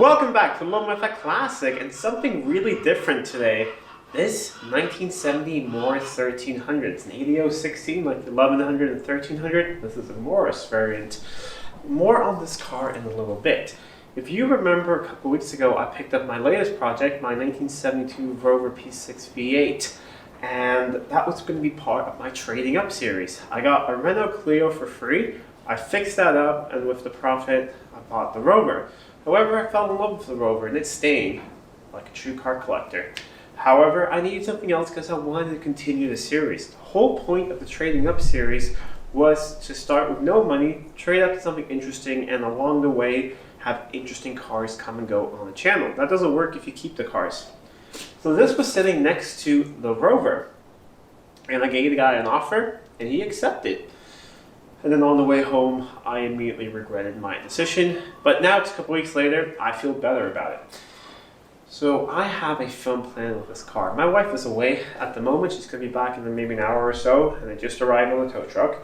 Welcome back to Living with a Classic, and something really different today. This 1970 Morris 1300. It's an 8016 like the 1100 and 1300. This is a Morris variant. More on this car in a little bit. If you remember a couple weeks ago, I picked up my latest project, my 1972 Rover P6 V8. And that was going to be part of my Trading Up series. I got a Renault Clio for free. I fixed that up, and with the profit, I bought the Rover. However, I fell in love with the Rover, and it's staying like a true car collector. However, I needed something else because I wanted to continue the series. The whole point of the Trading Up series was to start with no money, trade up to something interesting, and along the way, have interesting cars come and go on the channel. That doesn't work if you keep the cars. So this was sitting next to the Rover, and I gave the guy an offer, and he accepted. And then on the way home, I immediately regretted my decision. But now it's a couple weeks later, I feel better about it. So I have a film plan with this car. My wife is away at the moment. She's going to be back in maybe an hour or so, and I just arrived on the tow truck.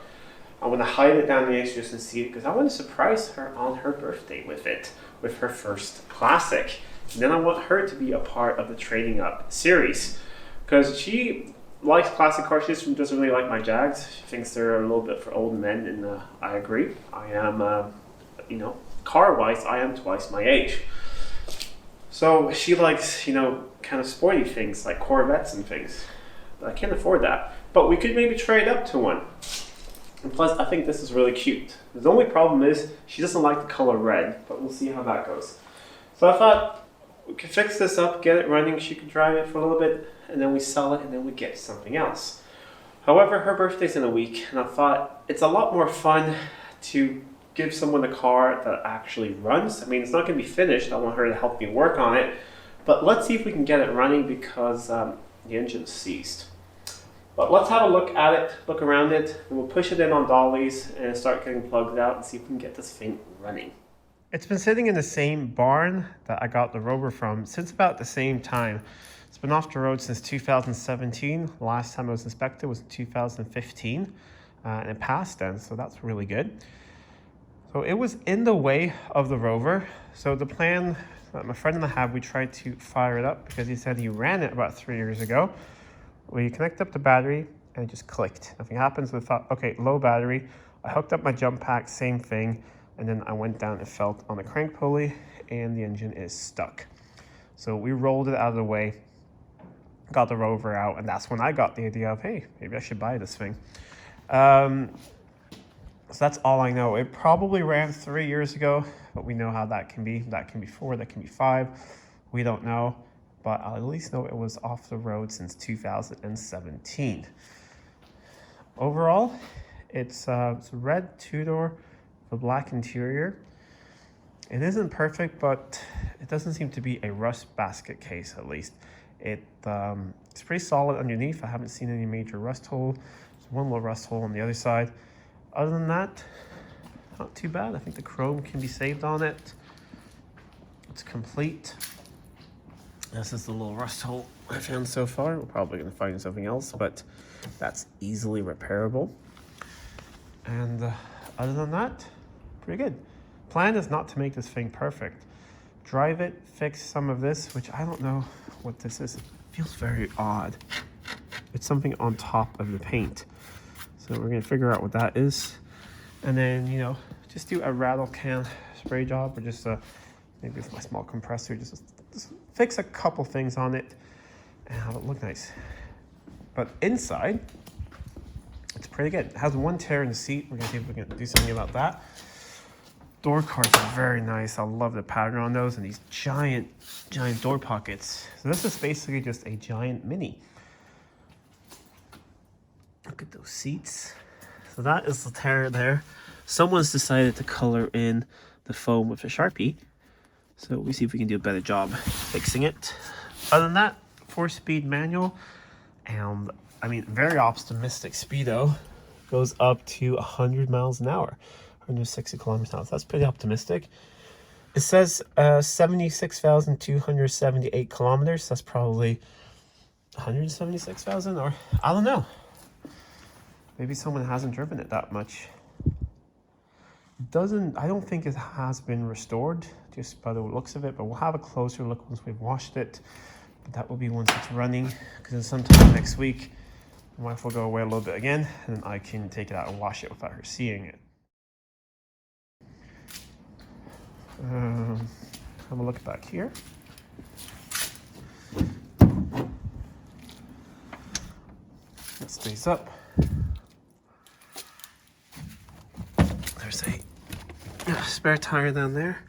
I'm going to hide it down the extras seat because I want to surprise her on her birthday with it, with her first Classic. And then I want her to be a part of the Trading Up series because she likes classic cars. She just doesn't really like my Jags. She thinks they're a little bit for old men, and I agree. I am, car-wise, I am twice my age. So she likes, kind of sporty things like Corvettes and things. But I can't afford that. But we could maybe trade up to one. And plus, I think this is really cute. The only problem is she doesn't like the color red, but we'll see how that goes. So I thought we could fix this up, get it running. She could drive it for a little bit, and then we sell it, and then we get something else. However, her birthday's in a week, and I thought it's a lot more fun to give someone a car that actually runs. I mean, it's not going to be finished. I want her to help me work on it, but let's see if we can get it running because the engine's seized. But let's have a look at it, look around it, and we'll push it in on dollies and start getting plugs out and see if we can get this thing running. It's been sitting in the same barn that I got the Rover from since about the same time. It's been off the road since 2017. The last time it was inspected was 2015, and it passed then, so that's really good. So it was in the way of the Rover. So the plan that my friend and I have, we tried to fire it up because he said he ran it about 3 years ago. We connected up the battery and it just clicked. Nothing happens. We thought, okay, low battery. I hooked up my jump pack, same thing. And then I went down and felt on the crank pulley and the engine is stuck. So we rolled it out of the way, got the Rover out, and that's when I got the idea of, hey, maybe I should buy this thing. So that's all I know. It probably ran 3 years ago, but we know how that can be. That can be 4, that can be 5. We don't know, but I at least know it was off the road since 2017. Overall, it's a red two-door, a black interior. It isn't perfect, but it doesn't seem to be a rust basket case, at least. It's pretty solid underneath. I haven't seen any major rust hole. There's one little rust hole on the other side. Other than that, not too bad. I think the chrome can be saved on it. It's complete. This is the little rust hole I found so far. We're probably going to find something else, but that's easily repairable. And other than that, pretty good. Plan is not to make this thing perfect. Drive it, fix some of this, which I don't know what this is. It feels very odd. It's something on top of the paint. So we're gonna figure out what that is. And then, just do a rattle can spray job or just maybe with my small compressor, just fix a couple things on it and have it look nice. But inside, it's pretty good. It has one tear in the seat. We're gonna see if we can do something about that. Door cards are very nice. I love the pattern on those and these giant door pockets. So this is basically just a giant Mini. Look at those seats. So that is the tear there. Someone's decided to color in the foam with a Sharpie. So we see if we can do a better job fixing it. Other than that, 4-speed manual. And I mean, very optimistic speedo. Goes up to 100 miles an hour. 160 kilometers an hour. So that's pretty optimistic. It says 76,278 kilometers. That's probably 176,000, or I don't know. Maybe someone hasn't driven it that much. I don't think it has been restored just by the looks of it, but we'll have a closer look once we've washed it. But that will be once it's running, because then sometime next week, my wife will go away a little bit again, and then I can take it out and wash it without her seeing it. Have a look back here. It stays up. There's a spare tire down there.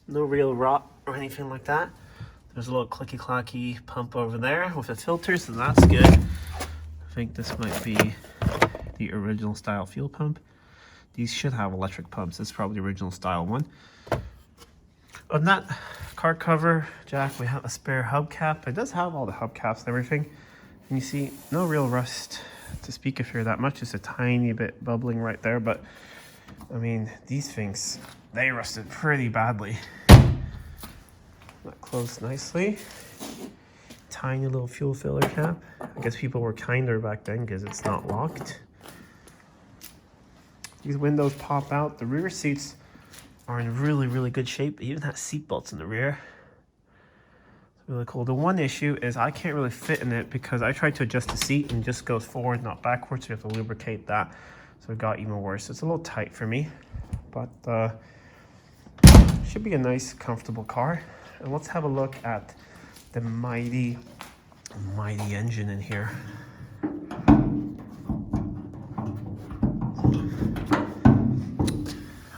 No real rot or anything like that. There's a little clicky-clacky pump over there with the filters, so that's good. I think this might be the original style fuel pump. These should have electric pumps. This is probably the original style one. On that car cover jack, we have a spare hubcap. It does have all the hubcaps and everything. And you see, no real rust to speak of here that much. Just a tiny bit bubbling right there, but I mean, these things, they rusted pretty badly. That closed nicely. Tiny little fuel filler cap. I guess people were kinder back then because it's not locked. These windows pop out. The rear seats are in really, really good shape. It even has seat belts in the rear. It's really cool. The one issue is I can't really fit in it because I tried to adjust the seat and it just goes forward, not backwards. So you have to lubricate that. So it got even worse. It's a little tight for me, but should be a nice, comfortable car. And let's have a look at the mighty engine in here.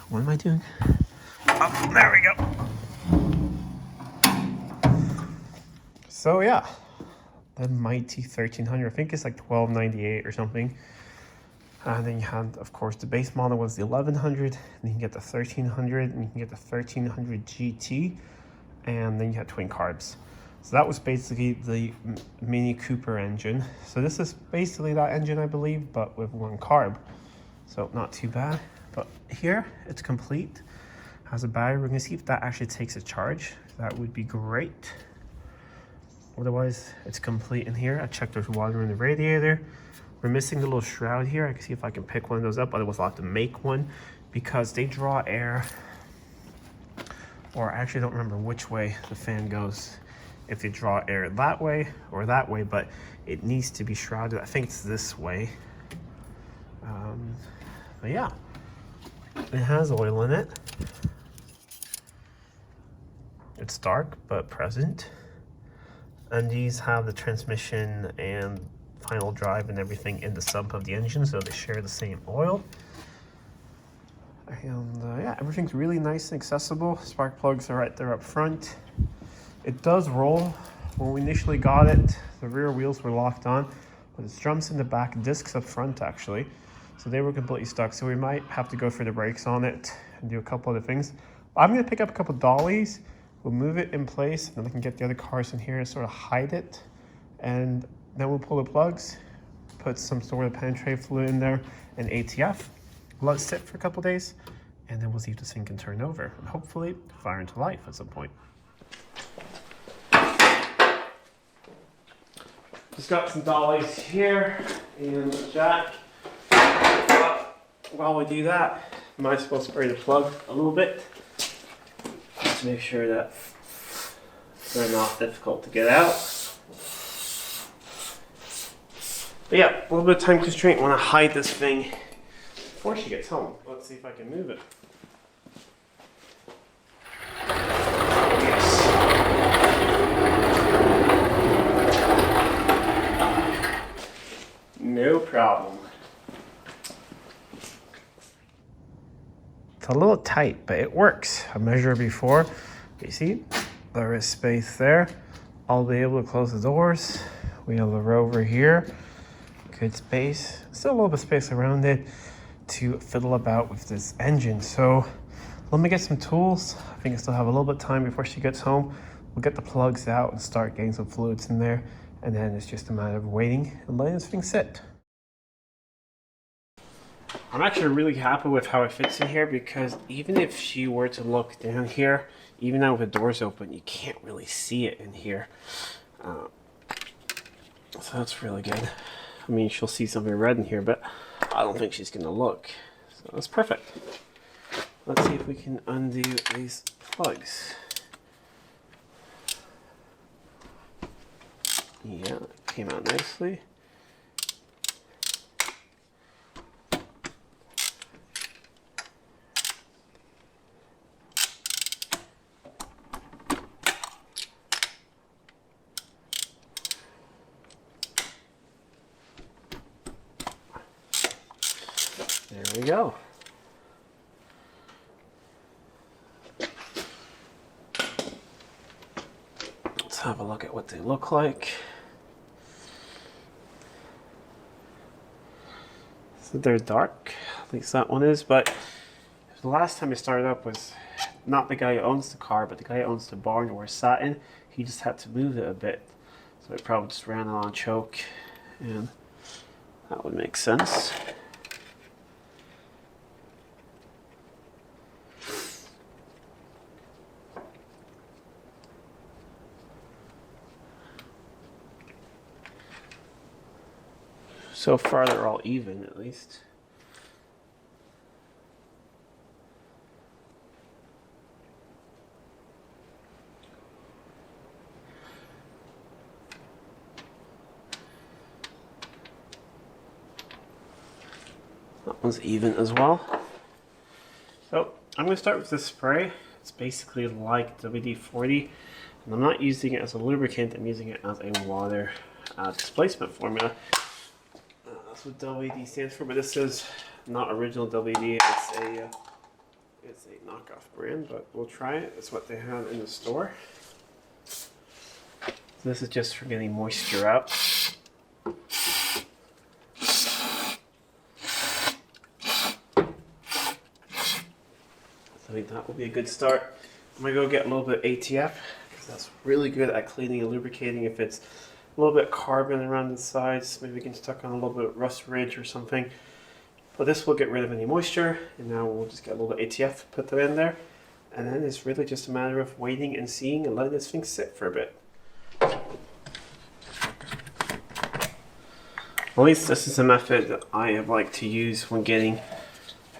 What am I doing? Oh, there we go. So yeah, the mighty 1300. I think it's like $12.98 or something. And then you had, of course, the base model was the 1100, and you can get the 1300, and you can get the 1300 GT, and then you had twin carbs. So that was basically the Mini Cooper engine. So this is basically that engine, I believe, but with one carb. So not too bad. But here, it's complete. Has a battery. We're gonna see if that actually takes a charge. That would be great. Otherwise, it's complete in here. I checked there's water in the radiator. We're missing the little shroud here. I can see if I can pick one of those up. Otherwise, I'll have to make one because they draw air. Or I actually don't remember which way the fan goes. If they draw air that way or that way, but it needs to be shrouded. I think it's this way. But yeah, it has oil in it. It's dark, but present. And these have the transmission and final drive and everything in the sump of the engine, so they share the same oil. And yeah, everything's really nice and accessible. Spark plugs are right there up front. It does roll. When we initially got it, the rear wheels were locked on, but it's drums in the back, discs up front actually. So they were completely stuck. So we might have to go for the brakes on it and do a couple other things. I'm gonna pick up a couple dollies. We'll move it in place, and then we can get the other cars in here and sort of hide it. And then we'll pull the plugs, put some sort of penetrator fluid in there, and ATF. Let it sit for a couple days, and then we'll see if this thing can turn over, and hopefully fire into life at some point. Just got some dollies here and the jack. But while we do that, might as well spray the plug a little bit, just to make sure that they're not difficult to get out. But yeah, a little bit of time constraint. I want to hide this thing before she gets home. Let's see if I can move it. Yes. No problem. It's a little tight, but it works. I measured before. You see, there is space there. I'll be able to close the doors. We have a rover here. Good space. Still a little bit of space around it to fiddle about with this engine. So let me get some tools. I think I still have a little bit of time before she gets home. We'll get the plugs out and start getting some fluids in there. And then it's just a matter of waiting and letting this thing sit. I'm actually really happy with how it fits in here, because even if she were to look down here, even now with the doors open, you can't really see it in here. So that's really good. I mean, she'll see something red in here, but I don't think she's gonna look. So that's perfect. Let's see if we can undo these plugs. Yeah, it came out nicely. There we go. Let's have a look at what they look like. So they're dark, at least that one is, but the last time I started up was not the guy who owns the car, but the guy who owns the barn where it sat in. He just had to move it a bit, so it probably just ran on choke, and that would make sense. So far they're all even, at least. That one's even as well. So I'm going to start with this spray. It's basically like WD-40, and I'm not using it as a lubricant, I'm using it as a water displacement formula. That's what WD stands for, but this is not original WD. It's a knockoff brand, but we'll try it. It's what they have in the store. So this is just for getting moisture out. So I think that will be a good start. I'm gonna go get a little bit of ATF because that's really good at cleaning and lubricating if it's a little bit carbon around the sides, maybe getting stuck on a little bit of rust ridge or something. But this will get rid of any moisture, and now we'll just get a little bit of ATF, put that in there, and then it's really just a matter of waiting and seeing and letting this thing sit for a bit. At least this is a method that I have liked to use when getting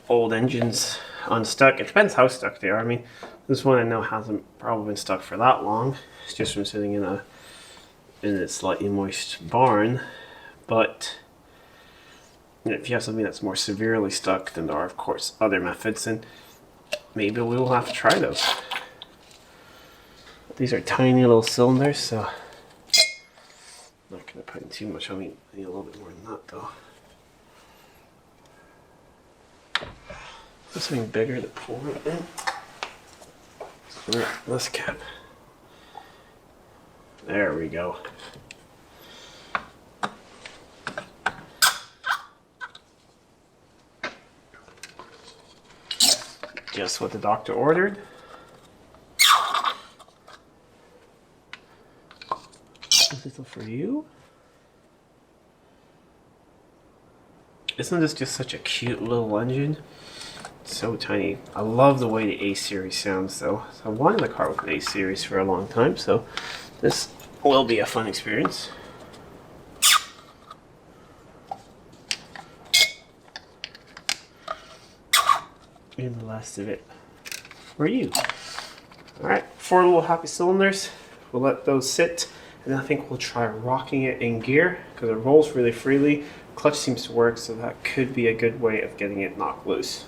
old engines unstuck. It depends how stuck they are. I mean, this one I know hasn't probably been stuck for that long. It's just from sitting in a slightly moist barn, but if you have something that's more severely stuck, then there are of course other methods, and maybe we will have to try those. These are tiny little cylinders, so I'm not going to put in too much. I need a little bit more than that though. Is something bigger to pour it in? This cap. There we go. Just what the doctor ordered. Is this for you? Isn't this just such a cute little engine? It's so tiny. I love the way the A series sounds though. So I wanted a car with an A series for a long time, so this will be a fun experience. And the last of it for you. Alright, 4 little happy cylinders. We'll let those sit, and I think we'll try rocking it in gear because it rolls really freely. Clutch seems to work, so that could be a good way of getting it knocked loose.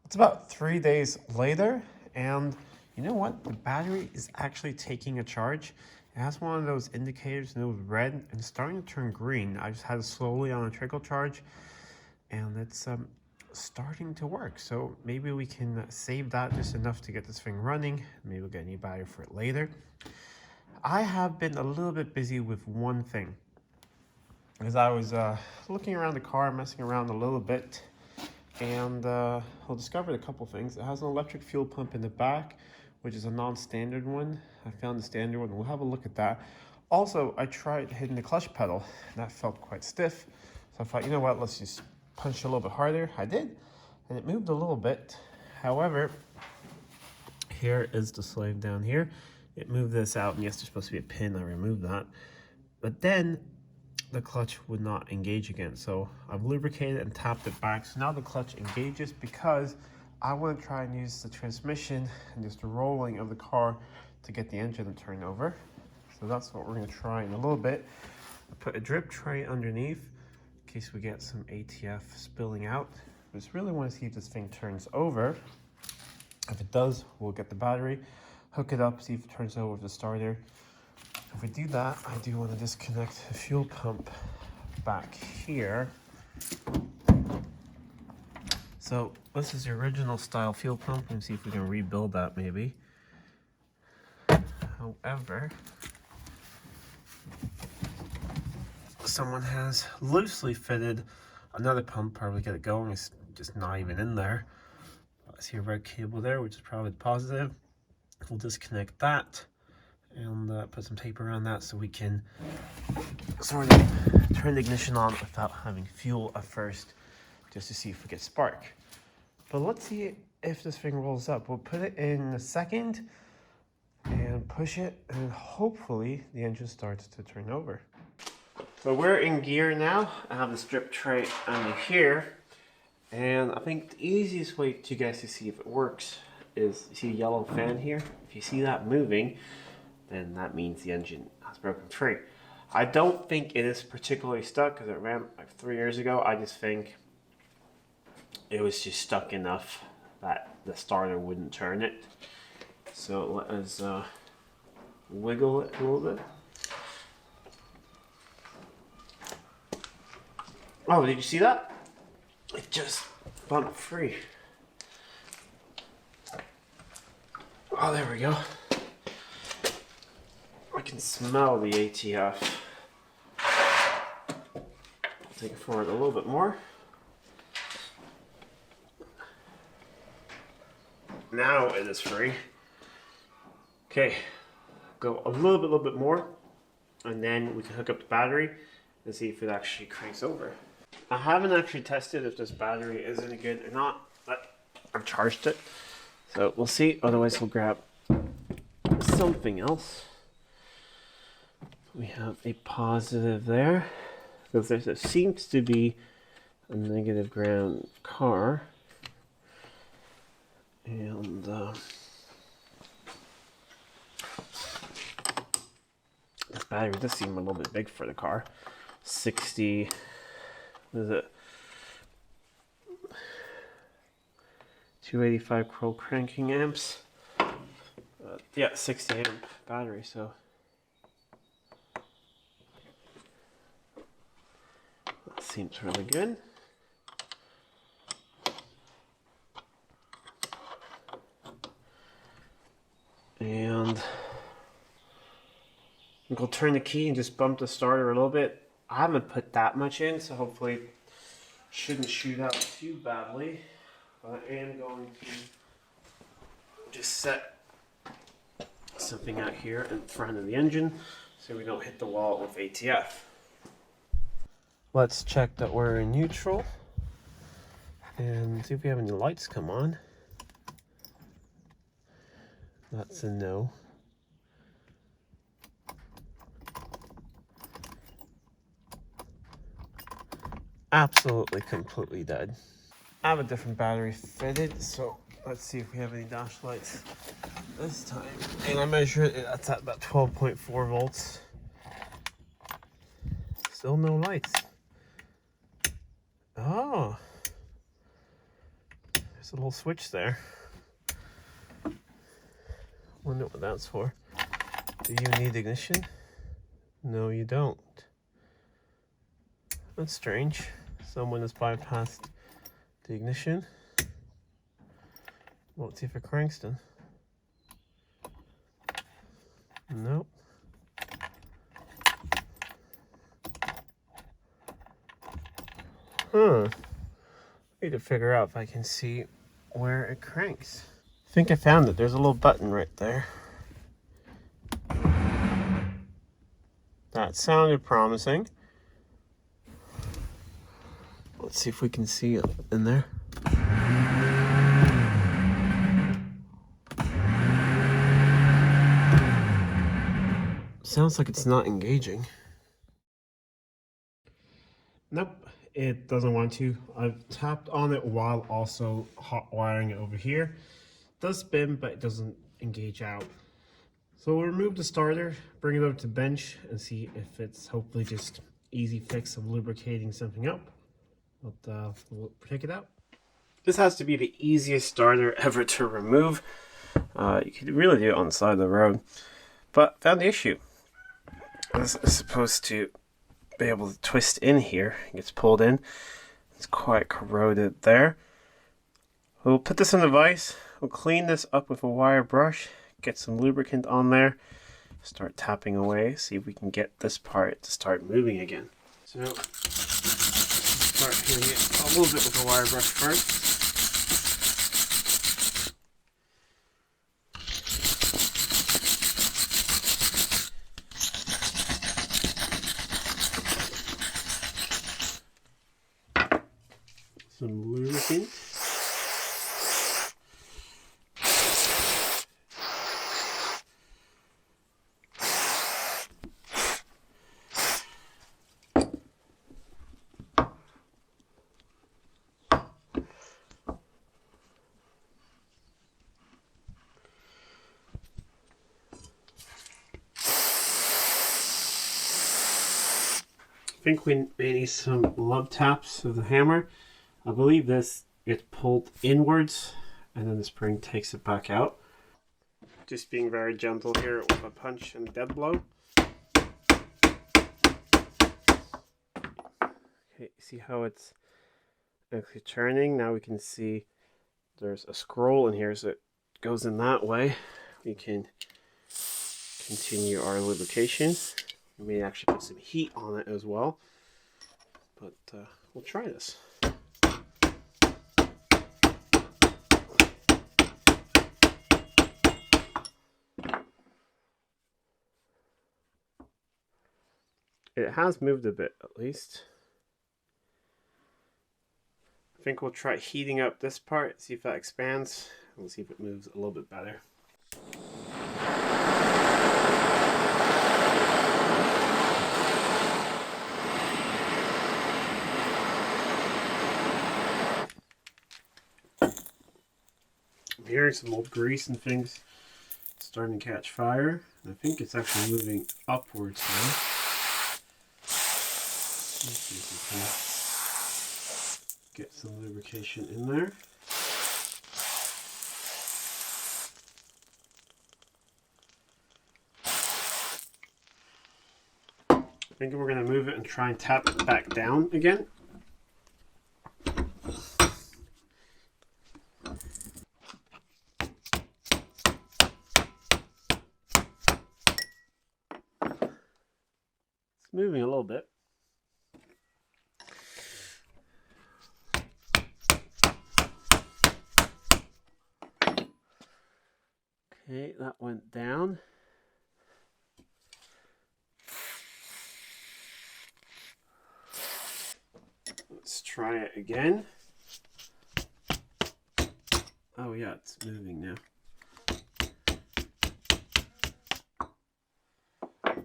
It's about 3 days later, and you know what? The battery is actually taking a charge. It has one of those indicators, and it was red and starting to turn green. I just had it slowly on a trickle charge, and it's starting to work. So maybe we can save that just enough to get this thing running. Maybe we'll get a new battery for it later. I have been a little bit busy with one thing, because I was looking around the car, messing around a little bit, and I discovered a couple things. It has an electric fuel pump in the back, which is a non-standard one. I found the standard one. We'll have a look at that. Also, I tried hitting the clutch pedal, and that felt quite stiff. So I thought, you know what, let's just punch a little bit harder. I did, and it moved a little bit. However, here is the slave down here. It moved this out, and yes, there's supposed to be a pin. I removed that. But then the clutch would not engage again. So I've lubricated and tapped it back. So now the clutch engages because I want to try and use the transmission and just the rolling of the car to get the engine to turn over. So that's what we're going to try in a little bit. I'll put a drip tray underneath in case we get some ATF spilling out. I just really want to see if this thing turns over. If it does, we'll get the battery, hook it up, see if it turns over with the starter. If we do that, I do want to disconnect the fuel pump back here. So this is the original style fuel pump. Let me see if we can rebuild that maybe. However, someone has loosely fitted another pump, probably get it going. It's just not even in there. I see a red cable there, which is probably positive. We'll disconnect that and put some tape around that so we can sort of turn the ignition on without having fuel at first, just to see if we get spark. But let's see if this thing rolls up. We'll put it in a second and push it, and hopefully the engine starts to turn over. So we're in gear now. I have the strip tray under here, and I think the easiest way to guys to see if it works is, you see a yellow fan here? If you see that moving, then that means the engine has broken free. I don't think it is particularly stuck because it ran like 3 years ago. I just think it was just stuck enough that the starter wouldn't turn it. So let us wiggle it a little bit. Oh, did you see that? It just bumped free. Oh, there we go. I can smell the ATF. I'll take it forward a little bit more. Now it is free. Okay, go a little bit more, and then we can hook up the battery and see if it actually cranks over. I haven't actually tested if this battery is any good or not, but I've charged it. So we'll see, otherwise we'll grab something else. We have a positive there, because there seems to be a negative ground car. And this battery does seem a little bit big for the car. 60, what is it? 285 curl cranking amps. Yeah, 60 amp battery, so that seems really good. And I'm going to turn the key and just bump the starter a little bit. I haven't put that much in, so hopefully it shouldn't shoot out too badly. But I am going to just set something out here in front of the engine so we don't hit the wall with ATF. Let's check that we're in neutral and see if we have any lights come on. That's a no. Absolutely, completely dead. I have a different battery fitted, so let's see if we have any dash lights this time. And I measured it, that's at about 12.4 volts. Still no lights. Oh, there's a little switch there. Wonder what that's for. Do you need ignition? No, you don't. That's strange. Someone has bypassed the ignition. Let's see if it cranks then. Nope. I need to figure out if I can see where it cranks. I think I found it. There's a little button right there. That sounded promising. Let's see if we can see it in there. Sounds like it's not engaging. Nope, it doesn't want to. I've tapped on it while also hot wiring it over here. It does spin, but it doesn't engage out. So we'll remove the starter, bring it over to bench, and see if it's hopefully just easy fix of lubricating something up. But we'll take it out. This has to be the easiest starter ever to remove. You could really do it on the side of the road. But found the issue. This is supposed to be able to twist in here. It gets pulled in. It's quite corroded there. We'll put this in the vise. We'll clean this up with a wire brush. Get some lubricant on there. Start tapping away. See if we can get this part to start moving again. So start hitting it a little bit with a wire brush first. Some lubricant. I think we may need some love taps of the hammer. I believe this gets pulled inwards and then the spring takes it back out. Just being very gentle here with a punch and dead blow. Okay, see how it's actually turning? Now we can see there's a scroll in here, so it goes in that way. We can continue our lubrication. We may actually put some heat on it as well, but we'll try this. It has moved a bit, at least. I think we'll try heating up this part, see if that expands, and we'll see if it moves a little bit better. I'm hearing some old grease and things starting to catch fire. I think it's actually moving upwards now. Let's see if we can get some lubrication in there. I think we're going to move it and try and tap it back down again. It's moving a little bit. Okay, that went down. Let's try it again. Oh yeah, it's moving now.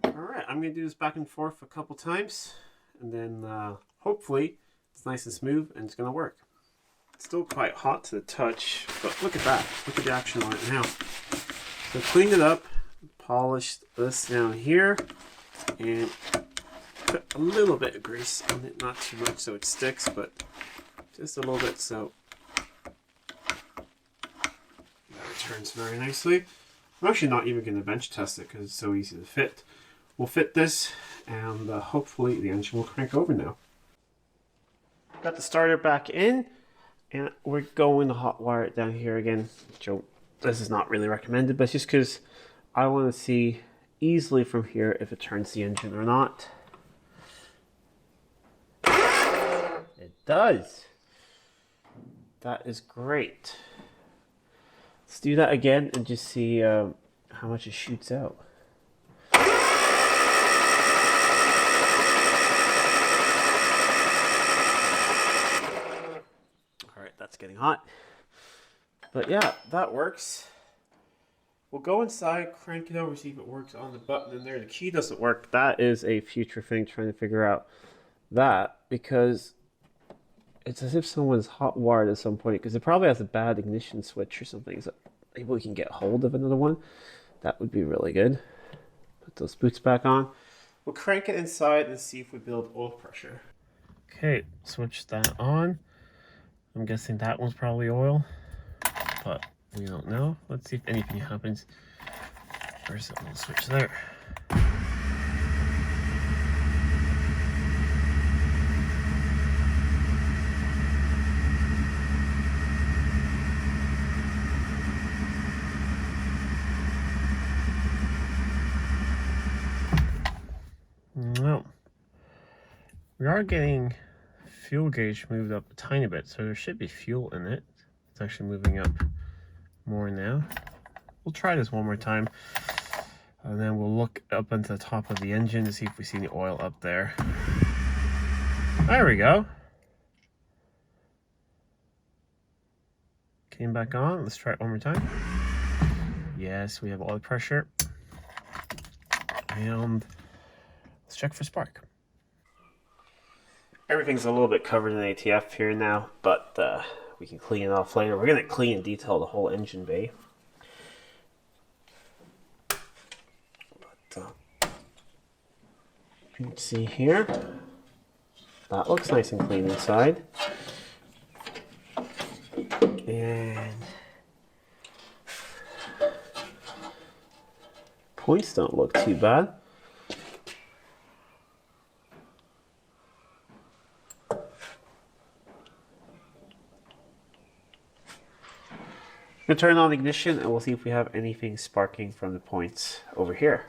Alright, I'm going to do this back and forth a couple times, and then hopefully it's nice and smooth and it's going to work. It's still quite hot to the touch, but look at that. Look at the action on it now. So cleaned it up, polished this down here, and put a little bit of grease on it, not too much so it sticks, but just a little bit so that turns very nicely. I'm actually not even going to bench test it because it's so easy to fit. We'll fit this, and hopefully the engine will crank over now. Got the starter back in, and we're going to hot wire it down here again. Joe, this is not really recommended, but it's just because I want to see easily from here if it turns the engine or not. It does. That is great. Let's do that again and just see how much it shoots out. Alright, that's getting hot. But yeah, that works. We'll go inside, crank it over, see if it works on the button in there. The key doesn't work. That is a future thing, trying to figure out that, because it's as if someone's hot wired at some point, because it probably has a bad ignition switch or something. So maybe we can get hold of another one. That would be really good. Put those boots back on. We'll crank it inside and see if we build oil pressure. Okay, switch that on. I'm guessing that one's probably oil, but we don't know. Let's see if anything happens. There's a little switch there. No. We are getting fuel gauge moved up a tiny bit, so there should be fuel in it. It's actually moving up more now. We'll try this one more time, and then we'll look up into the top of the engine to see if we see any oil up there. There we go. Came back on. Let's try it one more time. Yes, we have oil pressure. And let's check for spark. Everything's a little bit covered in ATF here now, but we can clean it off later. We're going to clean and detail the whole engine bay. But you can see here, that looks nice and clean inside. And points don't look too bad. We'll turn on the ignition and we'll see if we have anything sparking from the points over here.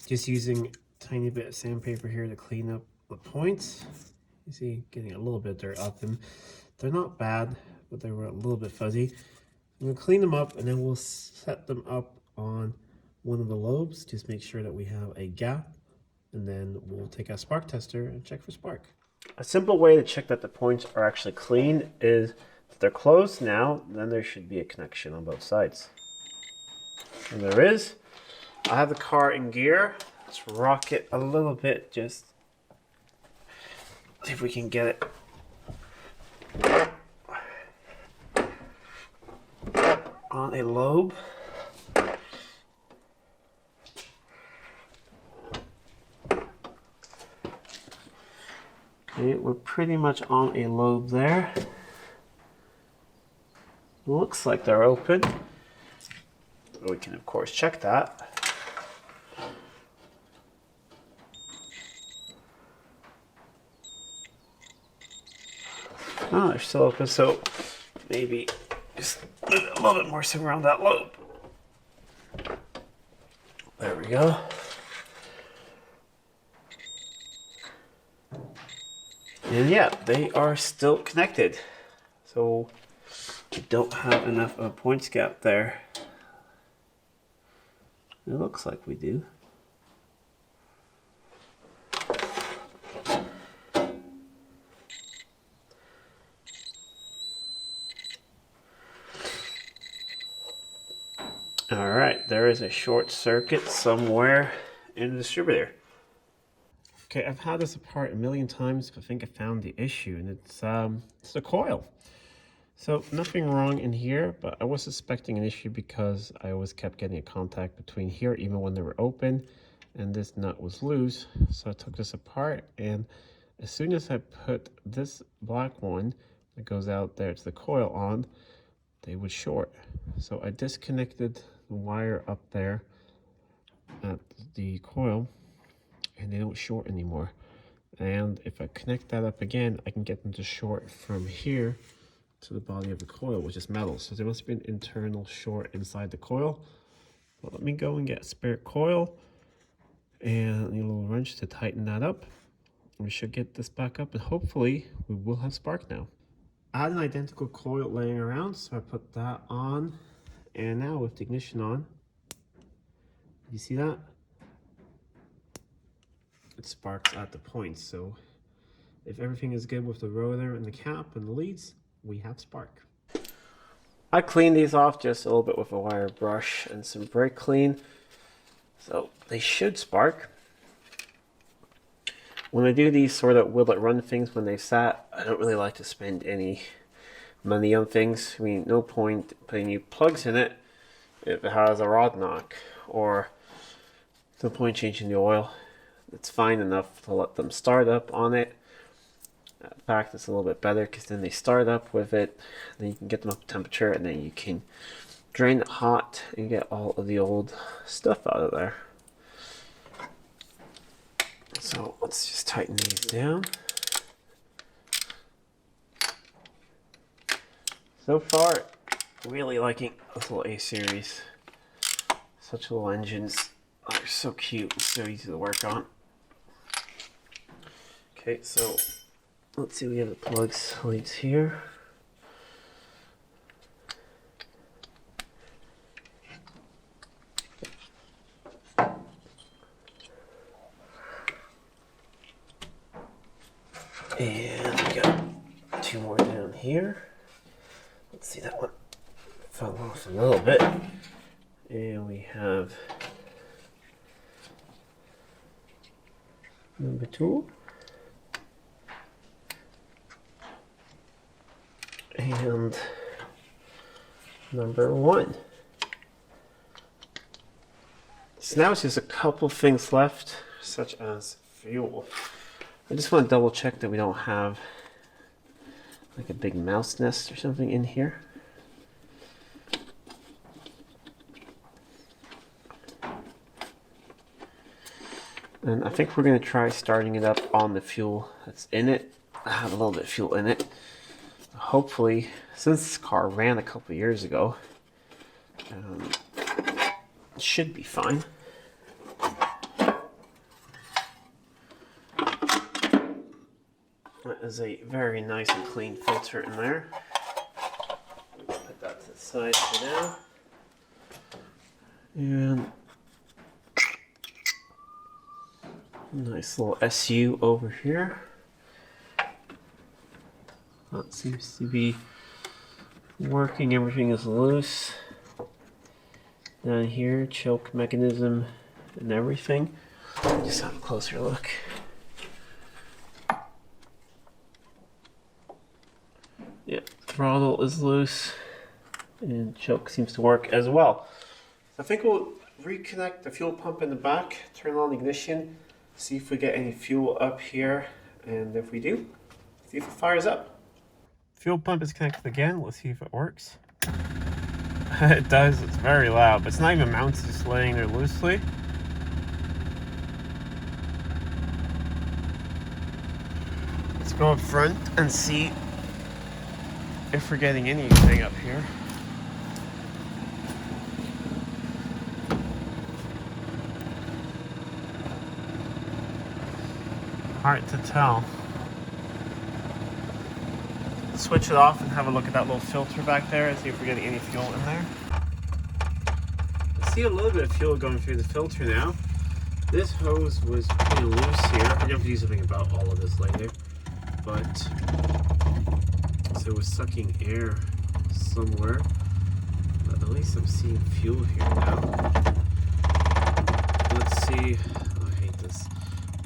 Just using a tiny bit of sandpaper here to clean up the points. You see, getting a little bit of dirt up them. They're not bad, but they were a little bit fuzzy. We'll clean them up and then we'll set them up on one of the lobes. Just make sure that we have a gap, and then we'll take a spark tester and check for spark. A simple way to check that the points are actually clean is if they're closed now, then there should be a connection on both sides. And there is. I have the car in gear. Let's rock it a little bit, just see if we can get it on a lobe. Okay, we're pretty much on a lobe there. Looks like they're open. We can of course check that. Oh, they're still open, so maybe just a little bit more so around that lobe. There we go. And yeah, they are still connected. So we don't have enough of a points gap there. It looks like we do. All right, there is a short circuit somewhere in the distributor. Okay, I've had this apart a million times, but I think I found the issue, and it's the coil. So nothing wrong in here, but I was suspecting an issue because I always kept getting a contact between here, even when they were open, and this nut was loose. So I took this apart, and as soon as I put this black one that goes out there to the coil on, they would short. So I disconnected the wire up there at the coil, and they don't short anymore. And if I connect that up again, I can get them to short from here to the body of the coil, which is metal. So there must be an internal short inside the coil. But let me go and get a spare coil and a little wrench to tighten that up. We should get this back up, and hopefully we will have spark now. I had an identical coil laying around, so I put that on, and now with the ignition on, you see that? it sparks at the points. So if everything is good with the rotor and the cap and the leads, we have spark. I cleaned these off just a little bit with a wire brush and some brake clean, so they should spark. When I do these sort of will it run things when they've sat, I don't really like to spend any money on things. I mean, no point putting new plugs in it if it has a rod knock, or no point changing the oil. It's fine enough to let them start up on it. In fact, it's a little bit better because then they start up with it, then you can get them up to temperature, and then you can drain it hot and get all of the old stuff out of there. So let's just tighten these down. So far, really liking this little A series. Such little engines are so cute and so easy to work on. Okay, so let's see, we have the plugs leads here. And we got two more down here. Let's see, that one fell off a little bit. And we have number 2. And number 1. So now it's just a couple things left, such as fuel. I just want to double check that we don't have like a big mouse nest or something in here. And I think we're going to try starting it up on the fuel that's in it. I have a little bit of fuel in it. Hopefully, since this car ran a couple years ago, it should be fine. That is a very nice and clean filter in there. Put that to the side for now. And nice little SU over here. That seems to be working. Everything is loose. Down here, choke mechanism and everything. Just have a closer look. Yeah, throttle is loose and choke seems to work as well. So I think we'll reconnect the fuel pump in the back, turn on the ignition, see if we get any fuel up here, and if we do, see if it fires up. Fuel pump is connected again. Let's see if it works. It does. It's very loud, but it's not even mounted, just laying there loosely. Let's go up front and see if we're getting anything up here. Hard to tell. Switch it off and have a look at that little filter back there and see if we're getting any fuel in there. I see a little bit of fuel going through the filter now. This hose was pretty loose here. I'm going to do something about all of this later. But so it was sucking air somewhere. But at least I'm seeing fuel here now. Let's see. Oh, I hate this.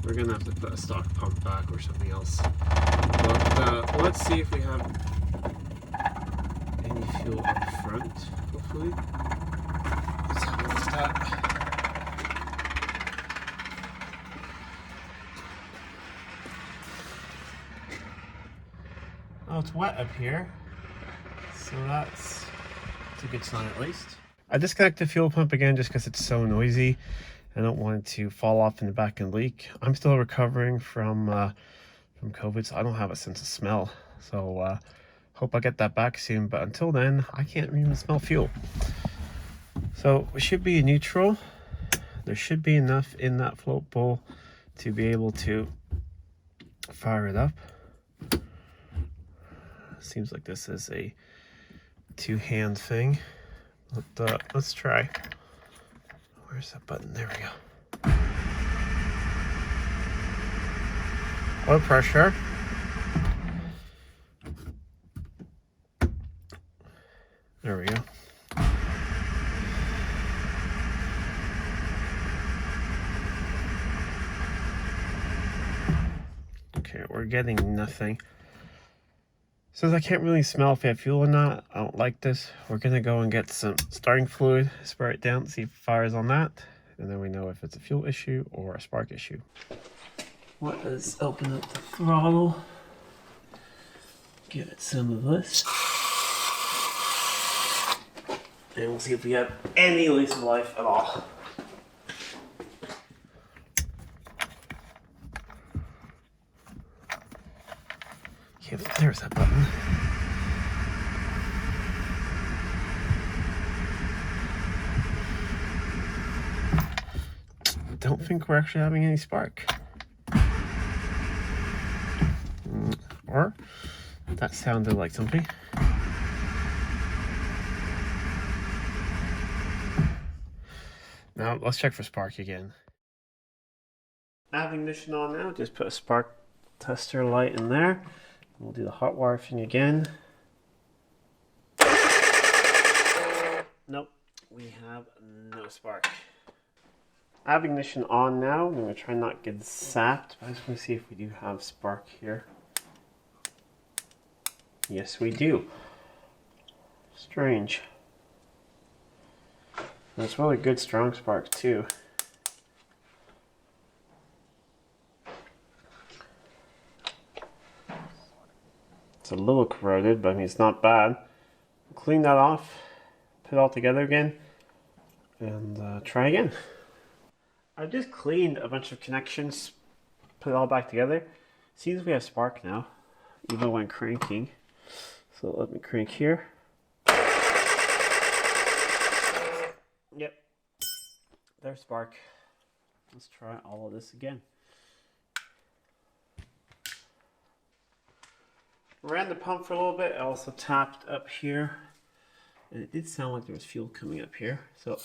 We're going to have to put a stock pump back or something else. But let's see if we have any fuel up front, hopefully. Let's have a look at that. Oh, it's wet up here. So that's a good sign at least. I disconnected the fuel pump again just because it's so noisy. I don't want it to fall off in the back and leak. I'm still recovering from COVID, so I don't have a sense of smell. So hope I get that back soon, but until then, I can't even smell fuel. So we should be in neutral. There should be enough in that float bowl to be able to fire it up. Seems like this is a two-hand thing, but let's try. Where's that button? There we go. Oil pressure. There we go. Okay, we're getting nothing. Since I can't really smell if we have fuel or not, I don't like this. We're gonna go and get some starting fluid, spray it down, see if it fires on that, and then we know if it's a fuel issue or a spark issue. Let's open up the throttle. Give it some of this. And we'll see if we have any lease of life at all. Okay, there's that button. Don't think we're actually having any spark. Or that sounded like something. Now let's check for spark again. I have ignition on now. Just put a spark tester light in there. We'll do the hot wire thing again. Nope, we have no spark. I have ignition on now. I'm going to try not to get zapped, but I just want to see if we do have spark here. Yes, we do. Strange. And it's really good strong spark too. It's a little corroded, but I mean it's not bad. Clean that off, put it all together again, and try again. I just cleaned a bunch of connections, put it all back together. Seems we have spark now, even when cranking. So let me crank here. Yep, there's spark. Let's try all of this again. Ran the pump for a little bit. I also tapped up here, and it did sound like there was fuel coming up here. So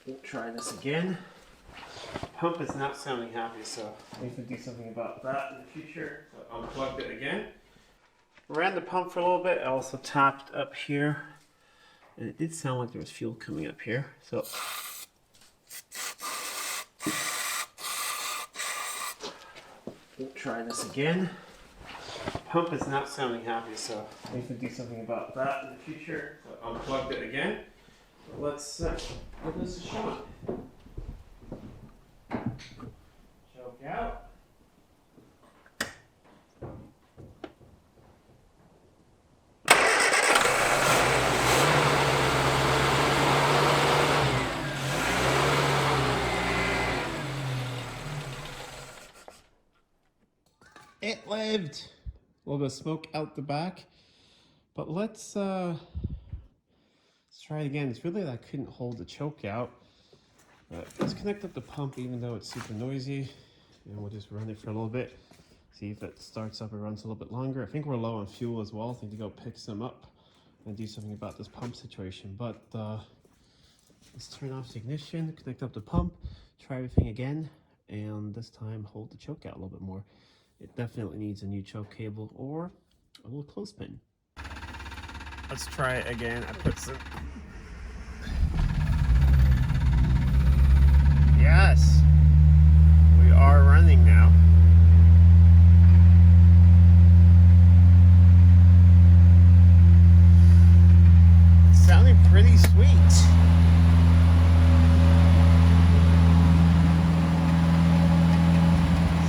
we'll try this again. Pump is not sounding happy, so I need to do something about that in the future. So unplugged it again. Ran the pump for a little bit. I also tapped up here, and it did sound like there was fuel coming up here. So we'll try this again. Pump is not sounding happy, so I need to do something about that in the future. So unplugged it again. Let's give this a shot. Choke out. It lived. A little bit of smoke out the back, but let's try it again. It's really that I couldn't hold the choke out. Let's connect up the pump, even though it's super noisy, and we'll just run it for a little bit. See if it starts up and runs a little bit longer. I think we're low on fuel as well. I need to go pick some up and do something about this pump situation. But let's turn off the ignition, connect up the pump, try everything again, and this time hold the choke out a little bit more. It definitely needs a new choke cable or a little clothespin. Let's try it again. I put some... Yes! We are running now. It's sounding pretty sweet.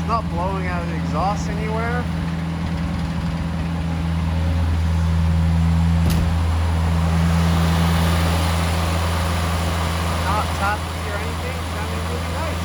Not blowing out of the exhaust anywhere. Not tapping or anything, sounding really nice.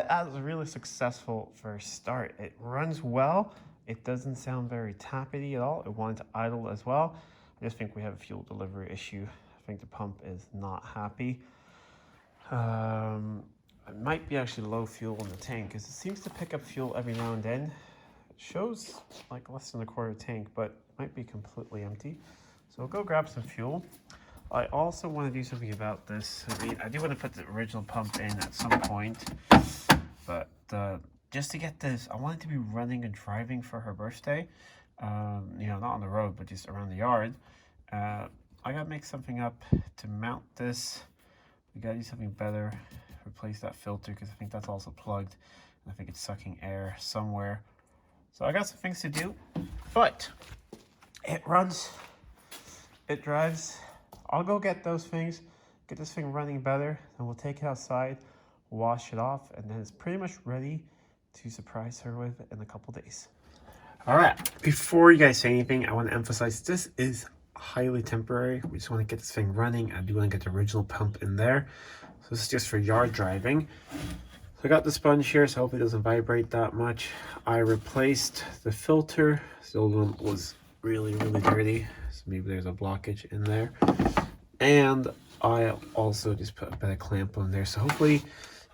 But that was a really successful first start. It runs well. It doesn't sound very tappity at all. It wanted to idle as well. I just think we have a fuel delivery issue. I think the pump is not happy. It might be actually low fuel in the tank because it seems to pick up fuel every now and then. It shows like less than a quarter tank, but it might be completely empty. So we'll go grab some fuel. I also want to do something about this. I mean, I do want to put the original pump in at some point, but just to get this, I want it to be running and driving for her birthday. You know, not on the road, but just around the yard. I gotta make something up to mount this. We gotta do something better. Replace that filter because I think that's also plugged. And I think it's sucking air somewhere. So I got some things to do, but it runs, it drives. I'll go get those things, get this thing running better, and we'll take it outside, wash it off, and then it's pretty much ready to surprise her with in a couple days. All right, before you guys say anything, I want to emphasize this is highly temporary. We just want to get this thing running. I do want to get the original pump in there. So this is just for yard driving. So I got the sponge here, so hopefully it doesn't vibrate that much. I replaced the filter. The old one was really, really dirty. So maybe there's a blockage in there. And I also just put a bit of clamp on there. So hopefully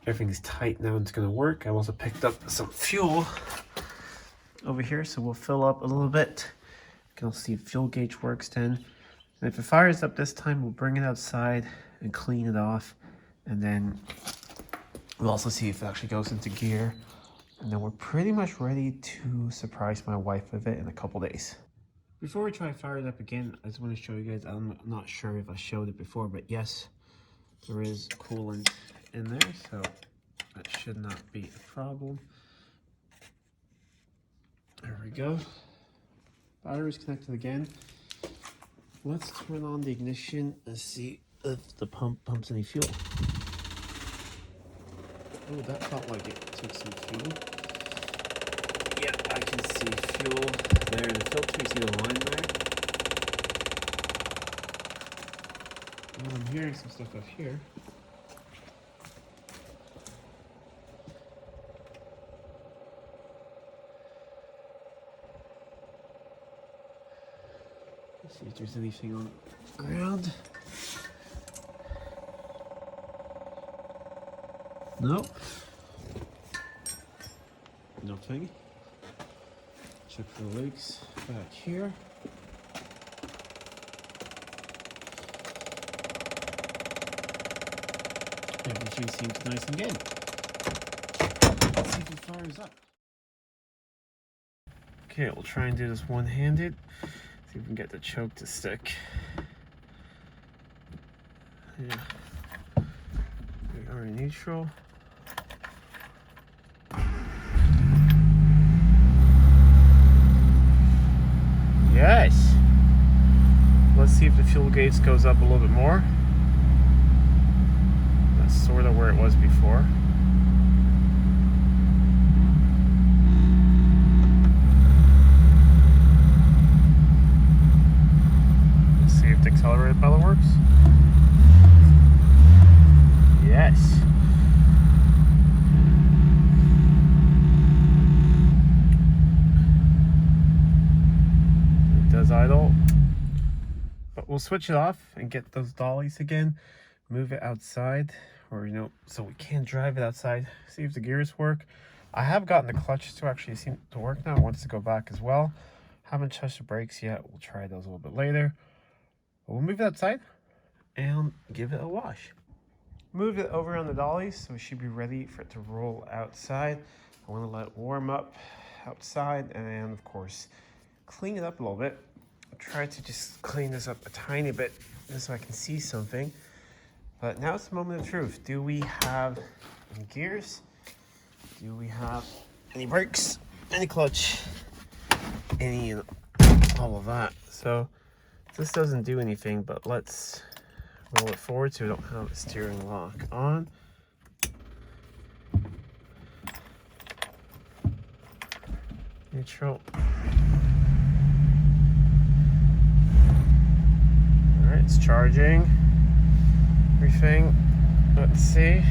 everything's tight now and it's gonna work. I've also picked up some fuel over here, so we'll fill up a little bit. You can also see the fuel gauge works then. And if it fires up this time, we'll bring it outside and clean it off. And then we'll also see if it actually goes into gear. And then we're pretty much ready to surprise my wife with it in a couple days. Before we try to fire it up again, I just want to show you guys, I'm not sure if I showed it before, but yes, there is coolant in there, so that should not be a problem. There we go. Battery's connected again. Let's turn on the ignition and see if the pump pumps any fuel. Oh, that felt like it took some fuel. Yeah, I can see fuel there in the filter. You see the line there. And I'm hearing some stuff up here. Let's see if there's anything on the ground. Nope. Nothing. Check for the leaks back here. Everything seems nice and good. Let's see if it fires up. Okay, we'll try and do this one-handed. See if we can get the choke to stick. Yeah. We are in neutral. Yes. Let's see if the fuel gauge goes up a little bit more. That's sort of where it was before. Let's see if the accelerator pedal works. Yes. Idle, but we'll switch it off and get those dollies again, move it outside, or you know, so we can drive it outside, see if the gears work. I have gotten the clutch to actually seem to work now. It wants to go back as well. Haven't touched the brakes yet. We'll try those a little bit later, but we'll move it outside and give it a wash. Move it over on the dollies, so it should be ready for it to roll outside. I want to let it warm up outside, and of course clean it up a little bit. Try to just clean this up a tiny bit just so I can see something. But now it's the moment of truth. Do we have any gears? Do we have any brakes? Any clutch? Any, all of that. So this doesn't do anything, but let's roll it forward so we don't have the steering lock on. Neutral. It's charging everything. Let's see.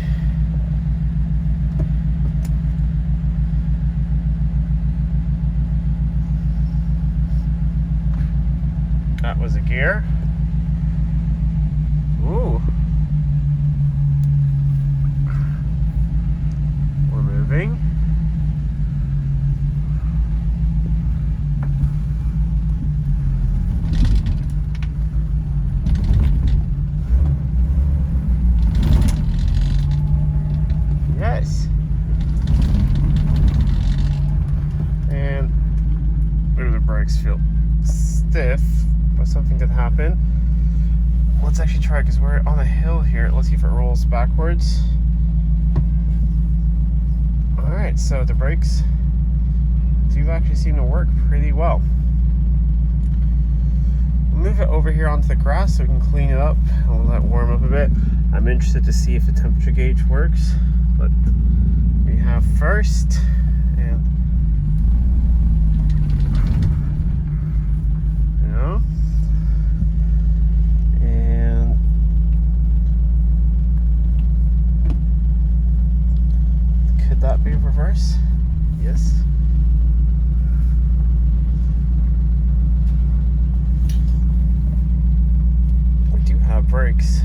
was a gear. Ooh. We're moving. Yes. And the brakes feel stiff, but something did happen. Let's actually try, because we're on a hill here. Let's see if it rolls backwards. Alright, so the brakes do actually seem to work pretty well. We'll move it over here onto the grass so we can clean it up and we'll let it warm up a bit. I'm interested to see if the temperature gauge works, but we have first, and and could that be reverse? Yes. We do have brakes.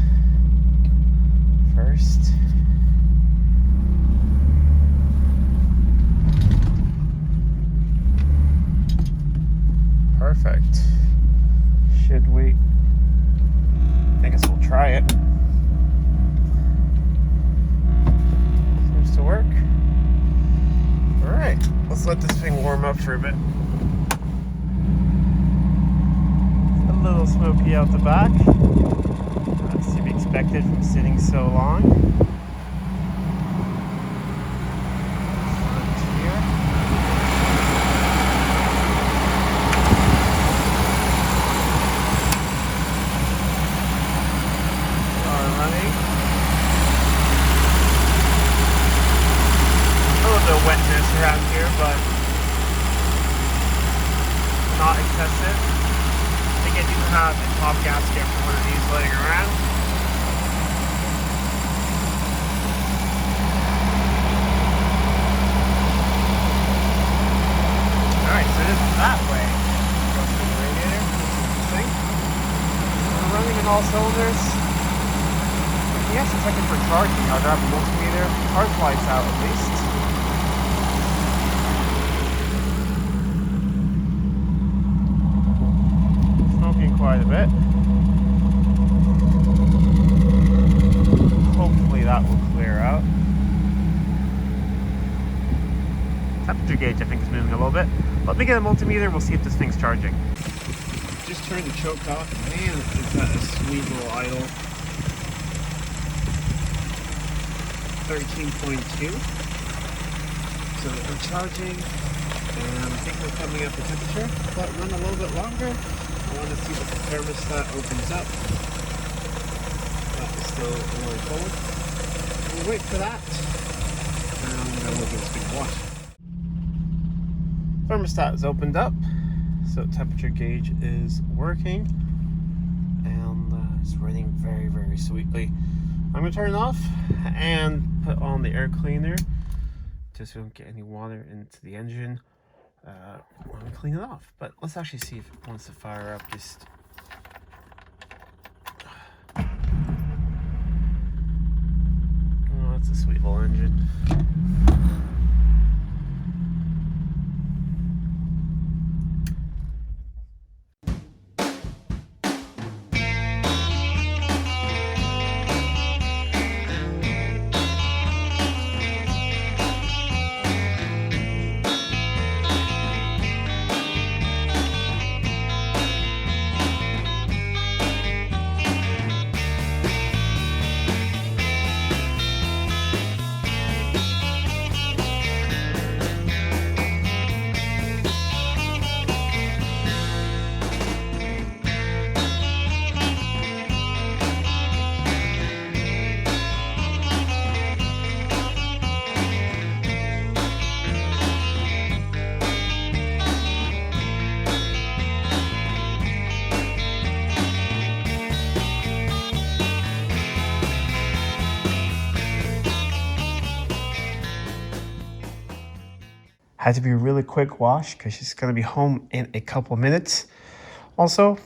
First. Perfect. Should we? I guess we'll try it. Seems to work. Alright, let's let this thing warm up for a bit. It's a little smoky out the back. That's to be expected from sitting so long. Wetness around here, but not excessive. I think I do have a top gasket for one of these laying around. Alright, so it is that way. Go through the radiator. Interesting. We're running in all cylinders. Yes, it's checking for charging. I'll grab a multimeter. Charge lights out at least. Quite a bit. Hopefully that will clear out. Temperature gauge I think is moving a little bit. Let me get a multimeter, we'll see if this thing's charging. Just turned the choke off. Man, it's got a sweet little idle. 13.2. So we're charging, and I think we're coming up the temperature, but run a little bit longer. I want to see if the thermostat opens up. That is still a little cold. We'll wait for that, and then we'll give this thing a wash. Thermostat is opened up, so temperature gauge is working, and it's running very, very sweetly. I'm going to turn it off and put on the air cleaner, just so we don't get any water into the engine. Let me clean it off, but let's actually see if it wants to fire up. Just oh, that's a sweet little engine. Had to be a really quick wash because she's going to be home in a couple minutes. Also,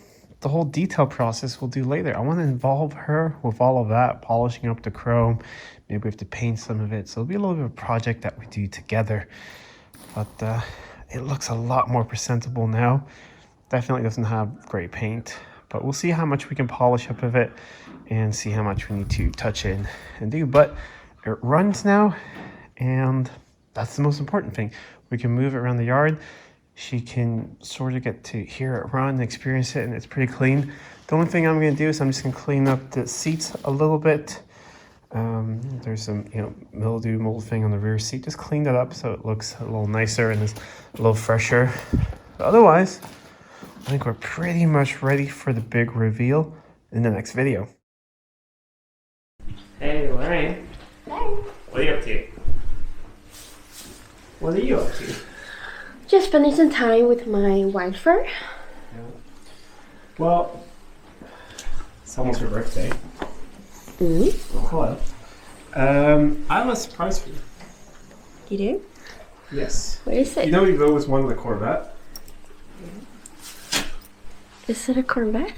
the whole detail process we'll do later. I want to involve her with all of that, polishing up the chrome. Maybe we have to paint some of it. So it'll be a little bit of a project that we do together. But it looks a lot more presentable now. Definitely doesn't have great paint, but we'll see how much we can polish up of it and see how much we need to touch in and do. But it runs now, and that's the most important thing. We can move it around the yard. She can sort of get to hear it run, experience it, and it's pretty clean. The only thing I'm going to do is I'm just going to clean up the seats a little bit. There's some, mildew, mold thing on the rear seat. Just clean that up so it looks a little nicer and is a little fresher. But otherwise, I think we're pretty much ready for the big reveal in the next video. Hey, Lorraine. Hey. What are you up to? What are you up to? Just spending some time with my wife. Yeah. Well, it's almost her birthday. Mm-hmm. Oh, hello. I have a surprise for you. You do? Yes. Where is it? You know you've always wanted a Corvette? Is it a Corvette?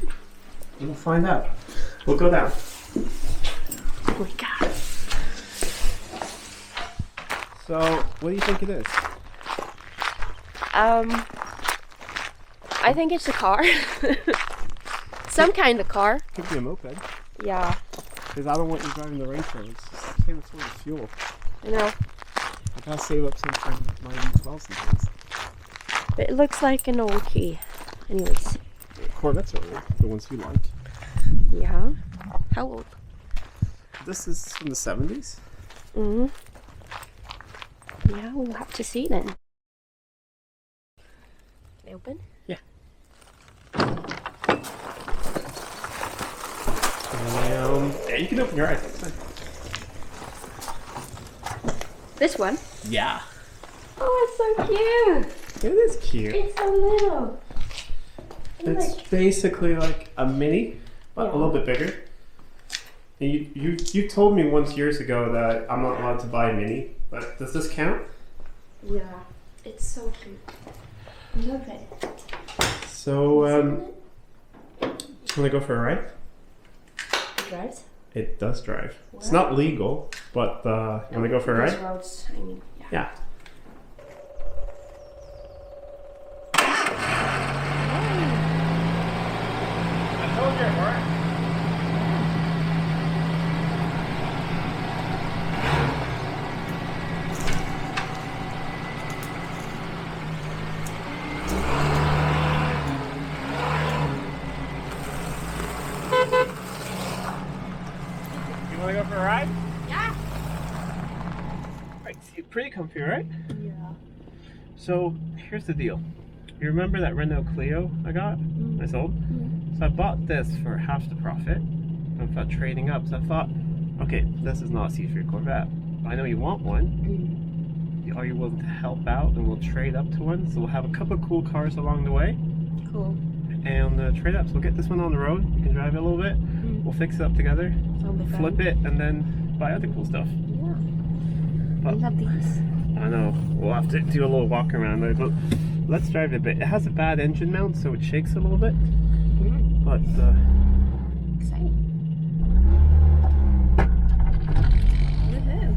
We'll find out. We'll go down. Oh my god. So, what do you think it is? I think it's a car. Some kind of car. Could be a moped. Yeah. Because I don't want you driving the Range Rover. It's just the same sort of fuel. I know. I gotta save up some for my V12s and things. But it looks like an old key. Anyways. Corvettes are old, the ones you like. Yeah. How old? This is from the 70s. Mm-hmm. Yeah, we'll have to see then. Can I open? Yeah. Yeah, you can open your eyes. This one? Yeah. Oh, it's so cute. It is cute. It's so little. It's basically like a mini, but a little bit bigger. And you told me once years ago that I'm not allowed to buy a mini, but does this count? Yeah, it's so cute. I love it. So, can I go for a ride? It drives? It does drive. What? It's not legal, but you want to go for a These ride? roads, I mean, Yeah. I told you, right? You want to go for a ride? Yeah. Right, see, pretty comfy, right? Yeah. So here's the deal. You remember that Renault Clio I got? I sold? So I bought this for half the profit. I thought trading up. So I thought, okay, this is not a C3 Corvette. I know you want one. Are you willing to help out and we'll trade up to one? So we'll have a couple of cool cars along the way. Cool. And trade up. So we'll get this one on the road. You can drive it a little bit. We'll fix it up together. Flip it and then buy other cool stuff. Yeah. But I love these. I know. We'll have to do a little walk around there, but let's drive it a bit. It has a bad engine mount, so it shakes a little bit. But Exciting. Woohoo.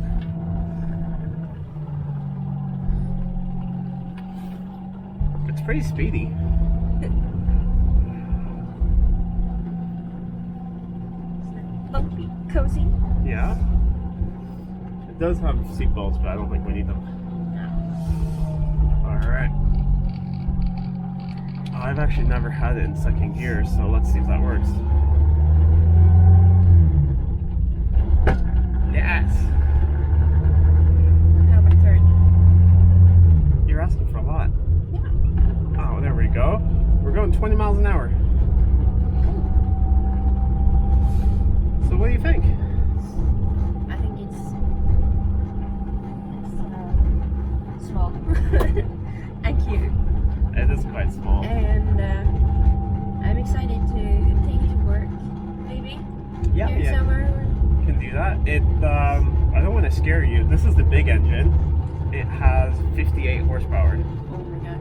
it's pretty speedy. Bumpy, cozy. Yeah. It does have seat belts, but I don't think we need them. Alright. I've actually never had it in second gear, so let's see if that works. Yes! How about turn? You're asking for a lot. Yeah. Oh, there we go. We're going 20 miles an hour. So what do you think? I think it's small and cute. It is quite small. And I'm excited to take it to work, maybe. Yeah, Here somewhere. Can do that. It I don't want to scare you. This is the big engine. It has 58 horsepower. Oh my god.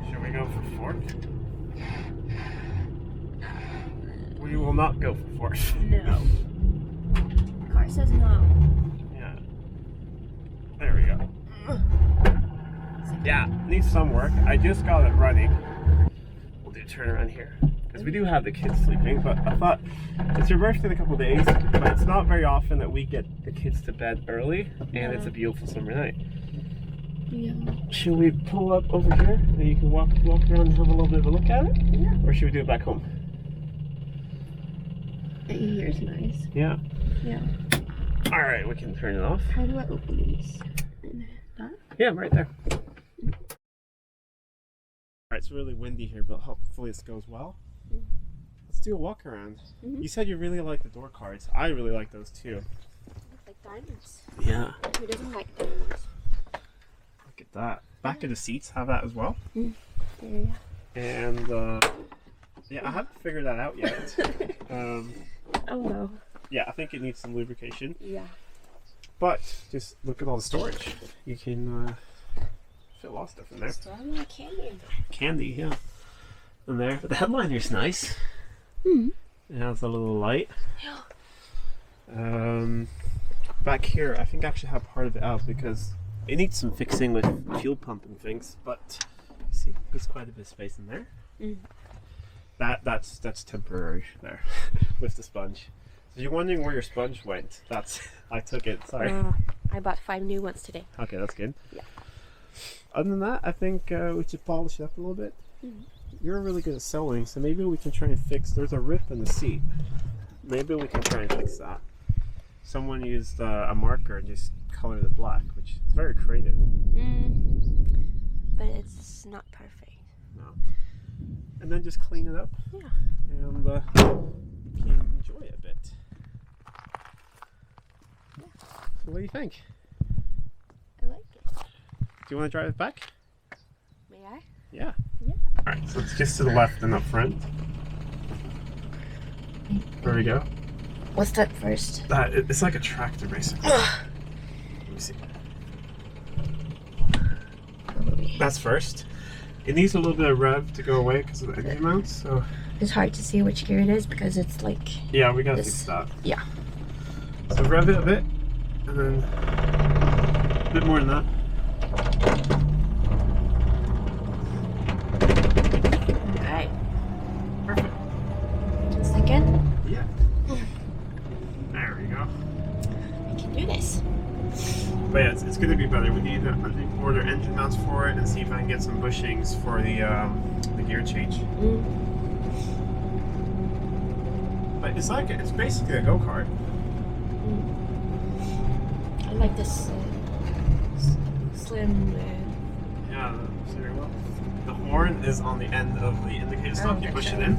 Should we go for fourth? not go for fourth. No. The car says no. Yeah. There we go. Yeah, needs some work. I just got it running. We'll do a turn around here. Because we do have the kids sleeping, but I thought it's your birthday in a couple of days, but it's not very often that we get the kids to bed early, and it's a beautiful summer night. Yeah. Should we pull up over here and you can walk around and have a little bit of a look at it? Yeah. Or should we do it back home? Here's nice. Yeah. Yeah. Alright, we can turn it off. How do I open these? That? Yeah, right there. Alright, it's really windy here, but hopefully this goes well. Let's do a walk around. You said you really like the door cards. I really like those too. Like diamonds. Yeah. Who doesn't like diamonds? Look at that. Back of the seats have that as well. There you go. And yeah, I haven't figured that out yet. Oh no. Yeah, I think it needs some lubrication. Yeah. But just look at all the storage. You can fit a lot of stuff in there. Store a lot of candy in there. Candy, yeah. In there. But the headliner's nice. It has a little light. Yeah. Back here, I think I actually have part of it out because it needs some fixing with fuel pump and things. But see, there's quite a bit of space in there. That's temporary there with the sponge. So you're wondering where your sponge went? I took it. Sorry. I bought 5 new ones today. Okay, that's good. Yeah. Other than that, I think we should polish it up a little bit. You're really good at sewing, so maybe we can try and fix. There's a rip in the seat. Maybe we can try and fix that. Someone used a marker and just colored it black, which is very creative. But it's not perfect. No. And then just clean it up. Yeah. And you can enjoy it a bit. Yeah. So what do you think? I like it. Do you want to drive it back? May I? Yeah. Yeah. Alright, so it's just to the left and up front. There we go. What's that first? It's like a tractor basically. Let me see. That's first. It needs a little bit of rev to go away because of the engine mount, so... It's hard to see which gear it is because it's like... Yeah, we gotta fix that. Yeah. So rev it a bit, and then a bit more than that. Alright. Perfect. Second. Yeah. There we go. I can do this. But yeah, it's going to be better. We need to order engine mounts for it and see if I can get some bushings for the gear change. But it's basically a go-kart. I like this slim. Yeah, the steering wheel. The horn is on the end of the indicator stop. You push it in.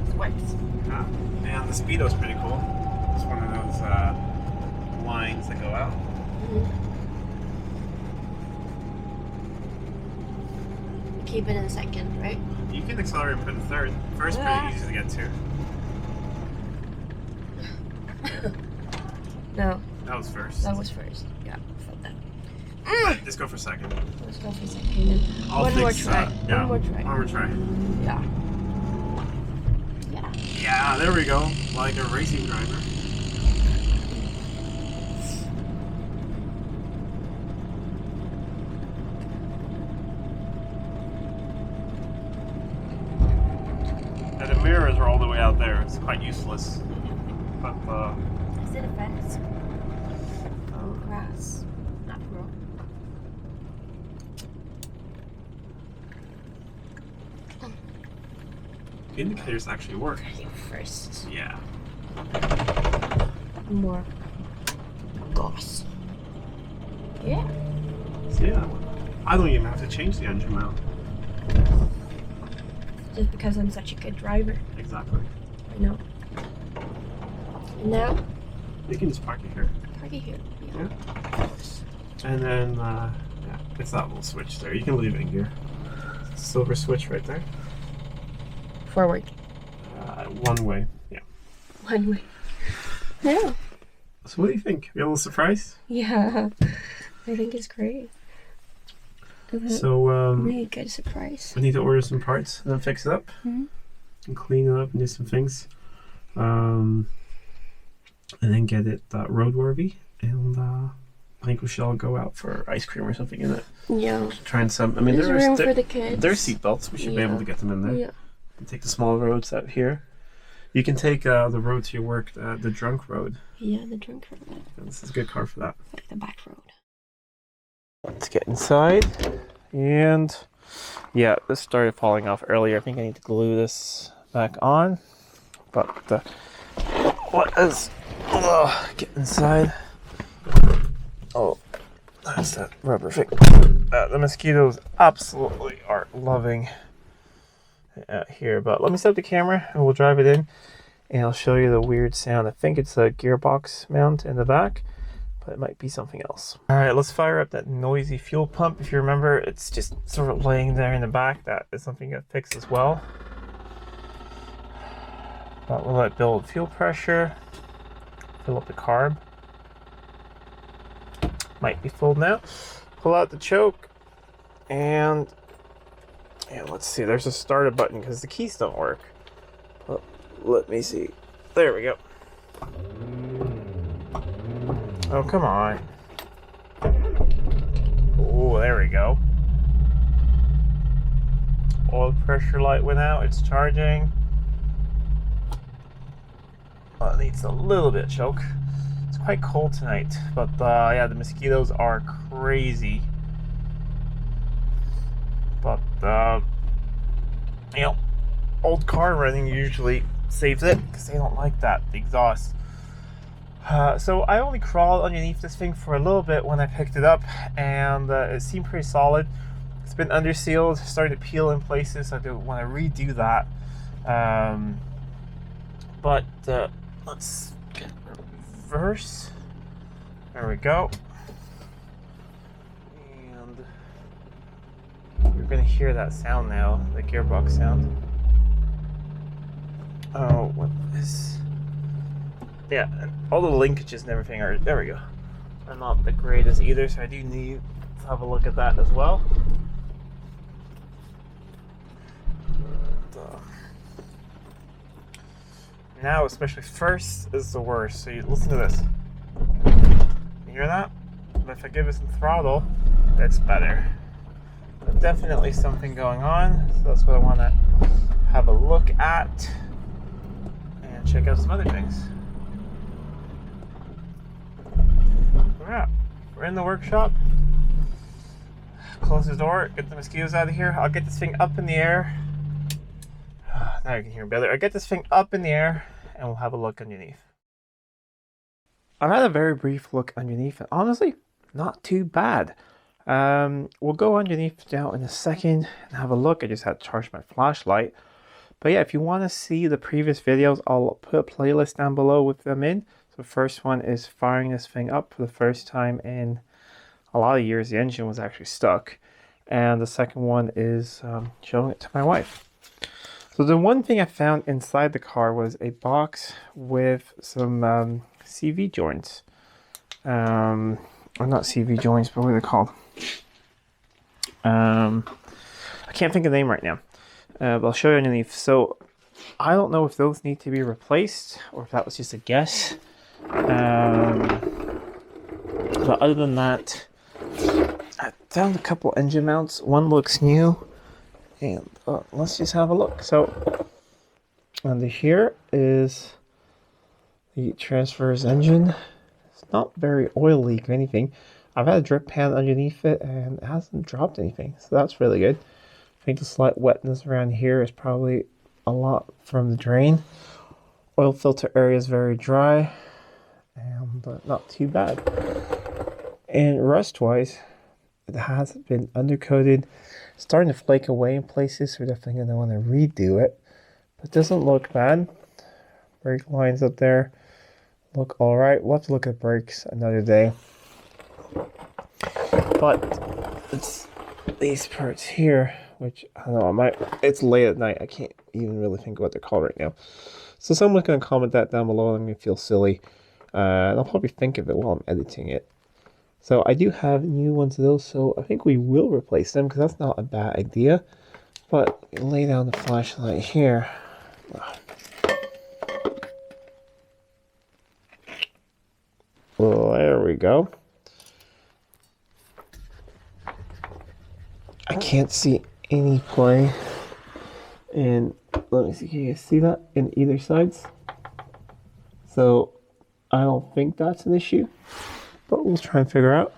It works. Yeah. And the speedo's pretty cool. It's one of those lines that go out. Keep it in second, right? You can accelerate and put in third. First, pretty easy to get to. No. That was first. That was first. Yeah, felt that. Just go for second. Let's go for second. One more try. Yeah. One more try. One more try. Yeah. Yeah. Yeah, there we go. Like a racing driver. And the mirrors are all the way out there. It's quite useless. But Is it a fence? Oh, grass. Not road. the indicators actually work. First. Yeah. More gas. Yeah. So yeah, I don't even have to change the engine mount. Just because I'm such a good driver. Exactly. I know. Now, You can just park it here. party here. Yeah. And then, yeah, it's that little switch there. You can leave it in gear. Silver switch right there. Forward. One way. Yeah. One way. Yeah. So what do you think? You a little surprised? Yeah. I think it's great. So really good surprise. I need to order some parts and then fix it up and clean it up and do some things, and then get it roadworthy. And I think we should all go out for ice cream or something in it. Yeah. Trying some. I mean, there's room for the kids. There's seatbelts. We should be able to get them in there. Yeah. And take the small roads out here. You can take the road to your work, the drunk road. Yeah, the drunk road. And this is a good car for that. Like the back road. Let's get inside. And yeah, this started falling off earlier. I think I need to glue this back on. But what is... get inside. Oh, that's that rubber thing. The mosquitoes absolutely are loving here. But let me set up the camera and we'll drive it in. And I'll show you the weird sound. I think it's a gearbox mount in the back, but it might be something else. All right, let's fire up that noisy fuel pump. If you remember, it's just sort of laying there in the back. That is something that fixed as well. But we'll let build fuel pressure. Fill up the carb. Might be full now. Pull out the choke. And let's see. There's a starter button because the keys don't work. But let me see. There we go. Oh, come on. Oh, there we go. Oil pressure light went out. It's charging. Well, it needs a little bit of choke. It's quite cold tonight, but yeah, the mosquitoes are crazy. But you know, old car running usually saves it because they don't like that, the exhaust. So I only crawled underneath this thing for a little bit when I picked it up, and it seemed pretty solid. It's been under sealed, started to peel in places, so I do want to redo that. But let's get reverse. There we go. And you're gonna hear that sound now, the gearbox sound. Oh, what is... Yeah, and all the linkages and everything are... There we go. Are not the greatest either, so I do need to have a look at that as well. Now, especially first, is the worst. So you listen to this. You hear that? But if I give it some throttle, that's better. But definitely something going on. So that's what I want to have a look at and check out some other things. Yeah, we're in the workshop. Close the door, get the mosquitoes out of here. I'll get this thing up in the air. Now you can hear me better. I'll get this thing up in the air and we'll have a look underneath. I've had a very brief look underneath and honestly, not too bad. We'll go underneath now in a second and have a look. I just had to charge my flashlight. But yeah, if you want to see the previous videos, I'll put a playlist down below with them in. So the first one is firing this thing up for the first time in a lot of years. The engine was actually stuck. And the second one is showing it to my wife. So the one thing I found inside the car was a box with some CV joints. Or not CV joints, but what are they called? I can't think of the name right now. But I'll show you underneath. So I don't know if those need to be replaced or if that was just a guess. But other than that, I found a couple engine mounts. One looks new. And let's just have a look. So under here is the transverse engine. It's not very oil leak or anything. I've had a drip pan underneath it and it hasn't dropped anything. So that's really good. I think the slight wetness around here is probably a lot from the drain. Oil filter area is very dry and not too bad. And rust wise, it has been undercoated. It's starting to flake away in places, so we're definitely going to want to redo it. But it doesn't look bad. Brake lines up there look alright. We'll have to look at brakes another day. But it's these parts here, which I don't know, it's late at night. I can't even really think of what they're called right now. So someone's going to comment that down below and I'm going to feel silly. And I'll probably think of it while I'm editing it. So I do have new ones of those, so I think we will replace them because that's not a bad idea. But lay down the flashlight here. Well, there we go. I can't see any play. And let me see, can you see that in either sides? So I don't think that's an issue, but we'll try and figure out.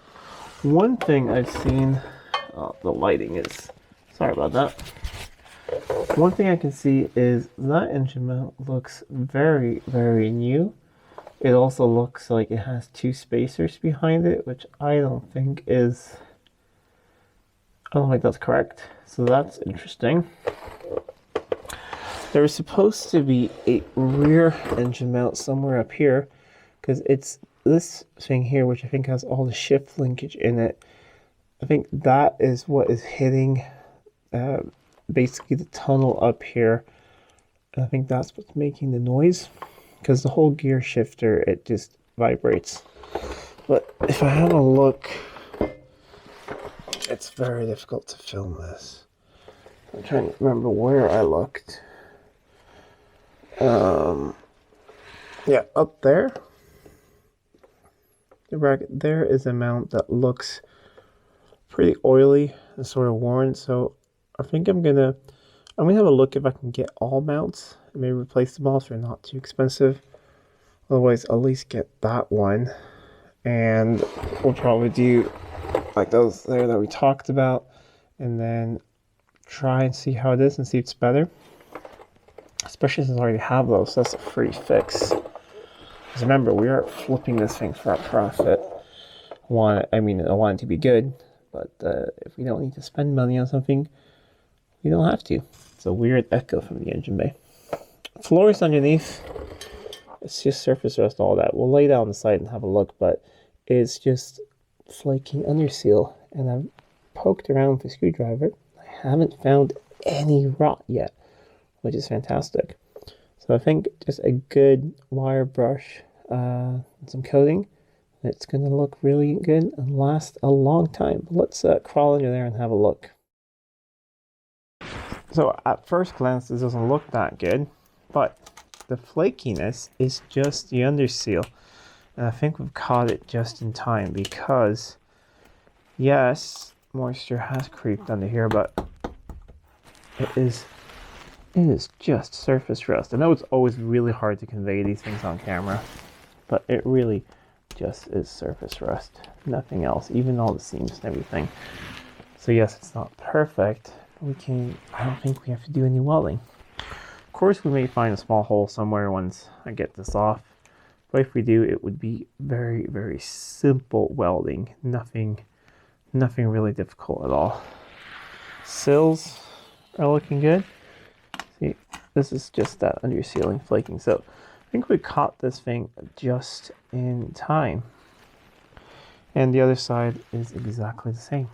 One thing I've seen, the lighting is, sorry about that. One thing I can see is that engine mount looks very, very new. It also looks like it has two spacers behind it, which I don't think that's correct. So that's interesting. There was supposed to be a rear engine mount somewhere up here, because it's this thing here, which I think has all the shift linkage in it. I think that is what is hitting basically the tunnel up here. And I think that's what's making the noise, because the whole gear shifter, it just vibrates. But if I have a look, it's very difficult to film this. I'm trying to remember where I looked. Yeah, up there. The bracket there is a mount that looks pretty oily and sort of worn. So I think I'm gonna have a look if I can get all mounts and maybe replace them all so they're not too expensive. Otherwise, I'll at least get that one, and we'll probably do like those there that we talked about, and then try and see how it is and see if it's better. Especially since I already have those, so that's a free fix. Because remember, we are flipping this thing for a profit. I want it to be good, but if we don't need to spend money on something, we don't have to. It's a weird echo from the engine bay. Floors underneath, it's just surface rust, all that. We'll lay down the side and have a look, but it's just flaking under seal. And I've poked around with a screwdriver. I haven't found any rot yet, which is fantastic. So I think just a good wire brush and some coating, it's going to look really good and last a long time. But let's crawl under there and have a look. So at first glance, this doesn't look that good, but the flakiness is just the underseal. And I think we've caught it just in time because, yes, moisture has creeped under here, but it is just surface rust. I know it's always really hard to convey these things on camera, but it really just is surface rust. Nothing else, even all the seams and everything. So yes, it's not perfect. I don't think we have to do any welding. Of course, we may find a small hole somewhere once I get this off. But if we do, it would be very, very simple welding. Nothing really difficult at all. Sills are looking good. See, this is just that undersealing flaking. So I think we caught this thing just in time. And the other side is exactly the same.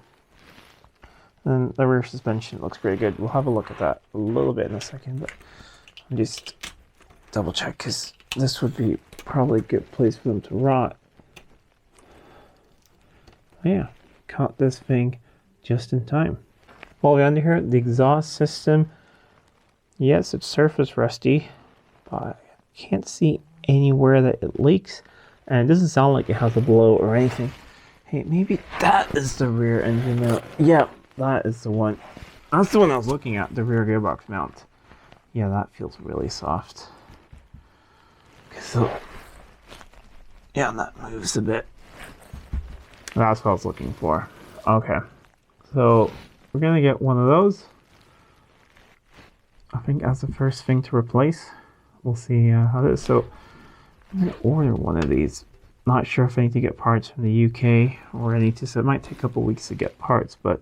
And the rear suspension looks pretty good. We'll have a look at that a little bit in a second, but I'm just double check because this would be probably a good place for them to rot. Yeah, caught this thing just in time. While we're under here, the exhaust system, yes, it's surface rusty, but I can't see anywhere that it leaks, and it doesn't sound like it has a blow or anything. Hey, maybe that is the rear engine mount. Yeah, that is the one. That's the one I was looking at, the rear gearbox mount. Yeah, that feels really soft. Okay, so yeah, that moves a bit. That's what I was looking for. Okay, so we're gonna get one of those. I think as the first thing to replace. We'll see how it is. So I'm gonna order one of these. Not sure if I need to get parts from the UK or I need to. So it might take a couple weeks to get parts, but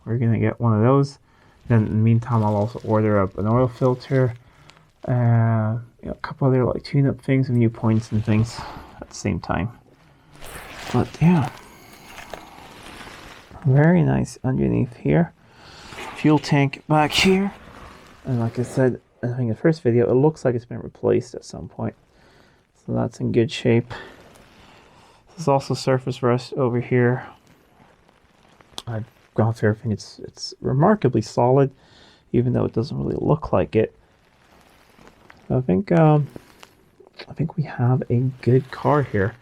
we're gonna get one of those. Then in the meantime, I'll also order up an oil filter, a couple other like tune-up things and new points and things at the same time. But yeah, very nice underneath here. Fuel tank back here, and like I said, I think in the first video, it looks like it's been replaced at some point. So that's in good shape. There's also surface rust over here. I've gone through everything. It's remarkably solid, even though it doesn't really look like it. So I think we have a good car here.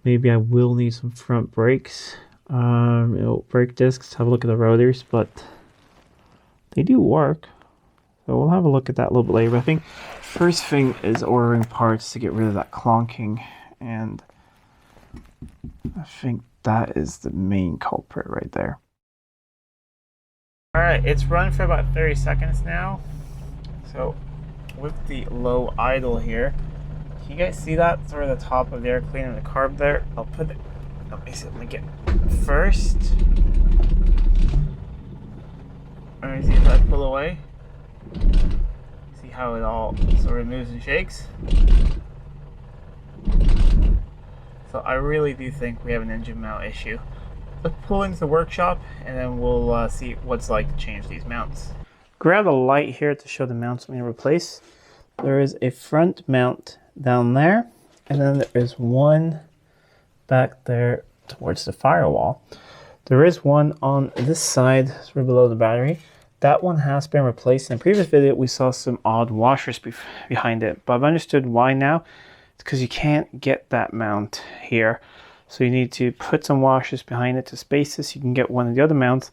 Maybe I will need some front brakes, brake discs. Have a look at the rotors, but they do work. So we'll have a look at that a little bit later. But I think first thing is ordering parts to get rid of that clonking, and I think that is the main culprit right there. All right, it's run for about 30 seconds now. So with the low idle here, can you guys see that? Sort of the top of the air cleaner and the carb there. I'll put it, let me get first. All right, see if I pull away. See how it all sort of moves and shakes. So I really do think we have an engine mount issue. Let's pull into the workshop and then we'll see what it's like to change these mounts. Grab a light here to show the mounts I'm going to replace. There is a front mount down there, and then there is one back there towards the firewall. There is one on this side, sort of below the battery. That one has been replaced. In the previous video, we saw some odd washers behind it, but I've understood why now. It's because you can't get that mount here. So you need to put some washers behind it to space this. You can get one of the other mounts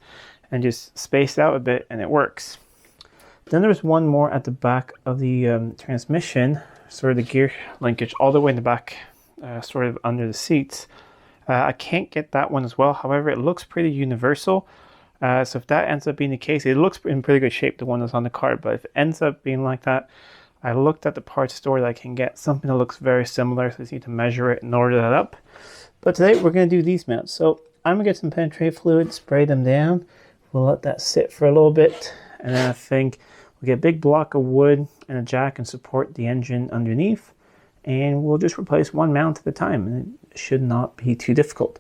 and just space it out a bit, and it works. Then there's one more at the back of the transmission, sort of the gear linkage all the way in the back, sort of under the seats. I can't get that one as well. However, it looks pretty universal. So if that ends up being the case, it looks in pretty good shape, the one that's on the card. But if it ends up being like that, I looked at the parts store that I can get something that looks very similar. So I just need to measure it and order that up. But today we're going to do these mounts. So I'm going to get some penetrate fluid, spray them down. We'll let that sit for a little bit. And then I think we'll get a big block of wood and a jack and support the engine underneath. And we'll just replace one mount at a time. And it should not be too difficult.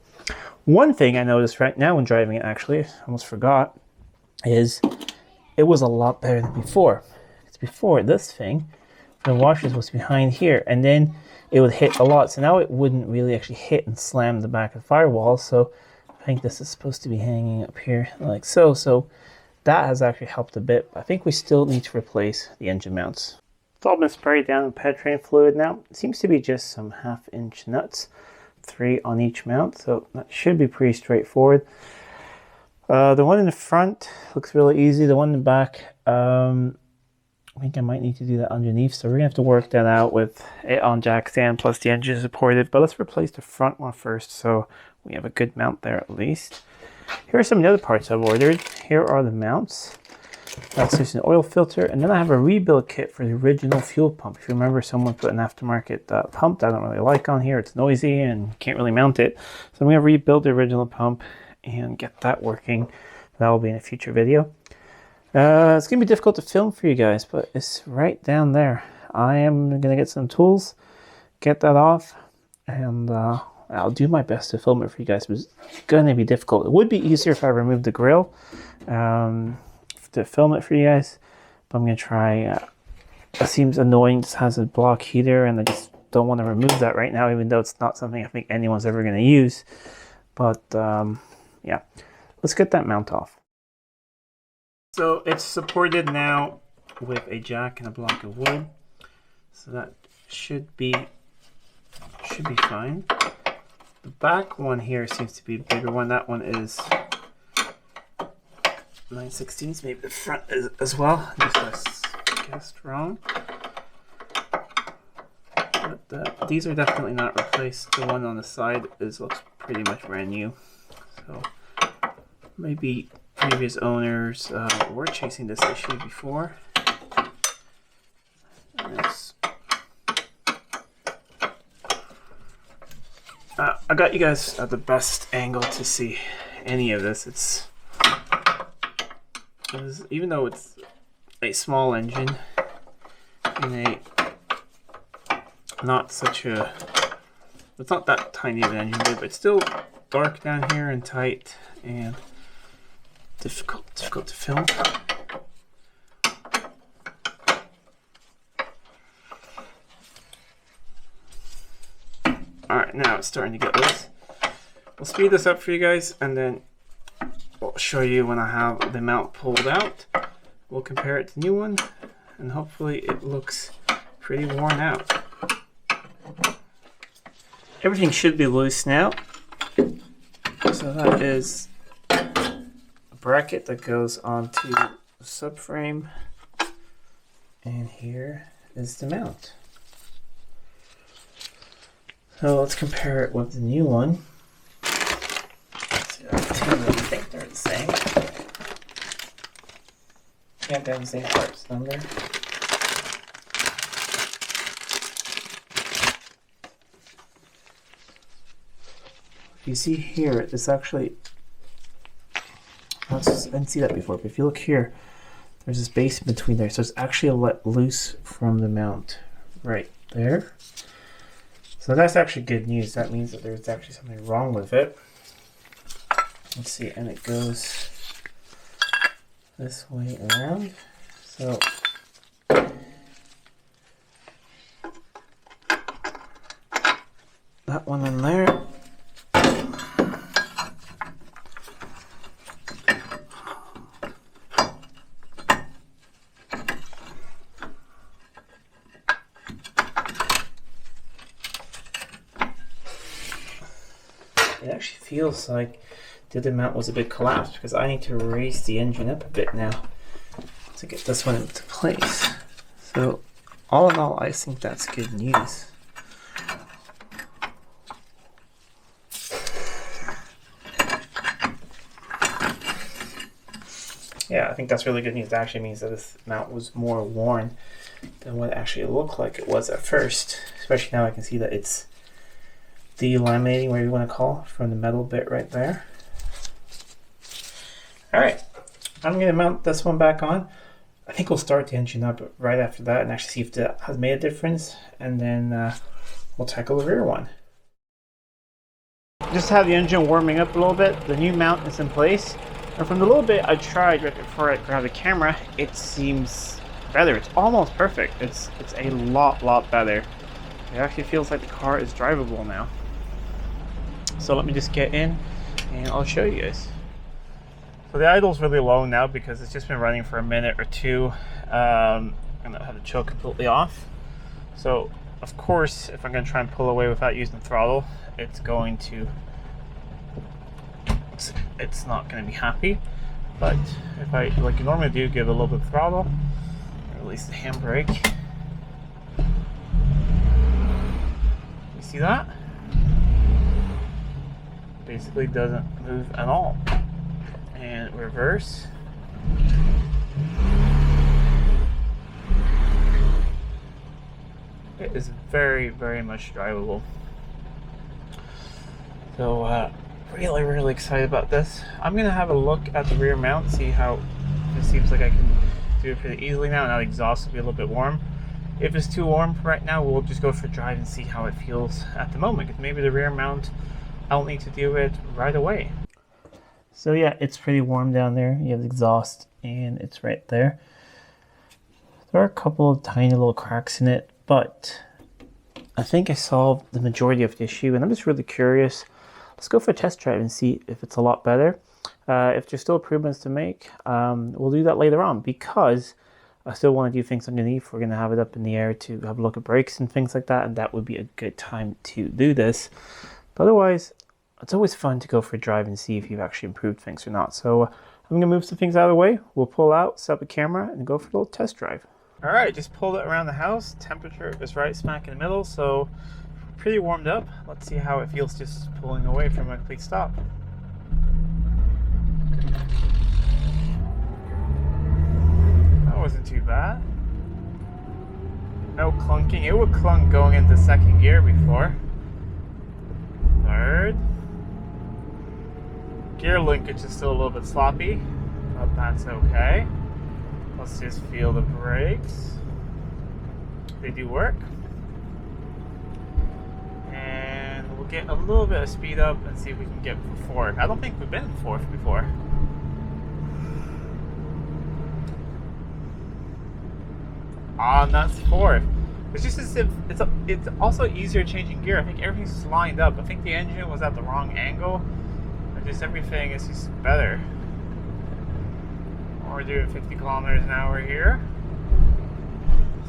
One thing I noticed right now when driving it, actually, I almost forgot, is it was a lot better than before. It's before this thing, the washers was behind here, and then it would hit a lot. So now it wouldn't really actually hit and slam the back of the firewall. So I think this is supposed to be hanging up here like so. So that has actually helped a bit. I think we still need to replace the engine mounts. It's all been sprayed down with penetrating fluid now. It seems to be just some 1/2 inch nuts, 3 on each mount. So that should be pretty straightforward. The one in the front looks really easy. The one in the back, I think I might need to do that underneath. So we're gonna have to work that out with it on jack stand plus the engine supported. But let's replace the front one first so we have a good mount there at least. Here are some of the other parts I've ordered. Here are the mounts. That's just an oil filter. And then I have a rebuild kit for the original fuel pump. If you remember, someone put an aftermarket pump that I don't really like on here. It's noisy and can't really mount it. So I'm gonna rebuild the original pump and get that working. That will be in a future video. It's going to be difficult to film for you guys, but it's right down there. I am going to get some tools, get that off, and I'll do my best to film it for you guys. But it's going to be difficult. It would be easier if I removed the grill to film it for you guys, but I'm going to try. It seems annoying. This has a block heater, and I just don't want to remove that right now, even though it's not something I think anyone's ever going to use. But yeah, let's get that mount off. So it's supported now with a jack and a block of wood. So that should be fine. The back one here seems to be a bigger one. That one is 9/16. Maybe the front is as well. Just guessed wrong. But these are definitely not replaced. The one on the side looks pretty much brand new. So maybe previous owners were chasing this issue before. I got you guys at the best angle to see any of this. Even though it's a small engine in a it's not that tiny of an engine, but it's still dark down here and tight and difficult to film. Alright, now it's starting to get loose. We'll speed this up for you guys, and then we'll show you when I have the mount pulled out. We'll compare it to the new one, and hopefully it looks pretty worn out. Everything should be loose now. So that is a bracket that goes onto the subframe, and here is the mount. So let's compare it with the new one. So I think they're the same. Yeah, they're the same parts number. You see here, it's actually, I didn't see that before, but if you look here, there's a space in between there. So it's actually let loose from the mount right there. So that's actually good news. That means that there's actually something wrong with it. Let's see, and it goes this way around. So that one in there. It actually feels like the other mount was a bit collapsed because I need to raise the engine up a bit now to get this one into place. So all in all, I think that's good news. Yeah, I think that's really good news. That actually means that this mount was more worn than what it actually looked like it was at first. Especially now I can see that it's delaminating, whatever you want to call, from the metal bit right there. Alright, I'm going to mount this one back on. I think we'll start the engine up right after that and actually see if that has made a difference, and then we'll tackle the rear one. Just have the engine warming up a little bit. The new mount is in place, and from the little bit I tried right before I grabbed the camera, it seems better. It's almost perfect. It's a lot better. It actually feels like the car is drivable now. So let me just get in and I'll show you guys. So the idle's really low now because it's just been running for a minute or two. I'm gonna have the choke completely off. So of course, if I'm gonna try and pull away without using the throttle, it's not gonna be happy. But if I, like you normally do, give a little bit of throttle, release the handbrake. You see that? Basically doesn't move at all. And reverse. It is very much drivable. So really excited about this. I'm gonna have a look at the rear mount, see how it seems like I can do it pretty easily now. Now the exhaust will be a little bit warm. If it's too warm for right now, we'll just go for a drive and see how it feels at the moment. Because maybe the rear mount, I'll need to do it right away. So yeah, it's pretty warm down there. You have the exhaust and it's right there. There are a couple of tiny little cracks in it, but I think I solved the majority of the issue, and I'm just really curious. Let's go for a test drive and see if it's a lot better. If there's still improvements to make, we'll do that later on, because I still want to do things underneath. We're going to have it up in the air to have a look at brakes and things like that, and that would be a good time to do this. But otherwise, it's always fun to go for a drive and see if you've actually improved things or not. So I'm going to move some things out of the way. We'll pull out, set up a camera, and go for a little test drive. All right, just pulled it around the house. Temperature is right smack in the middle, so pretty warmed up. Let's see how it feels just pulling away from a complete stop. That wasn't too bad. No clunking. It would clunk going into second gear before. Third. Gear linkage is still a little bit sloppy, but that's okay. Let's just feel the brakes. They do work. And we'll get a little bit of speed up and see if we can get fourth. I don't think we've been in fourth before. Ah, and that's fourth. It's just as if it's also easier changing gear. I think everything's just lined up. I think the engine was at the wrong angle. And just everything is just better. We're doing 50 kilometers an hour here.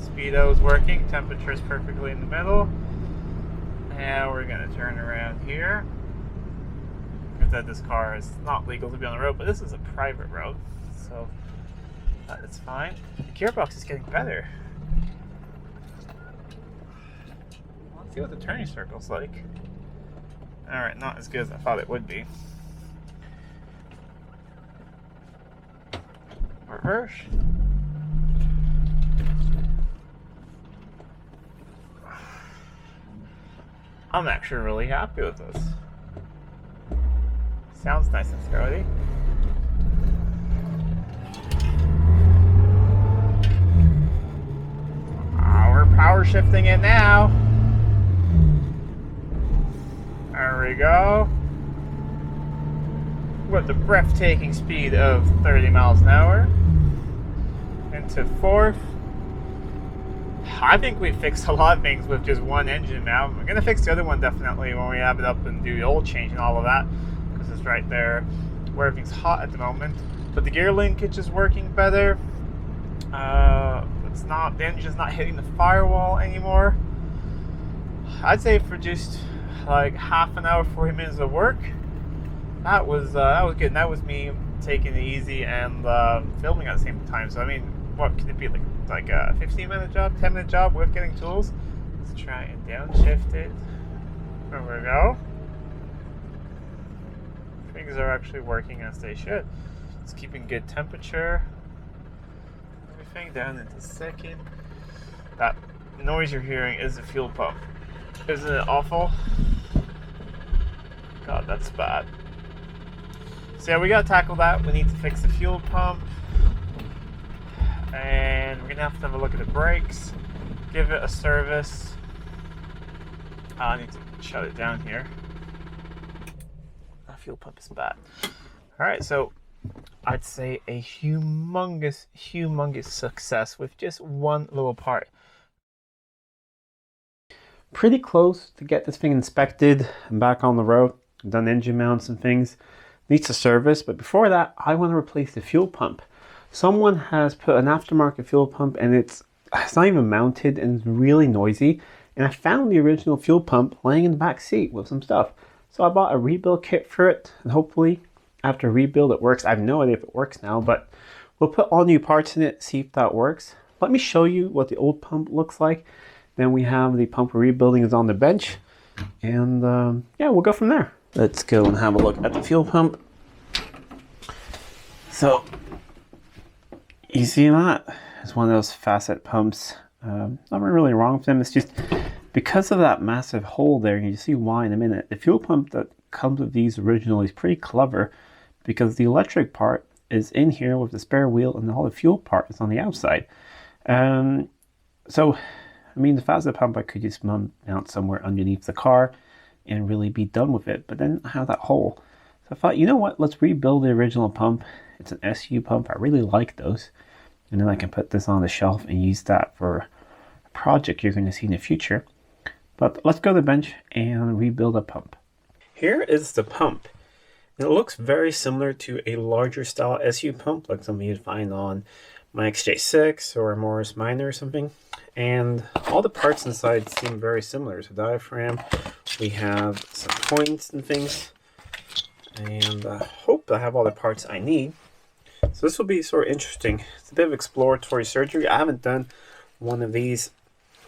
Speedo's working. Temperature's perfectly in the middle. And we're gonna turn around here. That this car is not legal to be on the road, but this is a private road, so that's fine. The gearbox is getting better. Let's see what the turning circle's like. Alright, not as good as I thought it would be. Reverse. I'm actually really happy with this. Sounds nice and throaty. We're power shifting it now. There we go. With the breathtaking speed of 30 miles an hour. Into fourth. I think we fixed a lot of things with just one engine now. We're going to fix the other one definitely when we have it up and do the oil change and all of that. Is right there where everything's hot at the moment, but the gear linkage is working better. The engine's not hitting the firewall anymore. I'd say for just like half an hour, 40 minutes of work, that was good. And that was me taking it easy and filming at the same time. So I mean, what could it be, like a 15-minute job, 10-minute job with getting tools? Let's try and downshift it. There we go. Things are actually working as they should. It's keeping good temperature. Everything down into second. That noise you're hearing is the fuel pump. Isn't it awful? God, that's bad. So yeah, we gotta tackle that. We need to fix the fuel pump. And we're gonna have to have a look at the brakes. Give it a service. I need to shut it down here. Fuel pump is bad. Alright, so I'd say a humongous success with just one little part. Pretty close to get this thing inspected and back on the road. I've done engine mounts and things. Needs a service, but before that, I want to replace the fuel pump. Someone has put an aftermarket fuel pump and it's not even mounted and it's really noisy. And I found the original fuel pump laying in the back seat with some stuff. So I bought a rebuild kit for it, and hopefully after rebuild it works. I have no idea if it works now, but we'll put all new parts in it, see if that works. Let me show you what the old pump looks like. Then we have the pump we're rebuilding is on the bench, and yeah, we'll go from there. Let's go and have a look at the fuel pump. So you see that? It's one of those facet pumps. Nothing really wrong with them. It's just because of that massive hole there, and you see why in a minute. The fuel pump that comes with these originally is pretty clever because the electric part is in here with the spare wheel and all the fuel part is on the outside. So, I mean, the facet pump I could just mount somewhere underneath the car and really be done with it. But then I have that hole. So I thought, you know what, let's rebuild the original pump. It's an SU pump. I really like those. And then I can put this on the shelf and use that for a project you're going to see in the future. But let's go to the bench and rebuild a pump. Here is the pump. And it looks very similar to a larger style SU pump, like something you'd find on my XJ6 or a Morris Minor or something. And all the parts inside seem very similar. So diaphragm, we have some points and things. And I hope I have all the parts I need. So this will be sort of interesting. It's a bit of exploratory surgery. I haven't done one of these.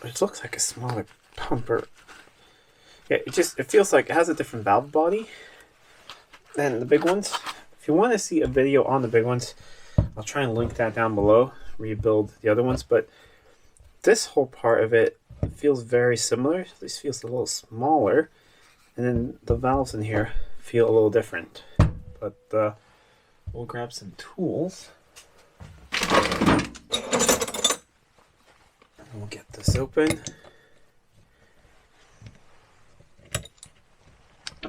It looks like a smaller pumper. Yeah, it feels like it has a different valve body than the big ones. If you want to see a video on the big ones, I'll try and link that down below. Rebuild the other ones, but this whole part of it feels very similar. This feels a little smaller, and then the valves in here feel a little different. But we'll grab some tools. And we'll get this open.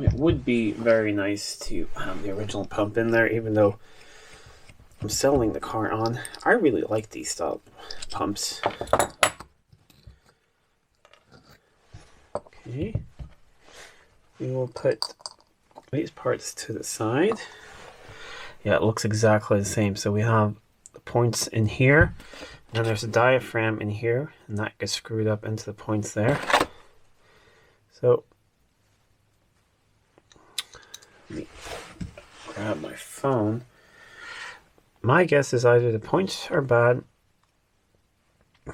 It would be very nice to have the original pump in there, even though I'm selling the car on. I really like these style pumps. Okay. We will put these parts to the side. Yeah, it looks exactly the same. So we have the points in here, and then there's a diaphragm in here, and that gets screwed up into the points there. So let me grab my phone. My guess is either the points are bad,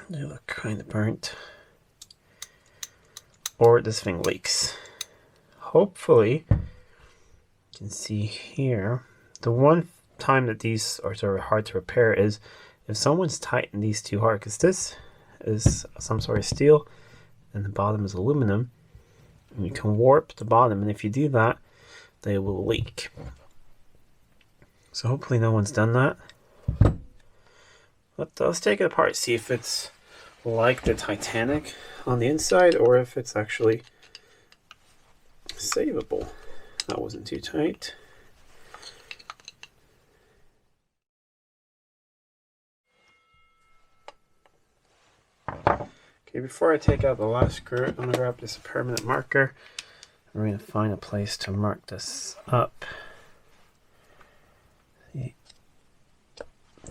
they look kind of burnt, or this thing leaks. Hopefully, you can see here, the one time that these are sort of hard to repair is if someone's tightened these too hard, because this is some sort of steel and the bottom is aluminum, and you can warp the bottom, and if you do that, they will leak. So hopefully no one's done that. But let's take it apart, see if it's like the Titanic on the inside or if it's actually savable. That wasn't too tight. Okay, before I take out the last screw, I'm going to grab this permanent marker. We're going to find a place to mark this up.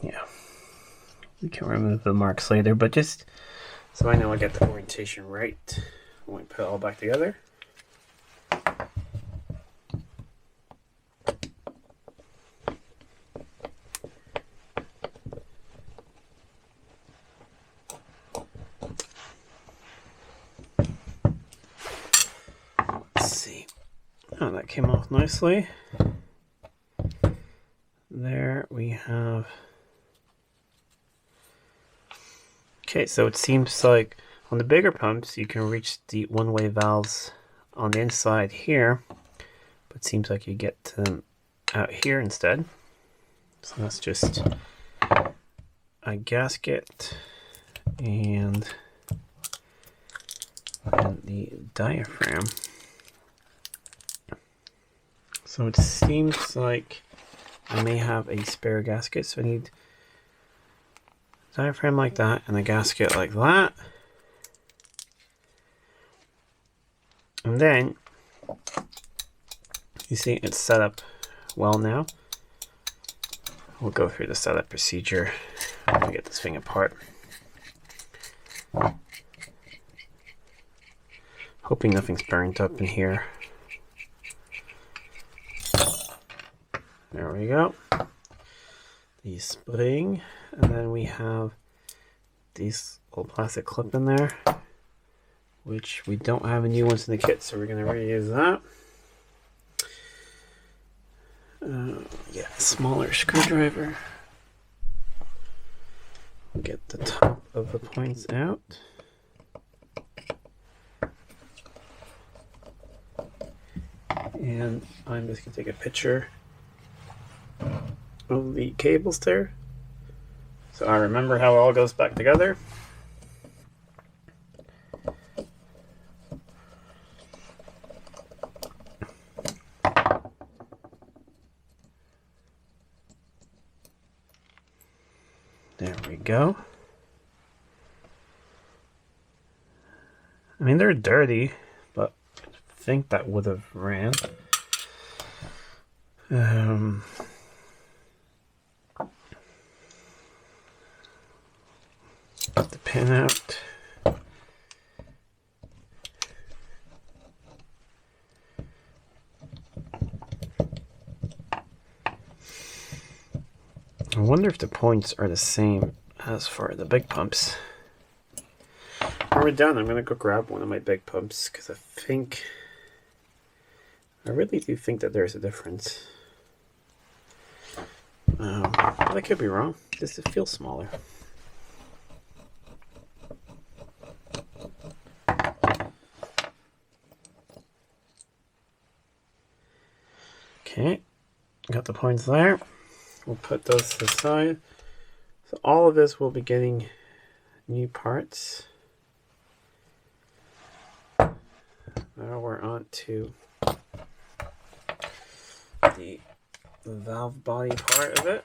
Yeah, we can remove the marks later, but just so I know I get the orientation right when we put it all back together. Let's see. Oh, that came off nicely. There we have. Okay, so it seems like on the bigger pumps you can reach the one-way valves on the inside here, but it seems like you get to them out here instead. So that's just a gasket and the diaphragm. So it seems like I may have a spare gasket, so I need a diaphragm like that and a gasket like that. And then, you see it's set up well now. We'll go through the setup procedure when we get this thing apart. Hoping nothing's burnt up in here. There we go. The spring, and then we have these little plastic clip in there, which we don't have any new ones in the kit, so we're going to reuse that. Yeah, smaller screwdriver. Get the top of the points out. And I'm just going to take a picture of the cables there, so I remember how it all goes back together. There we go. I mean, they're dirty, but I think that would have ran. Get the pin out. I wonder if the points are the same as for the big pumps. When we're done, I'm going to go grab one of my big pumps because I really do think that there's a difference. I could be wrong. Just it feels smaller. Okay, got the points there. We'll put those to the side. So all of this will be getting new parts. Now we're on to the valve body part of it.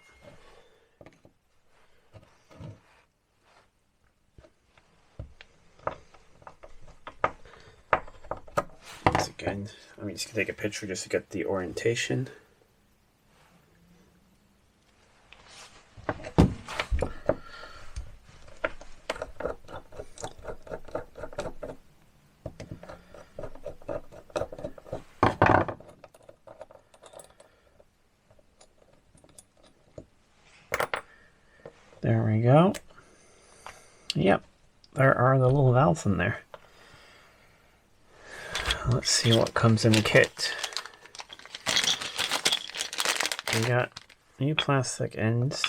Again, I'm just gonna take a picture just to get the orientation. There we go. Yep, there are the little valves in there. Let's see what comes in the kit. We got new plastic ends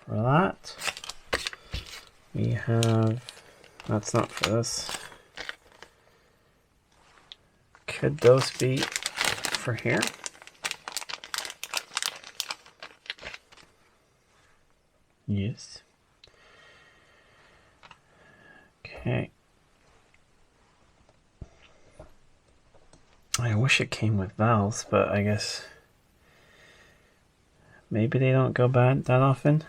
for that. We have, that's not for this. Could those be for here? Yes. Okay. I wish it came with valves, but I guess maybe they don't go bad that often.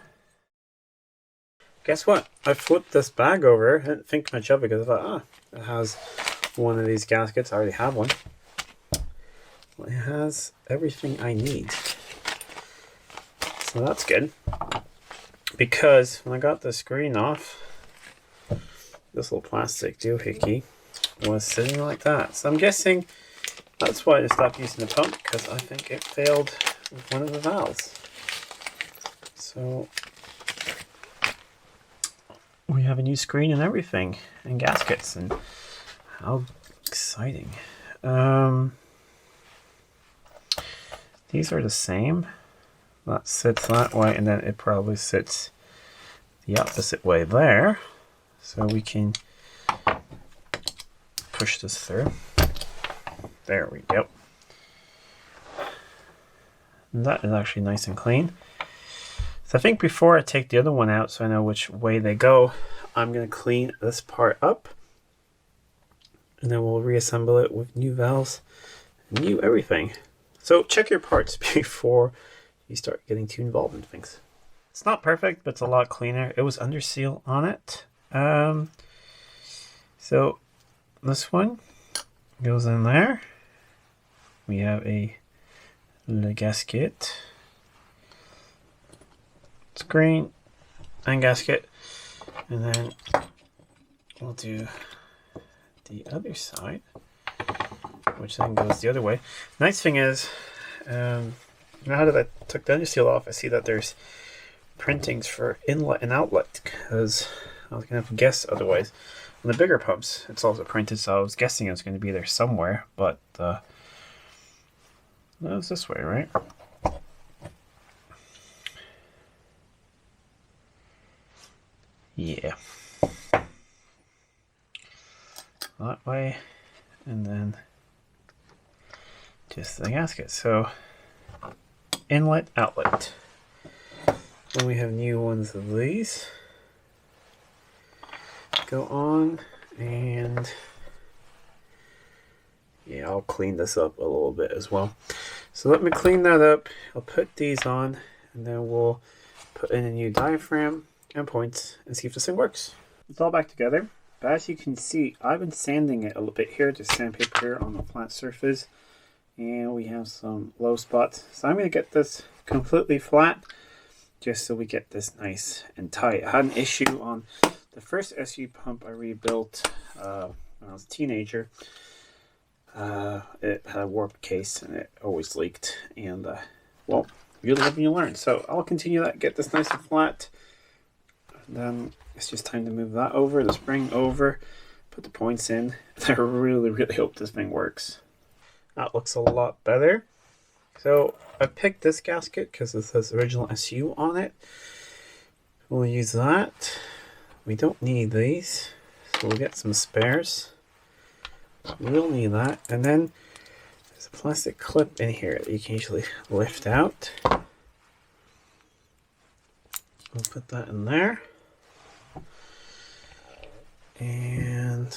Guess what? I flipped this bag over. I didn't think much of it because I thought, it has one of these gaskets. I already have one. Well, it has everything I need. So that's good. Because when I got the screen off, this little plastic doohickey was sitting like that. So I'm guessing that's why I stopped using the pump, because I think it failed with one of the valves. So we have a new screen and everything, and gaskets, and how exciting. These are the same. That sits that way, and then it probably sits the opposite way there. So we can push this through. There we go. And that is actually nice and clean. So I think before I take the other one out, so I know which way they go, I'm going to clean this part up. And then we'll reassemble it with new valves, new everything. So check your parts before you start getting too involved in things. It's not perfect, but it's a lot cleaner. It was under seal on it. So this one goes in there. We have a le gasket, screen, and gasket, and then we'll do the other side, which then goes the other way. Nice thing is, now that I took the under seal off, I see that there's printings for inlet and outlet, because I was gonna have to guess otherwise. On the bigger pumps, it's also printed, so I was guessing it was going to be there somewhere, but that was this way, right? Yeah. That way, and then just the gasket. So, inlet, outlet. Then we have new ones of these. Go on, and yeah, I'll clean this up a little bit as well. So let me clean that up. I'll put these on, and then we'll put in a new diaphragm and points and see if this thing works. It's all back together, but as you can see, I've been sanding it a little bit here, just sandpaper here on the flat surface, and we have some low spots. So I'm going to get this completely flat, just so we get this nice and tight. I had an issue on the first SU pump I rebuilt when I was a teenager. It had a warped case and it always leaked. And well, you live and you learn. So I'll continue that, get this nice and flat. And then it's just time to move that over, the spring over, put the points in. I really, really hope this thing works. That looks a lot better. So I picked this gasket because it says original SU on it. We'll use that. We don't need these, so we'll get some spares. We'll need that. And then there's a plastic clip in here that you can usually lift out. We'll put that in there. And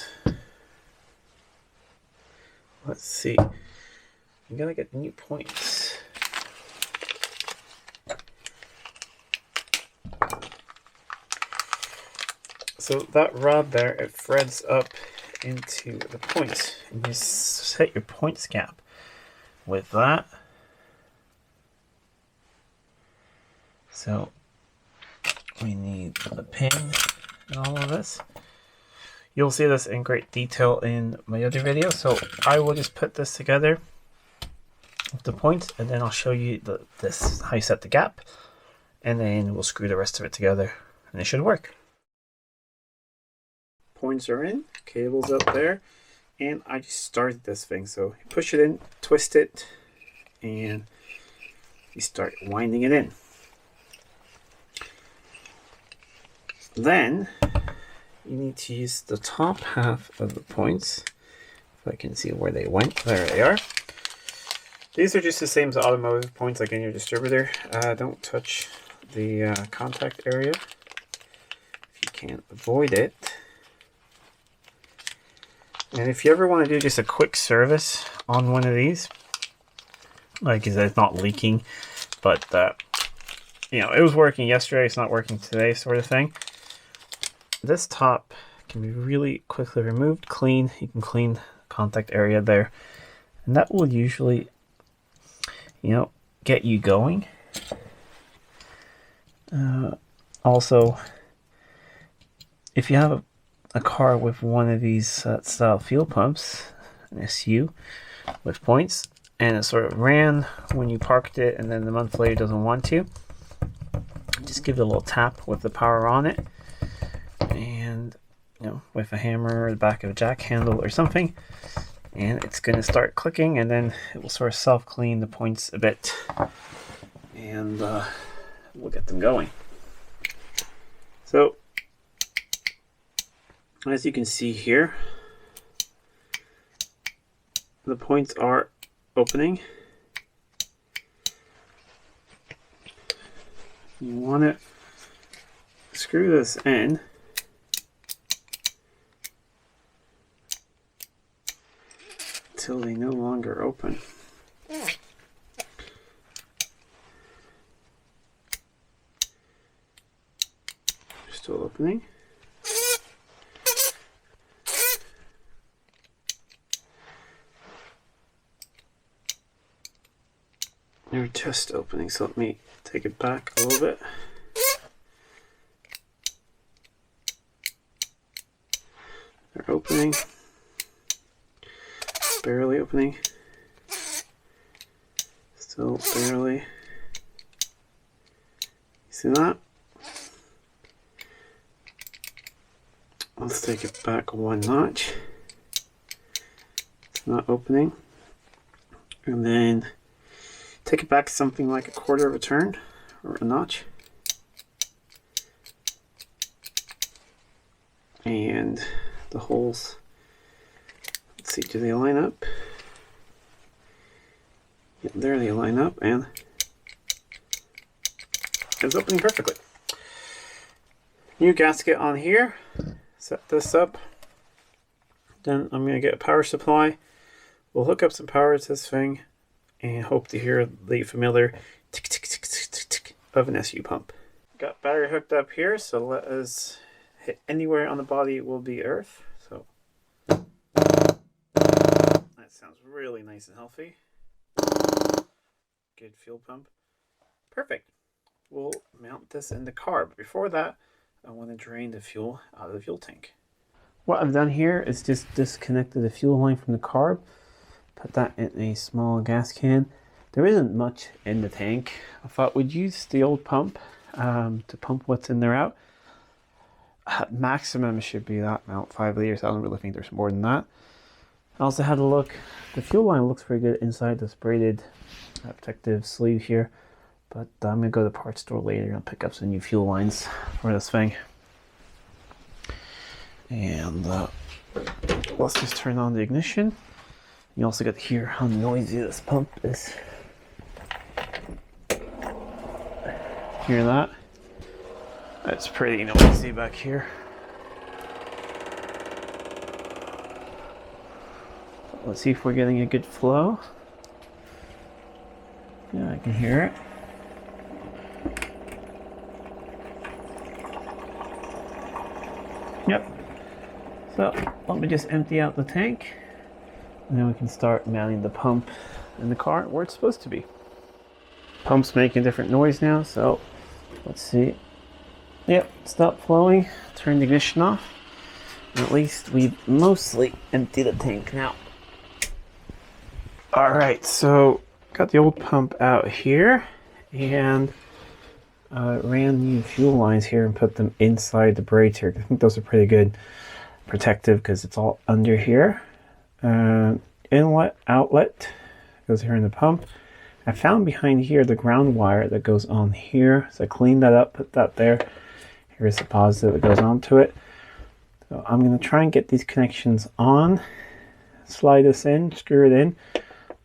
let's see. I'm gonna get new points. So that rod there, it threads up into the points, and you set your points gap with that. So we need a pin in all of this. You'll see this in great detail in my other video, so I will just put this together with the points, and then I'll show you this how you set the gap, and then we'll screw the rest of it together, and it should work. Points are in, cable's up there, and I just started this thing. So you push it in, twist it, and you start winding it in. Then you need to use the top half of the points. If I can see where they went, there they are. These are just the same as automotive points like in your distributor. Don't touch the contact area if you can't avoid it. And if you ever want to do just a quick service on one of these, like it's not leaking, but you know, it was working yesterday, it's not working today, sort of thing. This top can be really quickly removed, clean. You can clean the contact area there, and that will usually, you know, get you going. Also, if you have a car with one of these style fuel pumps, an SU with points, and it sort of ran when you parked it, and then the month later doesn't want to, just give it a little tap with the power on it, and you know, with a hammer or the back of a jack handle or something, and it's going to start clicking, and then it will sort of self-clean the points a bit, and we'll get them going. So as you can see here, the points are opening. You want to screw this in until they no longer open. Still opening. They're just opening, so let me take it back a little bit. They're opening. Barely opening. Still barely. You see that? Let's take it back one notch. It's not opening. And then take it back something like a quarter of a turn or a notch. And the holes, let's see, do they line up? Yeah, there they line up, and it's opening perfectly. New gasket on here. Set this up. Then I'm going to get a power supply. We'll hook up some power to this thing and hope to hear the familiar tick tick tick tick tick tick of an SU pump. Got battery hooked up here, so let us hit anywhere on the body will be earth. So that sounds really nice and healthy. Good fuel pump. Perfect. We'll mount this in the car, but before that I want to drain the fuel out of the fuel tank. What I've done here is just disconnected the fuel line from the carb, put that in a small gas can. There isn't much in the tank. I thought we'd use the old pump to pump what's in there out. Maximum should be that amount, 5 liters. I don't really think there's more than that. I also had a look. The fuel line looks pretty good inside this braided protective sleeve here. But I'm going to go to the parts store later and pick up some new fuel lines for this thing. And let's just turn on the ignition. You also get to hear how noisy this pump is. Hear that? It's pretty noisy back here. Let's see if we're getting a good flow. Yeah, I can hear it. Yep. So let me just empty out the tank, and then we can start mounting the pump in the car where it's supposed to be. Pump's making a different noise now, so let's see. Yep, stop flowing, turn the ignition off. And at least we've mostly emptied the tank now. Alright, so got the old pump out here, and ran new fuel lines here and put them inside the barradiator. I think those are pretty good, protective, because it's all under here. Inlet, outlet goes here in the pump. I found behind here the ground wire that goes on here, so I cleaned that up, put that there. Here's the positive that goes onto it. So I'm going to try and get these connections on, slide this in, screw it in.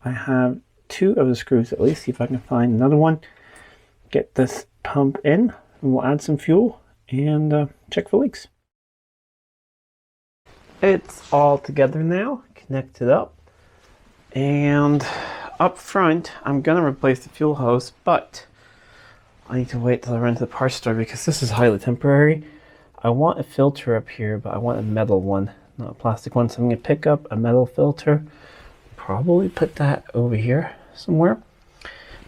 I have 2 of the screws at least, see if I can find another one. Get this pump in, and we'll add some fuel and check for leaks. It's all together now, connected up. And up front, I'm going to replace the fuel hose, but I need to wait till I run to the parts store because this is highly temporary. I want a filter up here, but I want a metal one, not a plastic one. So I'm going to pick up a metal filter, probably put that over here somewhere,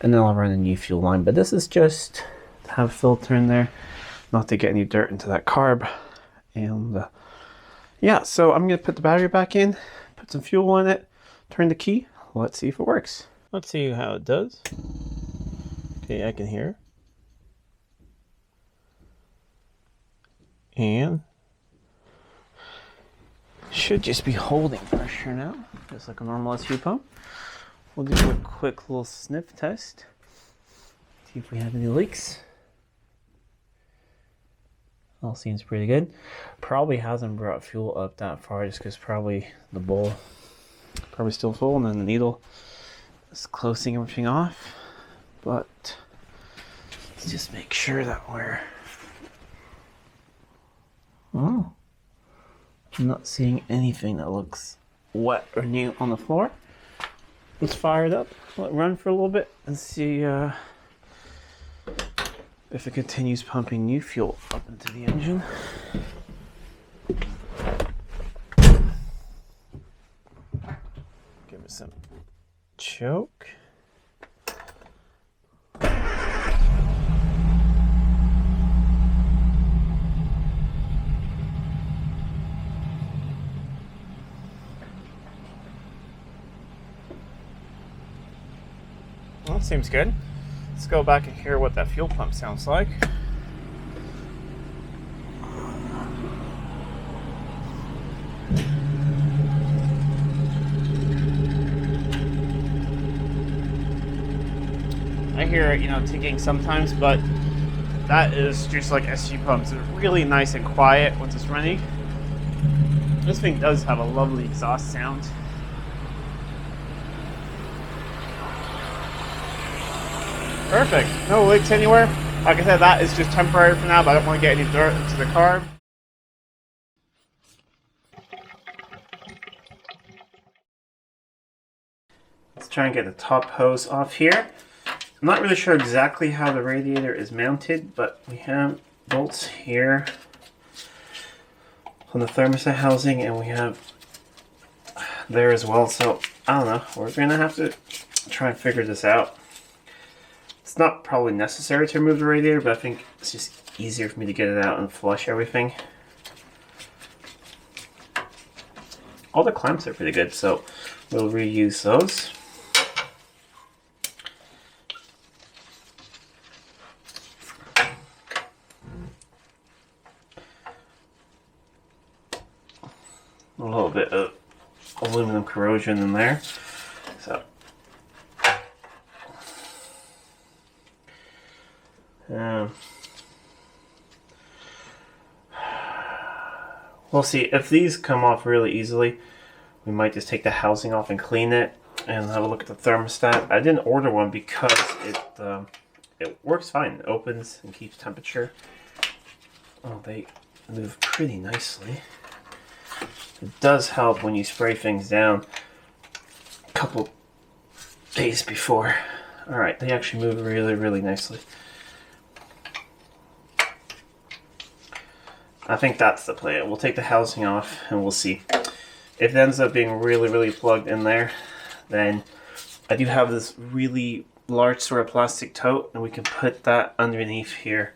and then I'll run a new fuel line. But this is just to have a filter in there, not to get any dirt into that carb. And yeah, so I'm going to put the battery back in, put some fuel in it, turn the key. Let's see if it works. Let's see how it does. Okay, I can hear. And should just be holding pressure now, just like a normal SU pump. We'll do a quick little sniff test, see if we have any leaks. All seems pretty good. Probably hasn't brought fuel up that far just because probably the bowl probably still full, and then the needle is closing everything off. But let's just make sure that we're I'm not seeing anything that looks wet or new on the floor. Let's fire it up, let it run for a little bit, and see if it continues pumping new fuel up into the engine. Give it some choke. Well, that seems good. Let's go back and hear what that fuel pump sounds like. I hear it, ticking sometimes, but that is just like SU pumps. It's really nice and quiet once it's running. This thing does have a lovely exhaust sound. Perfect. No leaks anywhere. Like I said, that is just temporary for now, but I don't want to get any dirt into the carb. Let's try and get the top hose off here. I'm not really sure exactly how the radiator is mounted, but we have bolts here on the thermostat housing, and we have there as well. So I don't know. We're gonna have to try and figure this out. It's not probably necessary to remove the radiator, but I think it's just easier for me to get it out and flush everything. All the clamps are pretty good, so we'll reuse those. A little bit of aluminum corrosion in there. So we'll see. If these come off really easily, we might just take the housing off and clean it and have a look at the thermostat. I didn't order one because it works fine. It opens and keeps temperature. Oh, they move pretty nicely. It does help when you spray things down a couple days before. Alright, they actually move really, really nicely. I think that's the play. We'll take the housing off and we'll see. If it ends up being really plugged in there, then I do have this really large sort of plastic tote, and we can put that underneath here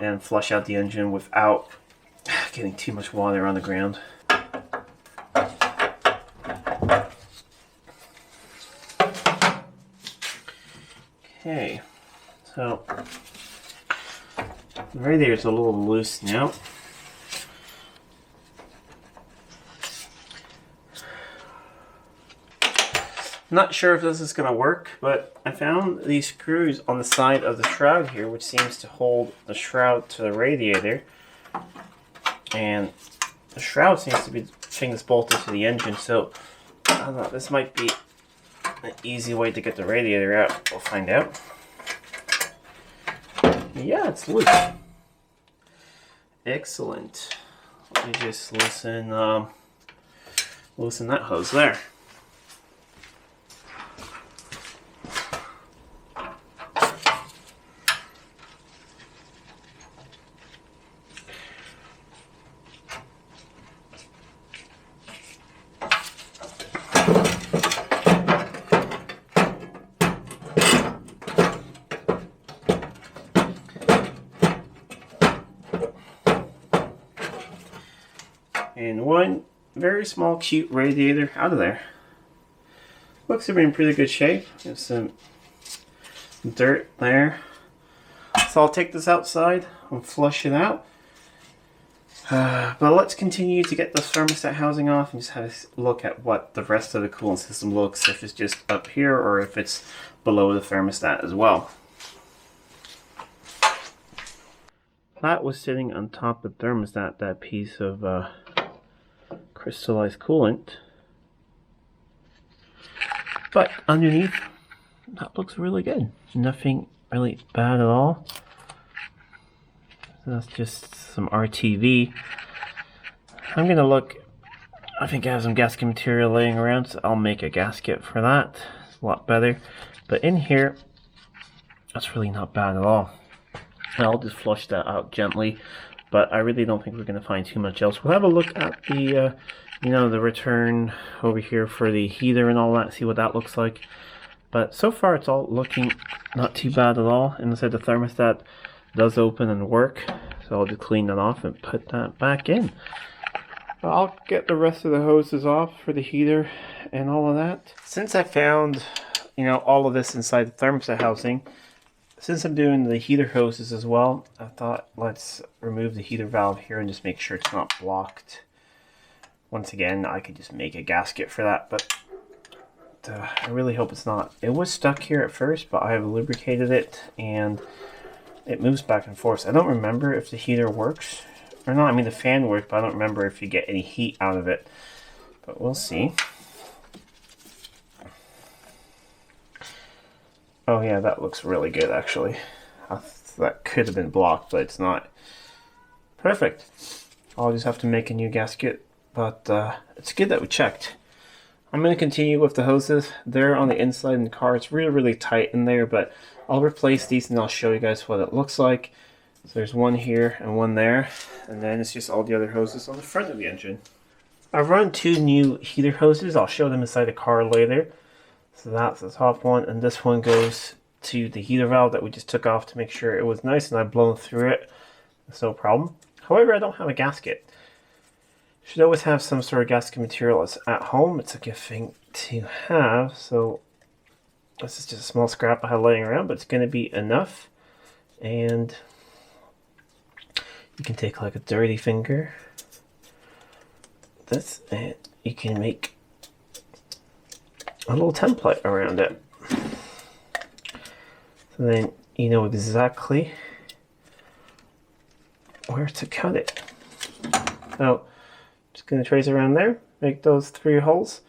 and flush out the engine without getting too much water on the ground. Okay, so the radiator's a little loose now. Not sure if this is going to work, but I found these screws on the side of the shroud here, which seems to hold the shroud to the radiator. And the shroud seems to be the thing that's bolted to the engine, so I don't know, this might be an easy way to get the radiator out. We'll find out. Yeah, it's loose. Excellent. Let me just loosen that hose there. And one very small cute radiator out of there. Looks to be in pretty good shape. There's some dirt there. So I'll take this outside and flush it out. But let's continue to get the thermostat housing off and just have a look at what the rest of the coolant system looks, if it's just up here or if it's below the thermostat as well. That was sitting on top of the thermostat, that piece of crystallized coolant. But underneath, that looks really good. Nothing really bad at all. So that's just some RTV. I'm gonna look, I think I have some gasket material laying around, so I'll make a gasket for that. It's a lot better. But in here, that's really not bad at all. I'll just flush that out gently, but I really don't think we're going to find too much else. We'll have a look at the, the return over here for the heater and all that, see what that looks like. But so far it's all looking not too bad at all. And instead the thermostat does open and work, so I'll just clean that off and put that back in. I'll get the rest of the hoses off for the heater and all of that. Since I found, all of this inside the thermostat housing, since I'm doing the heater hoses as well, I thought let's remove the heater valve here and just make sure it's not blocked. Once again, I could just make a gasket for that, but I really hope it's not. It was stuck here at first, but I have lubricated it and it moves back and forth. I don't remember if the heater works or not. I mean, the fan works, but I don't remember if you get any heat out of it. But we'll see. Oh yeah, that looks really good actually. That could have been blocked, but it's not. Perfect. I'll just have to make a new gasket, but it's good that we checked. I'm going to continue with the hoses. They're on the inside in the car. It's really tight in there, but I'll replace these and I'll show you guys what it looks like. So there's one here and one there, and then it's just all the other hoses on the front of the engine. I've run two new heater hoses. I'll show them inside the car later. So that's the top one, and this one goes to the heater valve that we just took off to make sure it was nice and I've blown through it. It's no problem. However, I don't have a gasket. You should always have some sort of gasket material at home. It's a good thing to have. So this is just a small scrap I have laying around, but it's going to be enough. And you can take like a dirty finger, this, and you can make a little template around it. So then you know exactly where to cut it. So just going to trace around there, make those 3 holes,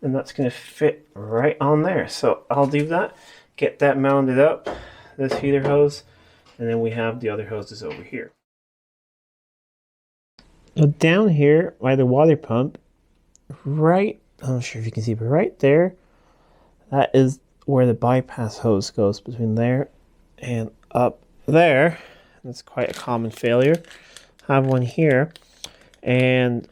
and that's going to fit right on there. So I'll do that, get that mounted up, this heater hose, and then we have the other hoses over here. So down here by the water pump, right, I'm not sure if you can see, but right there, that is where the bypass hose goes, between there and up there. That's quite a common failure. have one here. And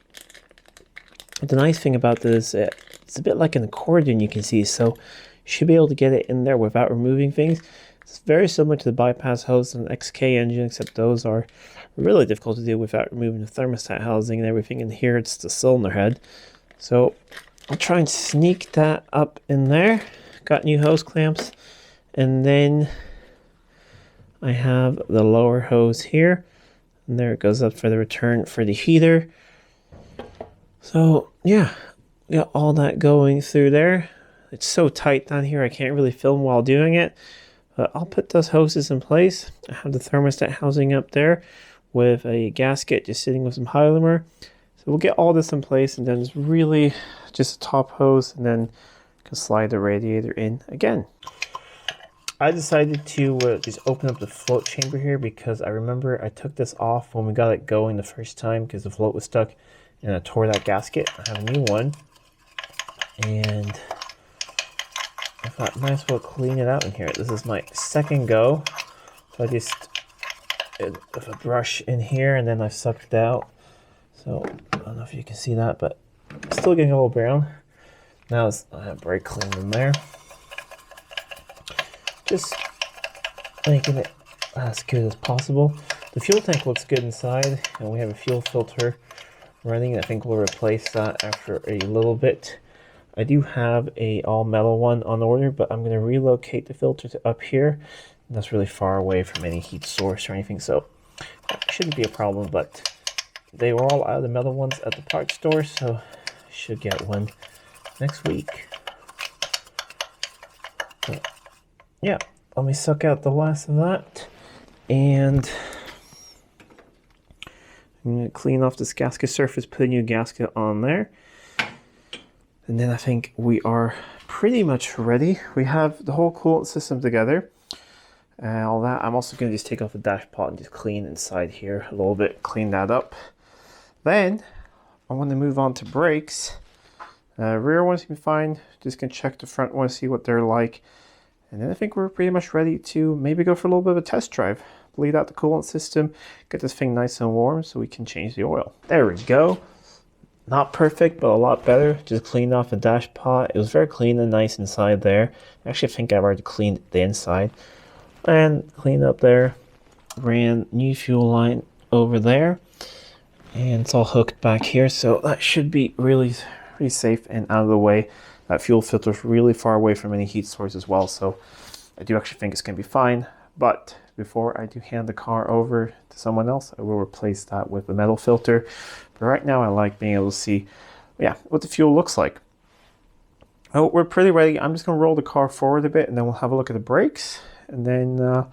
the nice thing about this, it's a bit like an accordion, you can see, so you should be able to get it in there without removing things. It's very similar to the bypass hose and XK engine, except those are really difficult to do without removing the thermostat housing and everything. And here it's the cylinder head. So I'll try and sneak that up in there. Got new hose clamps. And then I have the lower hose here. And there it goes up for the return for the heater. So yeah, got all that going through there. It's so tight down here I can't really film while doing it. But I'll put those hoses in place. I have the thermostat housing up there with a gasket just sitting with some Hylimer. So we'll get all this in place, and then it's really just a top hose, and then can slide the radiator in again. I decided to just open up the float chamber here because I remember I took this off when we got it going the first time because the float was stuck, and I tore that gasket. I have a new one, and I thought might as well clean it out in here. This is my second go, so I just with a brush in here, and then I sucked it out. So I don't know if you can see that, but it's still getting a little brown. Now I have brake clean in there, just making it as good as possible. The fuel tank looks good inside, and we have a fuel filter running. I think we'll replace that after a little bit. I do have a all metal one on order, but I'm going to relocate the filter to up here. That's really far away from any heat source or anything, so that shouldn't be a problem. But they were all out of the metal ones at the parts store, so I should get one next week. But yeah, let me suck out the last of that, and I'm going to clean off this gasket surface, put a new gasket on there. And then I think we are pretty much ready. We have the whole coolant system together and all that. I'm also going to just take off the dash pot and just clean inside here a little bit, clean that up. Then I want to move on to brakes. Rear ones can be fine. Just gonna check the front ones, see what they're like. And then I think we're pretty much ready to maybe go for a little bit of a test drive. Bleed out the coolant system, get this thing nice and warm so we can change the oil. There we go. Not perfect, but a lot better. Just cleaned off the dash pot. It was very clean and nice inside there. Actually, I think I've already cleaned the inside. And cleaned up there. Ran new fuel line over there. And it's all hooked back here, so that should be really safe and out of the way. That fuel filter is really far away from any heat source as well, so I do actually think it's going to be fine. But before I do hand the car over to someone else, I will replace that with the metal filter. But right now I like being able to see, yeah, what the fuel looks like. Oh, we're pretty ready. I'm just going to roll the car forward a bit, and then we'll have a look at the brakes. And then I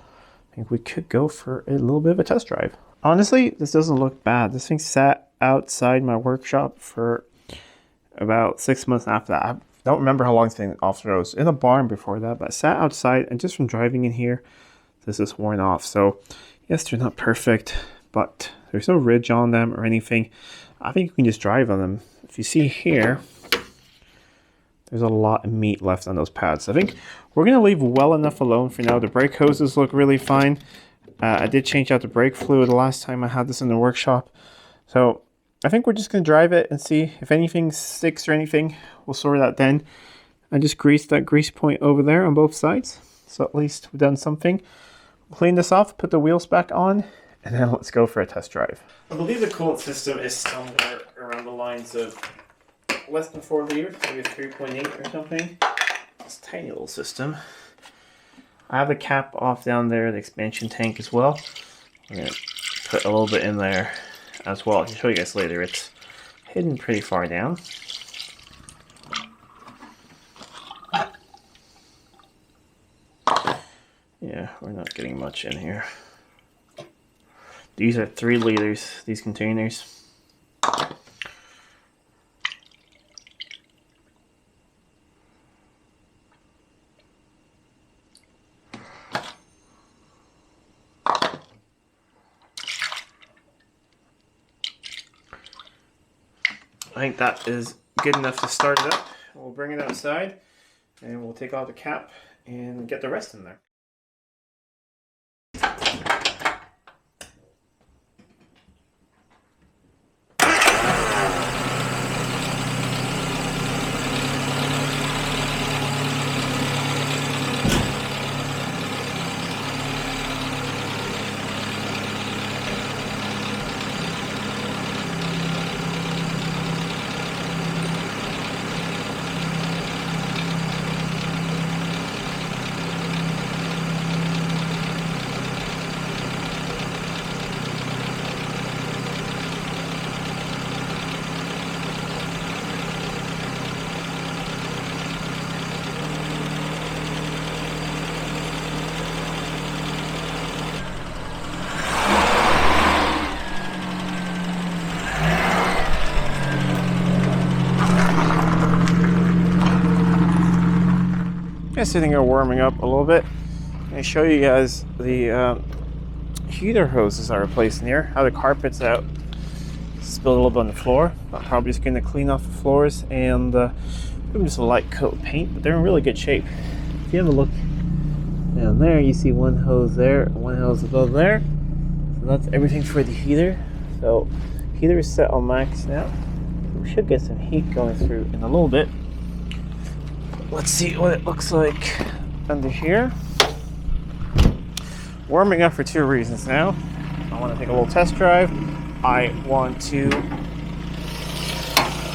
think we could go for a little bit of a test drive. Honestly, this doesn't look bad. This thing sat outside my workshop for about 6 months after that. I don't remember how long this thing off the road. It was in a barn before that, but I sat outside, and just from driving in here, this is worn off. So yes, they're not perfect, but there's no ridge on them or anything. I think you can just drive on them. If you see here, there's a lot of meat left on those pads. I think we're going to leave well enough alone for now. The brake hoses look really fine. I did change out the brake fluid the last time I had this in the workshop. So I think we're just going to drive it and see if anything sticks or anything. We'll sort it out then. I just greased that grease point over there on both sides. So at least we've done something. We'll clean this off, put the wheels back on, and then let's go for a test drive. I believe the coolant system is somewhere around the lines of less than 4 liters, maybe 3.8 or something. It's a tiny little system. I have the cap off down there, the expansion tank as well. I'm going to put a little bit in there as well. I can show you guys later. It's hidden pretty far down. Yeah, we're not getting much in here. These are 3 liters, these containers. I think that is good enough to start it up. We'll bring it outside and we'll take off the cap and get the rest in there. sitting here warming up a little bit. I show you guys the heater hoses I replaced in here. How the carpet's out. Spilled a little bit on the floor. I'm probably just going to clean off the floors and give them just a light coat of paint, but they're in really good shape. If you have a look down there, you see one hose there, one hose above there. So that's everything for the heater. So heater is set on max now. We should get some heat going through in a little bit. Let's see what it looks like under here. Warming up for two reasons now. I want to take a little test drive. I want to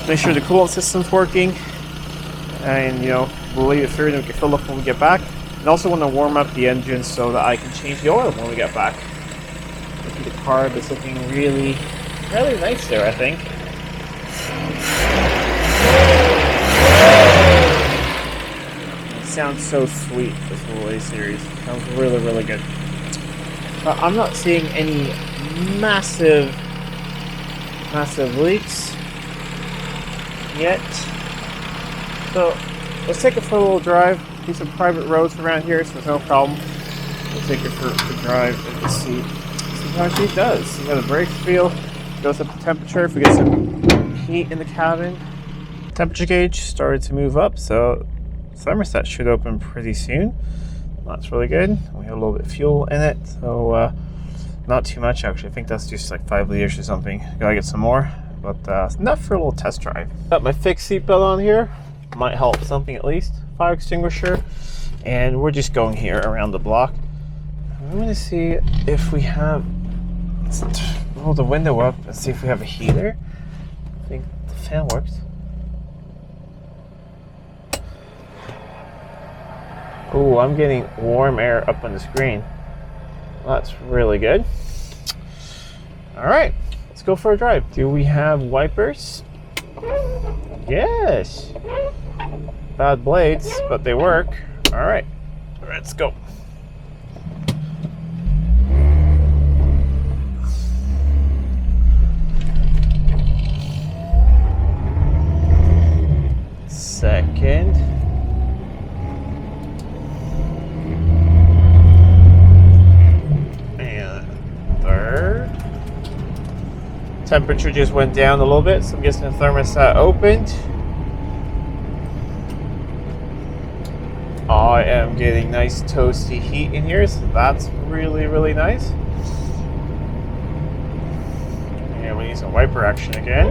make sure the coolant system's working, and we'll leave it through and we can fill up when we get back. And also want to warm up the engine so that I can change the oil when we get back. The carb is looking really nice there, I think. It sounds so sweet, this little A series. It sounds really good. But I'm not seeing any massive leaks yet. So let's take it for a little drive. Do some private roads around here, so there's no problem. We'll take it for a drive and see how she does. See how the brakes feel. Goes up the temperature if we get some heat in the cabin. Temperature gauge started to move up, so thermostat should open pretty soon. That's really good. We have a little bit of fuel in it, so not too much actually. I think that's just like 5 liters or something. Gotta get some more, but enough for a little test drive. Got my fixed seatbelt on here. Might help something at least. Fire extinguisher, and we're just going here around the block. I'm gonna see if we have. Let's roll the window up and see if we have a heater. I think the fan works. Oh, I'm getting warm air up on the screen. That's really good. All right, let's go for a drive. Do we have wipers? Yes. Bad blades, but they work. All right, let's go. Second. Temperature just went down a little bit, so I'm guessing the thermostat opened. I am getting nice toasty heat in here, so that's really nice. And we need some wiper action again.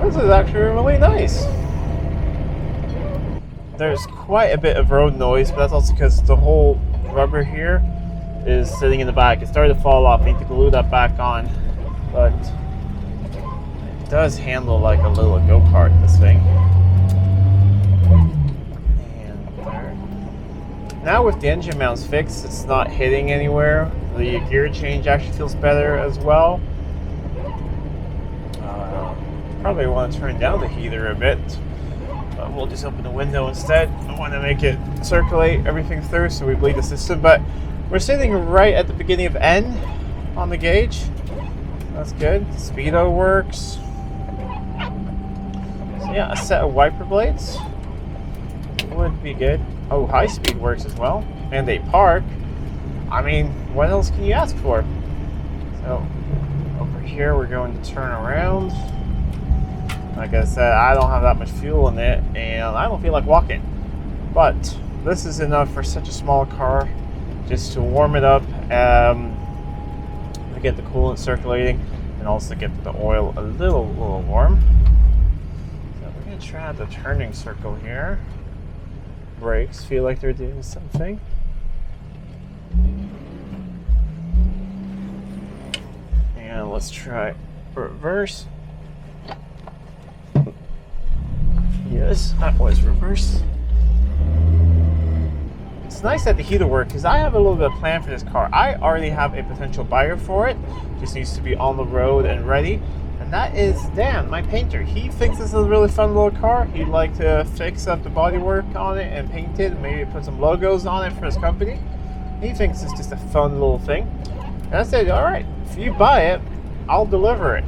This is actually really nice. There's quite a bit of road noise, but that's also because the whole rubber here is sitting in the back. It started to fall off. I need to glue that back on, but it does handle like a little go-kart, this thing. And there. Now with the engine mounts fixed, it's not hitting anywhere. The gear change actually feels better as well. Probably want to turn down the heater a bit. We'll just open the window instead. I want to make it circulate everything through so we bleed the system, but we're sitting right at the beginning of N on the gauge. That's good. Speedo works. So yeah, a set of wiper blades would be good. Oh, high speed works as well. And they park. I mean, what else can you ask for? So over here we're going to turn around. Like I said, I don't have that much fuel in it, and I don't feel like walking. But this is enough for such a small car, just to warm it up, to get the coolant circulating, and also get the oil a little warm. So we're gonna try the turning circle here. Brakes feel like they're doing something. And let's try reverse. Yes, that was reverse. It's nice that the heater worked because I have a little bit of plan for this car. I already have a potential buyer for it. Just needs to be on the road and ready. And that is Dan, my painter. He thinks this is a really fun little car. He'd like to fix up the bodywork on it and paint it and maybe put some logos on it for his company. He thinks it's just a fun little thing. And I said, all right, if you buy it, I'll deliver it.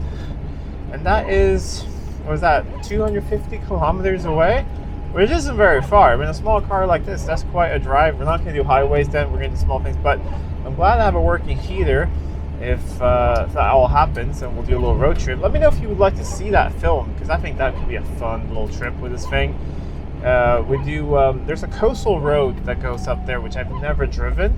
And that is, what is that, 250 kilometers away? Which isn't very far. I mean, a small car like this, that's quite a drive. We're not going to do highways then, we're going to do small things, but I'm glad I have a working heater. If that all happens, and we'll do a little road trip. Let me know if you would like to see that film, because I think that could be a fun little trip with this thing. There's a coastal road that goes up there, which I've never driven.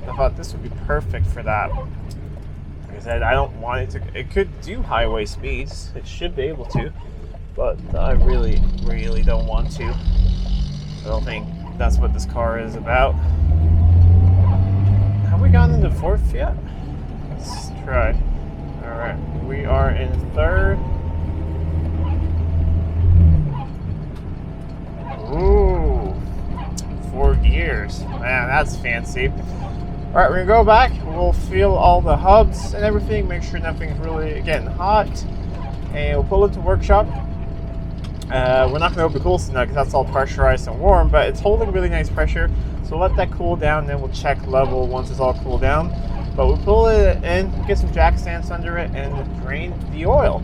I thought this would be perfect for that. Like I said, I don't want it to, it could do highway speeds. It should be able to, but I really, really don't want to. I don't think that's what this car is about. Have we gotten into fourth yet? Let's try. Alright, we are in third. Ooh, 4 gears. Man, that's fancy. Alright, we're gonna go back. We'll feel all the hubs and everything, make sure nothing's really getting hot. And we'll pull it to workshop. We're not gonna open the cool system now because that's all pressurized and warm, but it's holding really nice pressure. So let that cool down, then we'll check level once it's all cooled down. But we'll pull it in, get some jack stands under it, and drain the oil.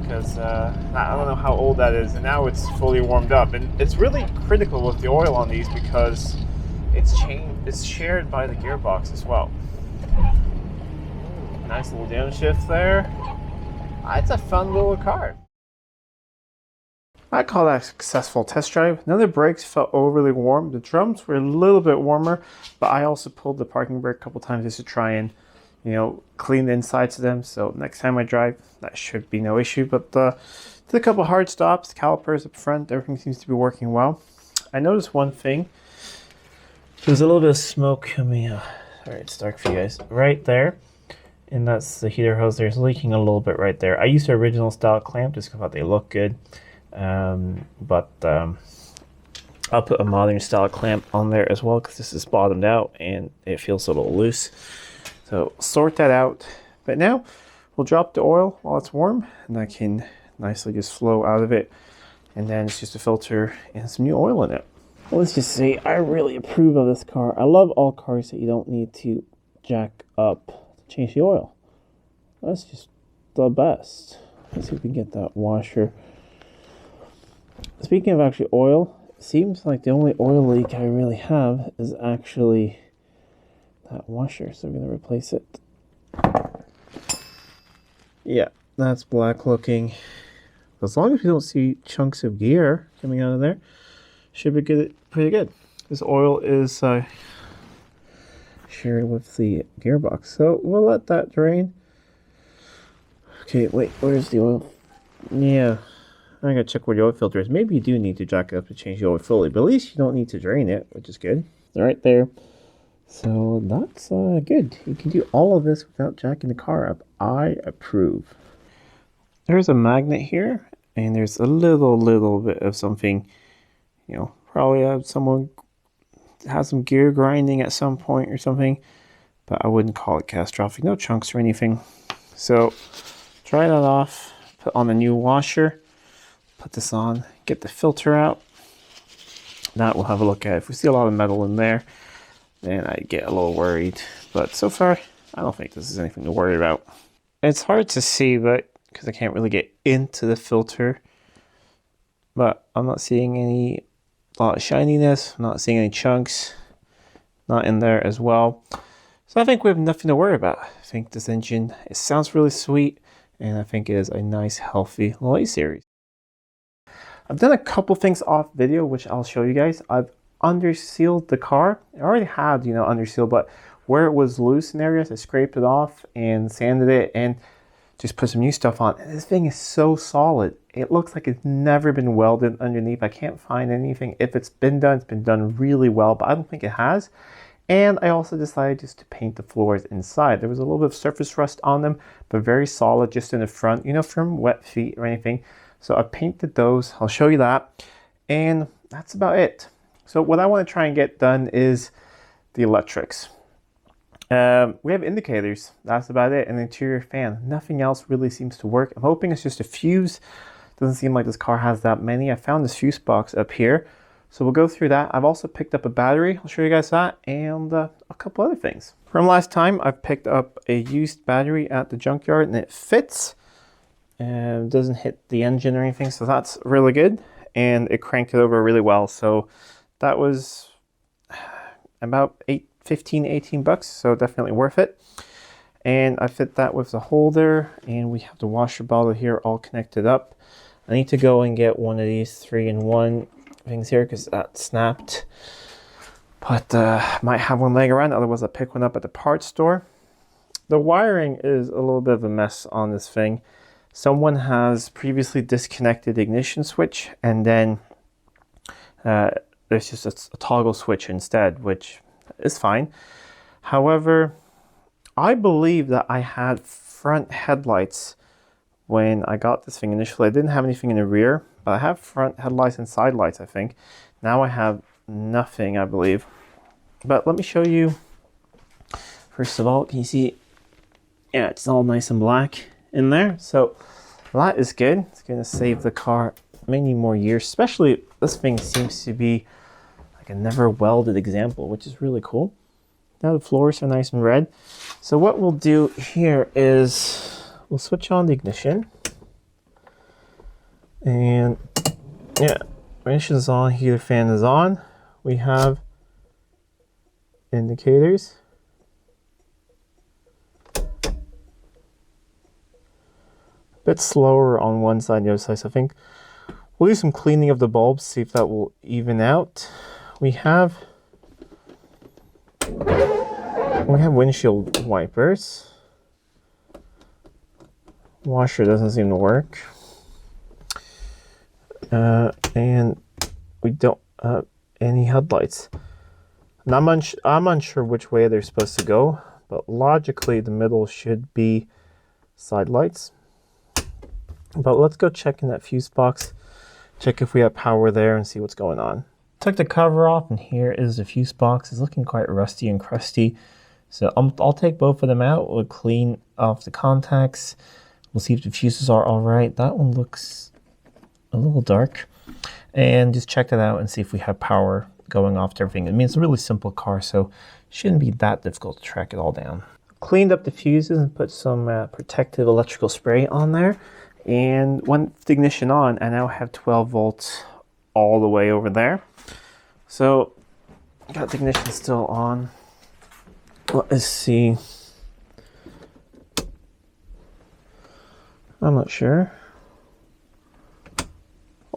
Because I don't know how old that is, and now it's fully warmed up. And it's really critical with the oil on these because it's shared by the gearbox as well. Nice little downshift there. It's a fun little car. I call that a successful test drive. None of the brakes felt overly warm. The drums were a little bit warmer, but I also pulled the parking brake a couple times just to try and, clean the insides of them. So next time I drive, that should be no issue. But did a couple hard stops, calipers up front, everything seems to be working well. I noticed one thing. There's a little bit of smoke coming out. Sorry, it's dark for you guys. Right there. And that's the heater hose. There's leaking a little bit right there. I used the original style clamp just because I thought they look good. But I'll put a modern style clamp on there as well because this is bottomed out and it feels a little loose. So sort that out. But now we'll drop the oil while it's warm and that can nicely just flow out of it. And then it's just a filter and some new oil in it. Well, let's just say I really approve of this car. I love all cars that you don't need to jack up to change the oil. That's just the best. Let's see if we can get that washer. Speaking of actually oil, it seems like the only oil leak I really have is actually that washer, so I'm going to replace it. Yeah, that's black looking. As long as we don't see chunks of gear coming out of there, should be good, pretty good. This oil is shared with the gearbox, so we'll let that drain. Okay, wait, where's the oil? Yeah. I gotta check where the oil filter is. Maybe you do need to jack it up to change the oil fully, but at least you don't need to drain it, which is good. Right there. So that's good. You can do all of this without jacking the car up. I approve. There's a magnet here, and there's a little bit of something, probably someone has some gear grinding at some point or something, but I wouldn't call it catastrophic. No chunks or anything. So dry that off, put on the new washer. Put this on, get the filter out. Now we'll have a look at it. If we see a lot of metal in there, then I get a little worried. But so far, I don't think this is anything to worry about. It's hard to see, but because I can't really get into the filter. But I'm not seeing a lot of shininess. I'm not seeing any chunks. Not in there as well. So I think we have nothing to worry about. I think this engine, it sounds really sweet. And I think it is a nice, healthy little A-Series. I've done a couple things off video, which I'll show you guys. I've undersealed the car. I already had, underseal, but where it was loose in areas, I scraped it off and sanded it and just put some new stuff on. And this thing is so solid. It looks like it's never been welded underneath. I can't find anything. If it's been done really well, but I don't think it has. And I also decided just to paint the floors inside. There was a little bit of surface rust on them, but very solid just in the front, from wet feet or anything. So I painted those. I'll show you that. And that's about it. So what I want to try and get done is the electrics. We have indicators. That's about it. An interior fan. Nothing else really seems to work. I'm hoping it's just a fuse. Doesn't seem like this car has that many. I found this fuse box up here, So we'll go through that. I've also picked up a battery. I'll show you guys that, and a couple other things. From last time, I've picked up a used battery at the junkyard, and it fits and doesn't hit the engine or anything, so that's really good. And it cranked it over really well. So that was about 15, 18 bucks, so definitely worth it. And I fit that with the holder, and we have the washer bottle here all connected up. I need to go and get one of these 3-in-1 things here because that snapped. But might have one laying around, otherwise I'll pick one up at the parts store. The wiring is a little bit of a mess on this thing. Someone has previously disconnected the ignition switch, and then there's just a toggle switch instead, which is fine. However, I believe that I had front headlights when I got this thing initially. I didn't have anything in the rear, but I have front headlights and side lights, I think. Now I have nothing, I believe. But let me show you. First of all, can you see? Yeah, it's all nice and black in there. So that is good. It's going to save the car many more years, especially this thing seems to be like a never welded example, which is really cool. Now the floors are nice and red. So what we'll do here is we'll switch on the ignition. And yeah, ignition is on, heater fan is on. We have indicators. A bit slower on one side, the other side. So I think we'll do some cleaning of the bulbs, see if that will even out. We have windshield wipers. Washer doesn't seem to work. And we don't have any headlights. And I'm unsure which way they're supposed to go, but logically the middle should be side lights. But let's go check in that fuse box, check if we have power there and see what's going on. Took the cover off, and here is the fuse box. It's looking quite rusty and crusty. So I'll take both of them out. We'll clean off the contacts. We'll see if the fuses are all right. That one looks a little dark. And just check that out and see if we have power going off to everything. I mean, it's a really simple car, so it shouldn't be that difficult to track it all down. Cleaned up the fuses and put some protective electrical spray on there. And went the ignition on, I now have 12 volts all the way over there. So got the ignition still on. Let's see. I'm not sure.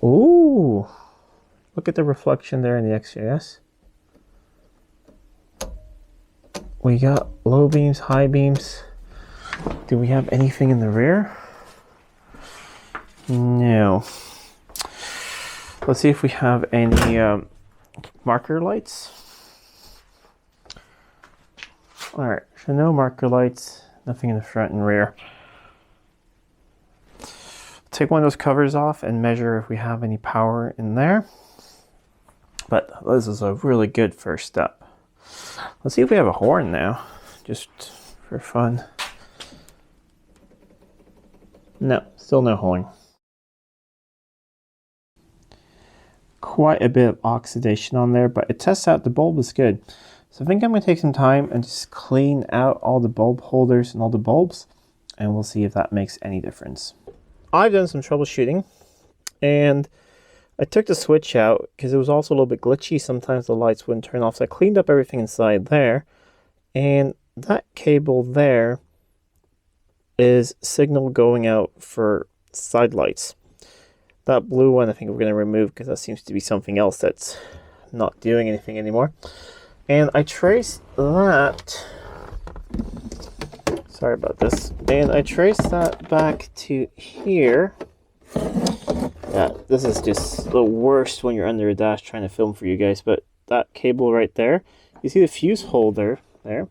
Ooh, look at the reflection there in the XJS. We got low beams, high beams. Do we have anything in the rear? No. Let's see if we have any marker lights. All right, so no marker lights, nothing in the front and rear. Take one of those covers off and measure if we have any power in there. But this is a really good first step. Let's see if we have a horn now, just for fun. No, still no horn. Quite a bit of oxidation on there, but it tests out the bulb is good. So I think I'm going to take some time and just clean out all the bulb holders and all the bulbs, and we'll see if that makes any difference. I've done some troubleshooting, and I took the switch out because it was also a little bit glitchy. Sometimes the lights wouldn't turn off, so I cleaned up everything inside there, and that cable there is signal going out for side lights. That blue one I think we're going to remove because that seems to be something else that's not doing anything anymore. And I traced that, sorry about this, and I traced that back to here. Yeah, this is just the worst when you're under a dash trying to film for you guys, but that cable right there, you see the fuse holder there?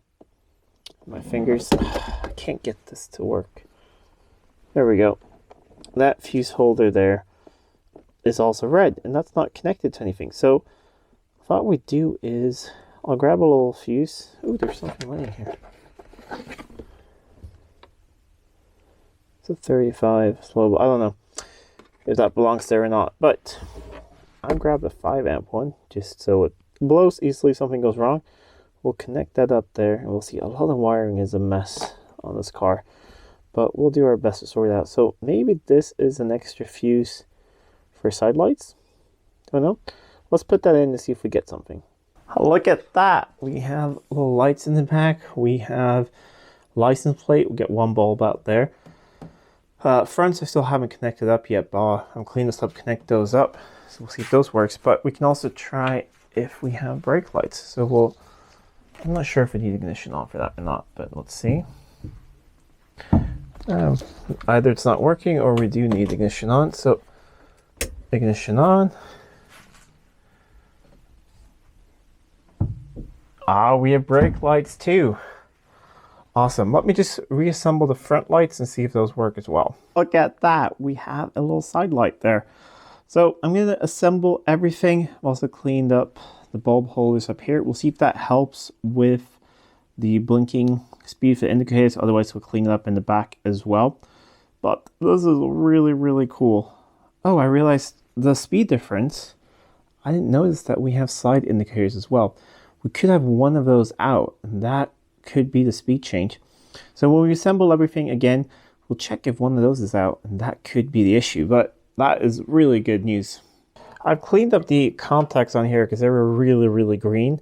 My fingers, I can't get this to work. There we go. That fuse holder there is also red, and that's not connected to anything. So what we'd do is I'll grab a little fuse. Ooh, there's something laying here. It's a 35 slow. I don't know if that belongs there or not, but I grabbed a 5 amp one just so it blows easily if something goes wrong. We'll connect that up there, and we'll see a lot of wiring is a mess on this car, but we'll do our best to sort it out. So maybe this is an extra fuse for side lights. Don't know. Let's put that in to see if we get something. Look at that. We have little lights in the back. We have license plate. We get one bulb out there. Fronts I still haven't connected up yet, but I'm cleaning this up, connect those up. So we'll see if those works. But we can also try if we have brake lights. So I'm not sure if we need ignition on for that or not, but let's see. Either it's not working or we do need ignition on. So ignition on. We have brake lights too. Awesome. Let me just reassemble the front lights and see if those work as well. Look at that. We have a little side light there. So I'm going to assemble everything. I've also cleaned up the bulb holders up here. We'll see if that helps with the blinking speed for the indicators. Otherwise, we'll clean it up in the back as well. But this is really, really cool. Oh, I realized the speed difference. I didn't notice that we have side indicators as well. We could have one of those out, and that could be the speed change. So when we assemble everything again, we'll check if one of those is out, and that could be the issue. But that is really good news. I've cleaned up the contacts on here because they were really, really green.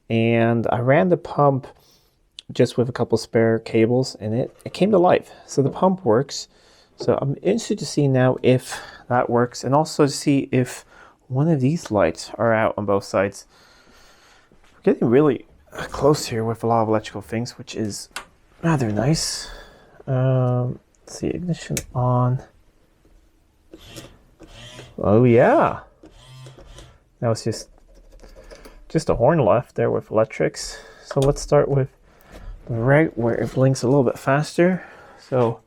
And I ran the pump just with a couple spare cables, and it came to life. So the pump works. So I'm interested to see now if that works, and also to see if one of these lights are out on both sides. We're getting really close here with a lot of electrical things, which is rather nice. Let's see, ignition on. Oh yeah. Now it's just a horn left there with electrics. So let's start with right where it blinks a little bit faster. So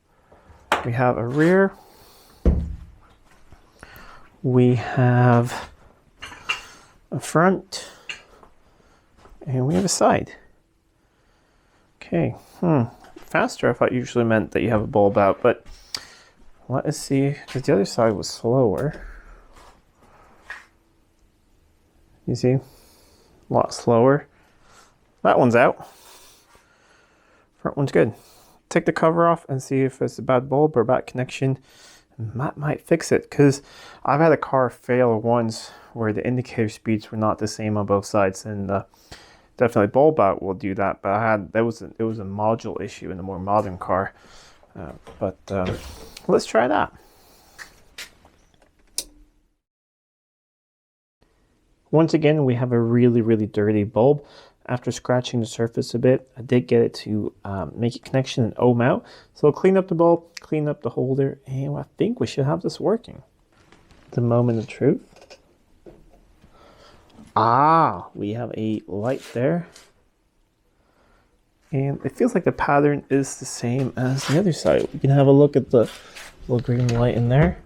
we have a rear. We have a front. And we have a side. Okay. Faster I thought usually meant that you have a bulb out, but let us see, because the other side was slower. You see? A lot slower. That one's out. Front one's good. Take the cover off and see if it's a bad bulb or a bad connection. And that might fix it, because I've had a car fail once where the indicator speeds were not the same on both sides, and definitely bulb out will do that. But it was a module issue in a more modern car. Let's try that. Once again, we have a really, really dirty bulb. After scratching the surface a bit, I did get it to make a connection and ohm out. So I'll clean up the bulb, clean up the holder, and I think we should have this working. The moment of truth. We have a light there. And it feels like the pattern is the same as the other side. We can have a look at the little green light in there.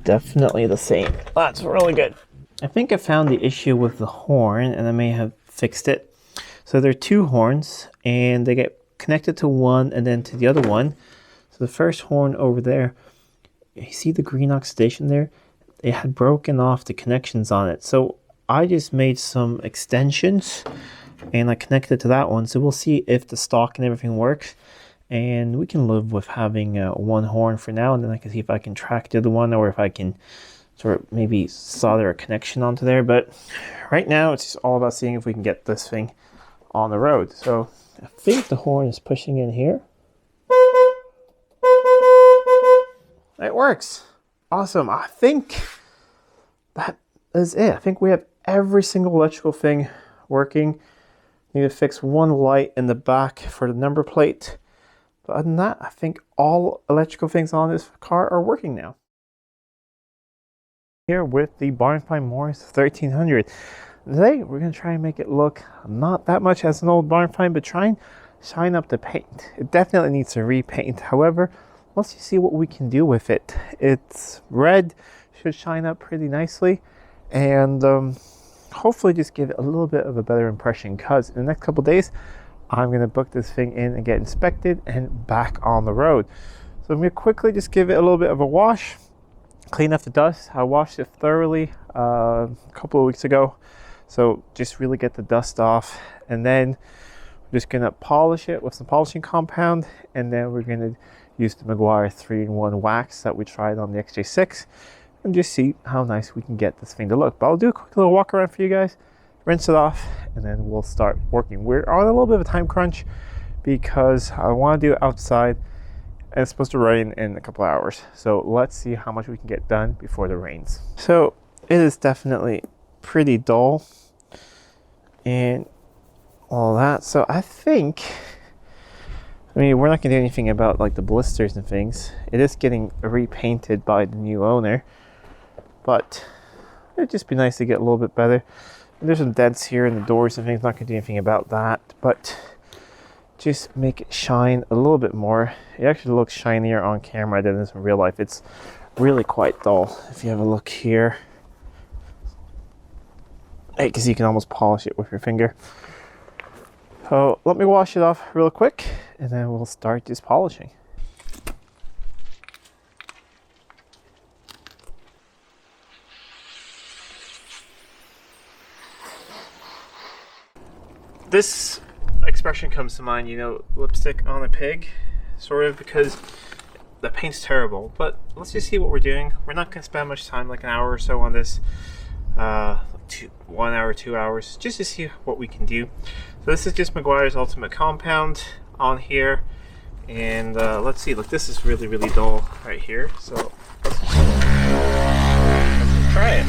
Definitely the same. That's really good. I think I found the issue with the horn, and I may have fixed it. So there are two horns, and they get connected to one and then to the other one. So the first horn over there, you see the green oxidation there? It had broken off the connections on it. So I just made some extensions and I connected to that one. So we'll see if the stock and everything works. And we can live with having one horn for now, and then I can see if I can track the other one, or if I can sort of maybe solder a connection onto there. But right now it's just all about seeing if we can get this thing on the road. So I think the horn is pushing in here. It works. Awesome. I think that is it. I think we have every single electrical thing working. Need to fix one light in the back for the number plate. But other than that, I think all electrical things on this car are working now. Here with the barnfind Morris 1300. Today, we're going to try and make it look not that much as an old barnfind, but try and shine up the paint. It definitely needs to repaint. However, let's just see what we can do with it. It's red, should shine up pretty nicely, and hopefully just give it a little bit of a better impression, because in the next couple of days, I'm going to book this thing in and get inspected and back on the road. So I'm going to quickly just give it a little bit of a wash, clean up the dust. I washed it thoroughly a couple of weeks ago, so just really get the dust off, and then I'm just going to polish it with some polishing compound, and then we're going to use the Meguiar 3-in-1 wax that we tried on the XJ6 and just see how nice we can get this thing to look. But I'll do a quick little walk around for you guys, rinse it off, and then we'll start working. We're on a little bit of a time crunch because I want to do it outside and it's supposed to rain in a couple hours. So let's see how much we can get done before the rains. So it is definitely pretty dull and all that. So I think, I mean, we're not gonna do anything about like the blisters and things. It is getting repainted by the new owner, but it'd just be nice to get a little bit better. And there's some dents here in the doors and things. Not gonna do anything about that, but just make it shine a little bit more. It actually looks shinier on camera than it is in real life. It's really quite dull. If you have a look here, because you can almost polish it with your finger. So let me wash it off real quick and then we'll start just polishing. This expression comes to mind, you know, lipstick on a pig, sort of, because the paint's terrible. But let's just see what we're doing. We're not going to spend much time, like an hour or so on this, 1 hour, 2 hours, just to see what we can do. So this is just Meguiar's Ultimate Compound on here, and let's see. Look, this is really, really dull right here. So let's try it.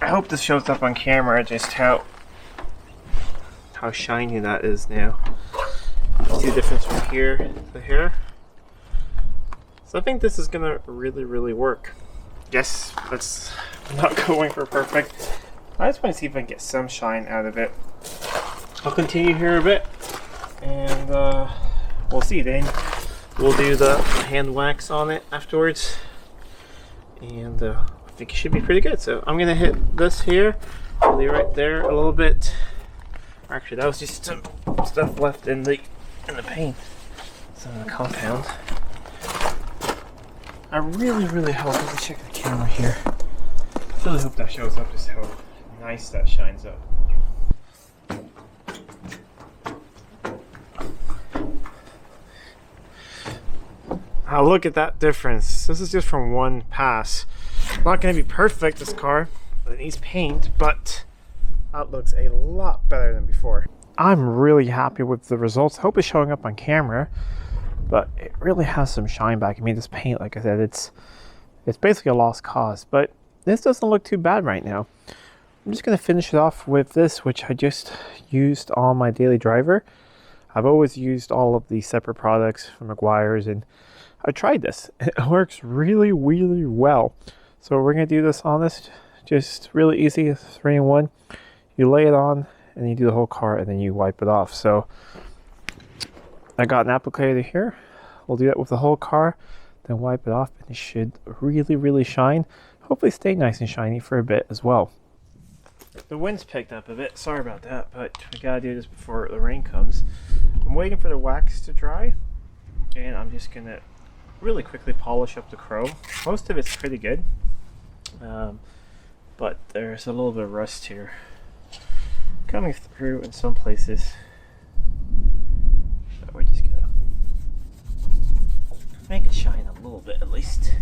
I hope this shows up on camera just how shiny that is now. See the difference from here to here? So I think this is gonna really, really work. Yes, that's not going for perfect. I just want to see if I can get some shine out of it. I'll continue here a bit and we'll see. Then we'll do the hand wax on it afterwards, and I think it should be pretty good. So I'm gonna hit this here, really right there a little bit. Actually, that was just some stuff left in the paint, some of the compound. I really, really hope, let me check the camera here. I really hope that shows up just how nice that shines up. Now look at that difference. This is just from one pass. Not going to be perfect, this car. It needs paint, but that looks a lot better than before. I'm really happy with the results. I hope it's showing up on camera, but it really has some shine back. I mean, this paint, like I said, it's basically a lost cause, but this doesn't look too bad right now. I'm just going to finish it off with this, which I just used on my daily driver. I've always used all of the separate products from Meguiar's, and I tried this. It works really, really well. So we're going to do this on this, just really easy, 3-in-1. You lay it on, and you do the whole car, and then you wipe it off. So I got an applicator here. We'll do that with the whole car, then wipe it off, and it should really, really shine. Hopefully stay nice and shiny for a bit as well. The wind's picked up a bit, sorry about that, but we gotta do this before the rain comes. I'm waiting for the wax to dry, and I'm just gonna really quickly polish up the chrome. Most of it's pretty good, but there's a little bit of rust here coming through in some places. So we're just gonna make it shine a little bit at least.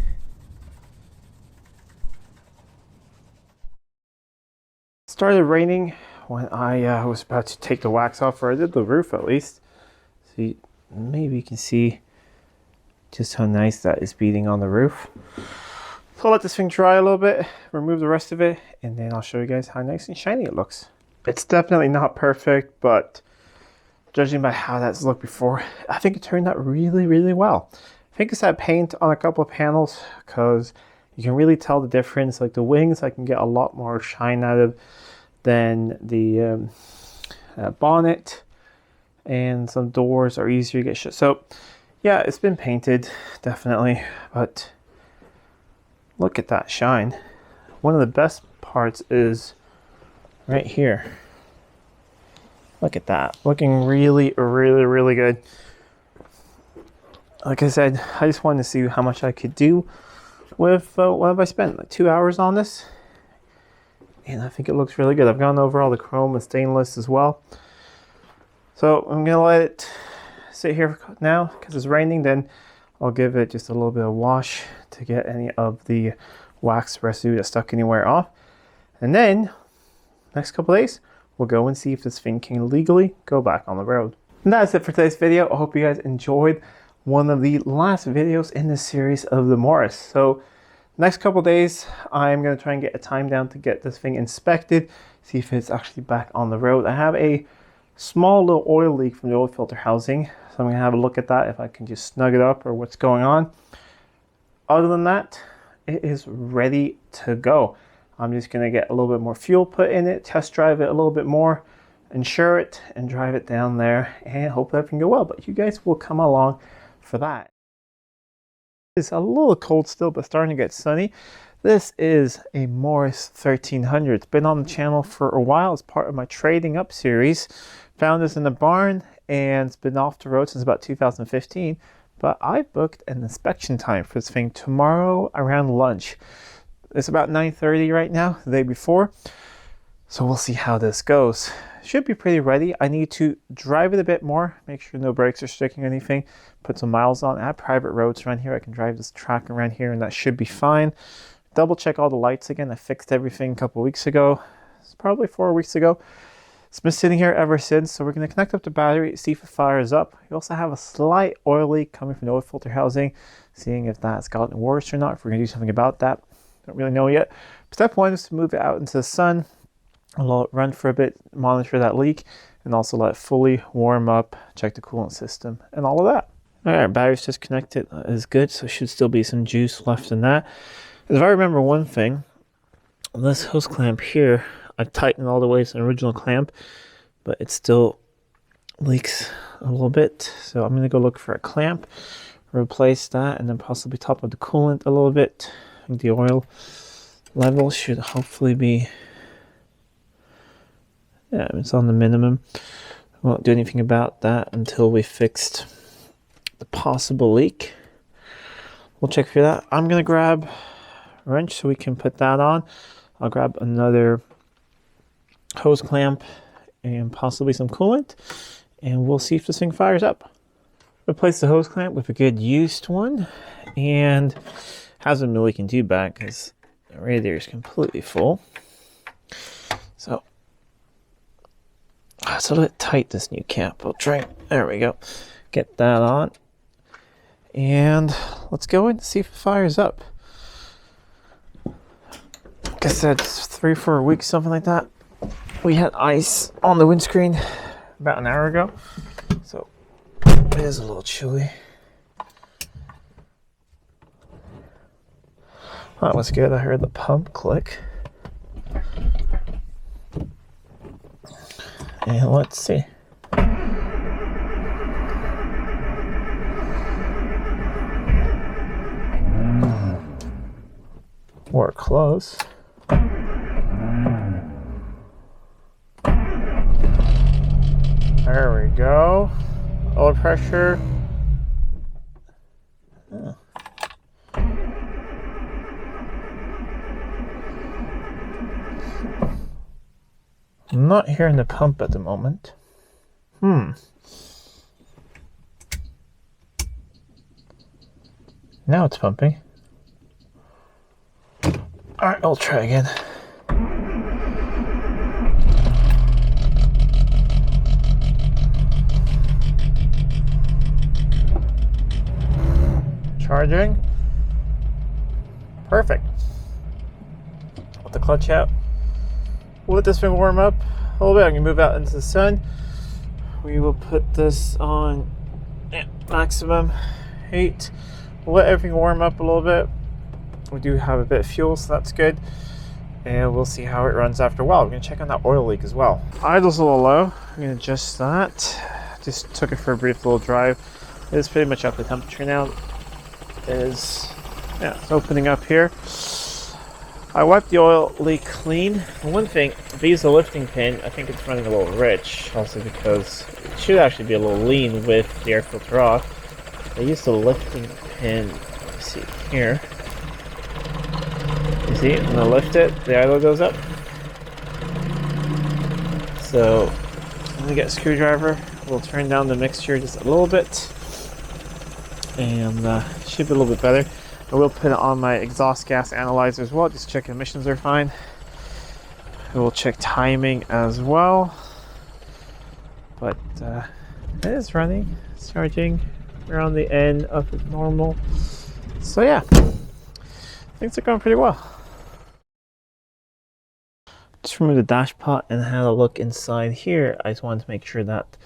It started raining when I was about to take the wax off, or I did the roof at least. See, maybe you can see just how nice that is beating on the roof. So I'll let this thing dry a little bit, remove the rest of it, and then I'll show you guys how nice and shiny it looks. It's definitely not perfect, but judging by how that's looked before, I think it turned out really, really well. I think it's that paint on a couple of panels, because you can really tell the difference. Like the wings, I can get a lot more shine out of than the bonnet, and some doors are easier to get shut. So Yeah, it's been painted, definitely, but look at that shine. One of the best parts is right here. Look at that, looking really, really, really good. Like I said, I just wanted to see how much I could do with, what have I spent, like 2 hours on this? And I think it looks really good. I've gone over all the chrome and stainless as well. So I'm gonna let it sit here now because it's raining. Then I'll give it just a little bit of wash to get any of the wax residue that's stuck anywhere off. And then next couple days, we'll go and see if this thing can legally go back on the road. And that's it for today's video. I hope you guys enjoyed one of the last videos in this series of the Morris. So next couple days, I'm going to try and get a time down to get this thing inspected, see if it's actually back on the road. I have a small little oil leak from the oil filter housing, so I'm going to have a look at that, if I can just snug it up or what's going on. Other than that, it is ready to go. I'm just going to get a little bit more fuel put in it, test drive it a little bit more, insure it, and drive it down there, and hope everything go well. But you guys will come along for that. It's a little cold still, but starting to get sunny. This is a Morris 1300. It's been on the channel for a while as part of my trading up series. Found this in the barn and it's been off the road since about 2015. But I booked an inspection time for this thing tomorrow around lunch. It's about 9:30 right now, the day before. So we'll see how this goes. Should be pretty ready. I need to drive it a bit more, make sure no brakes are sticking or anything, put some miles on. I have private roads around here. I can drive this track around here and that should be fine. Double check all the lights again. I fixed everything a couple weeks ago. It's probably 4 weeks ago. It's been sitting here ever since. So we're going to connect up the battery, see if it fires up. You also have a slight oil leak coming from the oil filter housing, seeing if that's gotten worse or not, if we're going to do something about that. Don't really know yet. Step one is to move it out into the sun. I'll let it run for a bit, monitor that leak, and also let it fully warm up, check the coolant system, and all of that. Alright, battery's disconnected. That is good, so should still be some juice left in that. If I remember one thing, this hose clamp here, I've tightened all the way to the original clamp, but it still leaks a little bit. So I'm going to go look for a clamp, replace that, and then possibly top up the coolant a little bit. The oil level should hopefully be, yeah, it's on the minimum. I won't do anything about that until we fixed the possible leak. We'll check for that. I'm going to grab a wrench so we can put that on. I'll grab another hose clamp and possibly some coolant, and we'll see if this thing fires up. Replace the hose clamp with a good used one, and hasn't been leaking too bad because the radiator is completely full. So it's a little bit tight, this new cap. I'll try, there we go, get that on, and let's go in and see if it fires up. Like I said, 3-4 weeks, something like that. We had ice on the windscreen about an hour ago, so it is a little chilly. That was good. I heard the pump click. And let's see. We're close. There we go. Oil pressure. I'm not hearing the pump at the moment. Now it's pumping. Alright, I'll try again. Charging. Perfect. Let the clutch out. We'll let this thing warm up a little bit. I'm going to move out into the sun. We will put this on maximum heat. We'll let everything warm up a little bit. We do have a bit of fuel, so that's good. And we'll see how it runs after a while. We're going to check on that oil leak as well. Idle's a little low. I'm going to adjust that. Just took it for a brief little drive. It's pretty much up to temperature now. It's opening up here. I wiped the oil leak clean. And one thing, if I use the lifting pin, I think it's running a little rich, also because it should actually be a little lean with the air filter off. I used the lifting pin, let me see here. You see, when I lift it, the idler goes up. So, I'm going to get a screwdriver. We'll turn down the mixture just a little bit. And should be a little bit better. I will put it on my exhaust gas analyzer as well, just check emissions are fine. I will check timing as well. But it is running, it's charging around the end of its normal. So yeah, things are going pretty well. Just removed the dash pot and had a look inside here. I just wanted to make sure that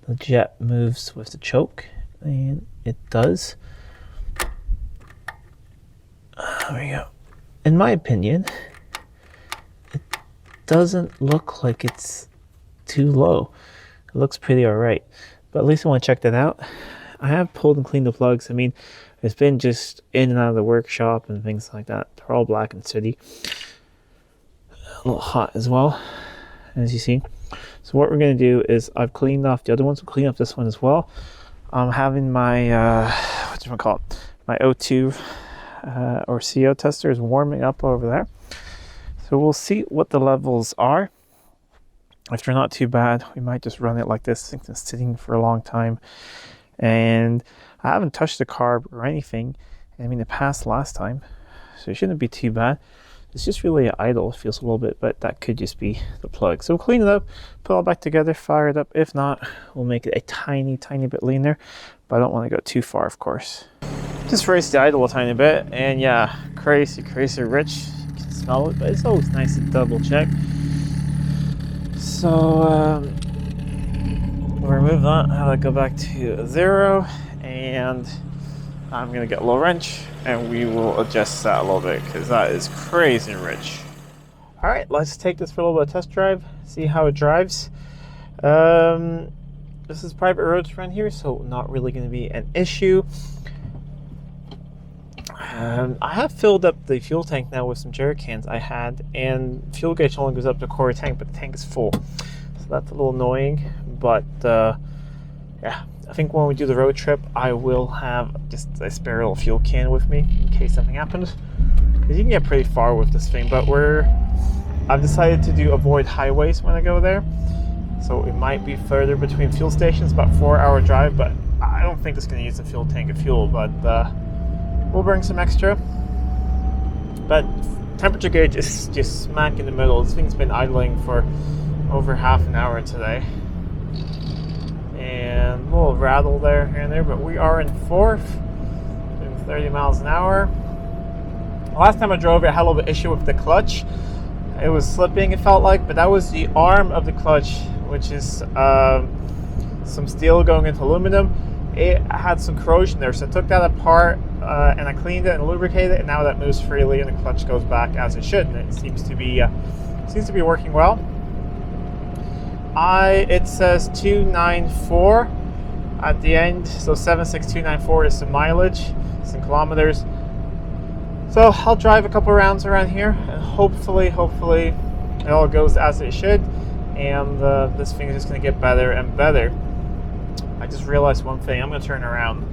the jet moves with the choke, and it does. There we go. In my opinion, it doesn't look like it's too low. It looks pretty alright. But at least I want to check that out. I have pulled and cleaned the plugs. I mean, it's been just in and out of the workshop and things like that. They're all black and sooty. A little hot as well, as you see. So what we're going to do is I've cleaned off the other ones. We'll clean up this one as well. I'm having my, my O2 or CO tester is warming up over there. So we'll see what the levels are. If they're not too bad, we might just run it like this. I think it's sitting for a long time. And I haven't touched the carb or anything. I mean, it passed last time, so it shouldn't be too bad. It's just really idle. It feels a little bit, but that could just be the plug. So we'll clean it up, put it all back together, fire it up. If not, we'll make it a tiny bit leaner, but I don't want to go too far, of course. Just raise the idle a tiny bit, and yeah, crazy rich. You can smell it, but it's always nice to double check. So we'll remove that, have it go back to 0, and I'm gonna get a little wrench and we will adjust that a little bit because that is crazy rich. All right, let's take this for a little bit of test drive, see how it drives. This is private roads around here, so not really going to be an issue. I have filled up the fuel tank now with some jerry cans I had, and fuel gauge only goes up to quarter tank, but the tank is full, so that's a little annoying. But yeah, I think when we do the road trip, I will have just a spare little fuel can with me in case something happens, because you can get pretty far with this thing. But I've decided to avoid highways when I go there, so it might be further between fuel stations, about 4-hour drive. But I don't think it's going to use a fuel tank of fuel, but we'll bring some extra. But temperature gauge is just smack in the middle. This thing's been idling for over half an hour today, and a little rattle there here and there, but we are in 4th, doing 30 miles an hour. Last time I drove it, I had a little bit issue with the clutch. It was slipping, it felt like, but that was the arm of the clutch, which is some steel going into aluminum. It had some corrosion there, so I took that apart and I cleaned it and lubricated it, and now that moves freely and the clutch goes back as it should, and it seems to be working well. It says 294 at the end, so 76294 is the mileage. It's in kilometers. So I'll drive a couple rounds around here, and hopefully it all goes as it should, and this thing is just going to get better and better. I just realized one thing. I'm going to turn around.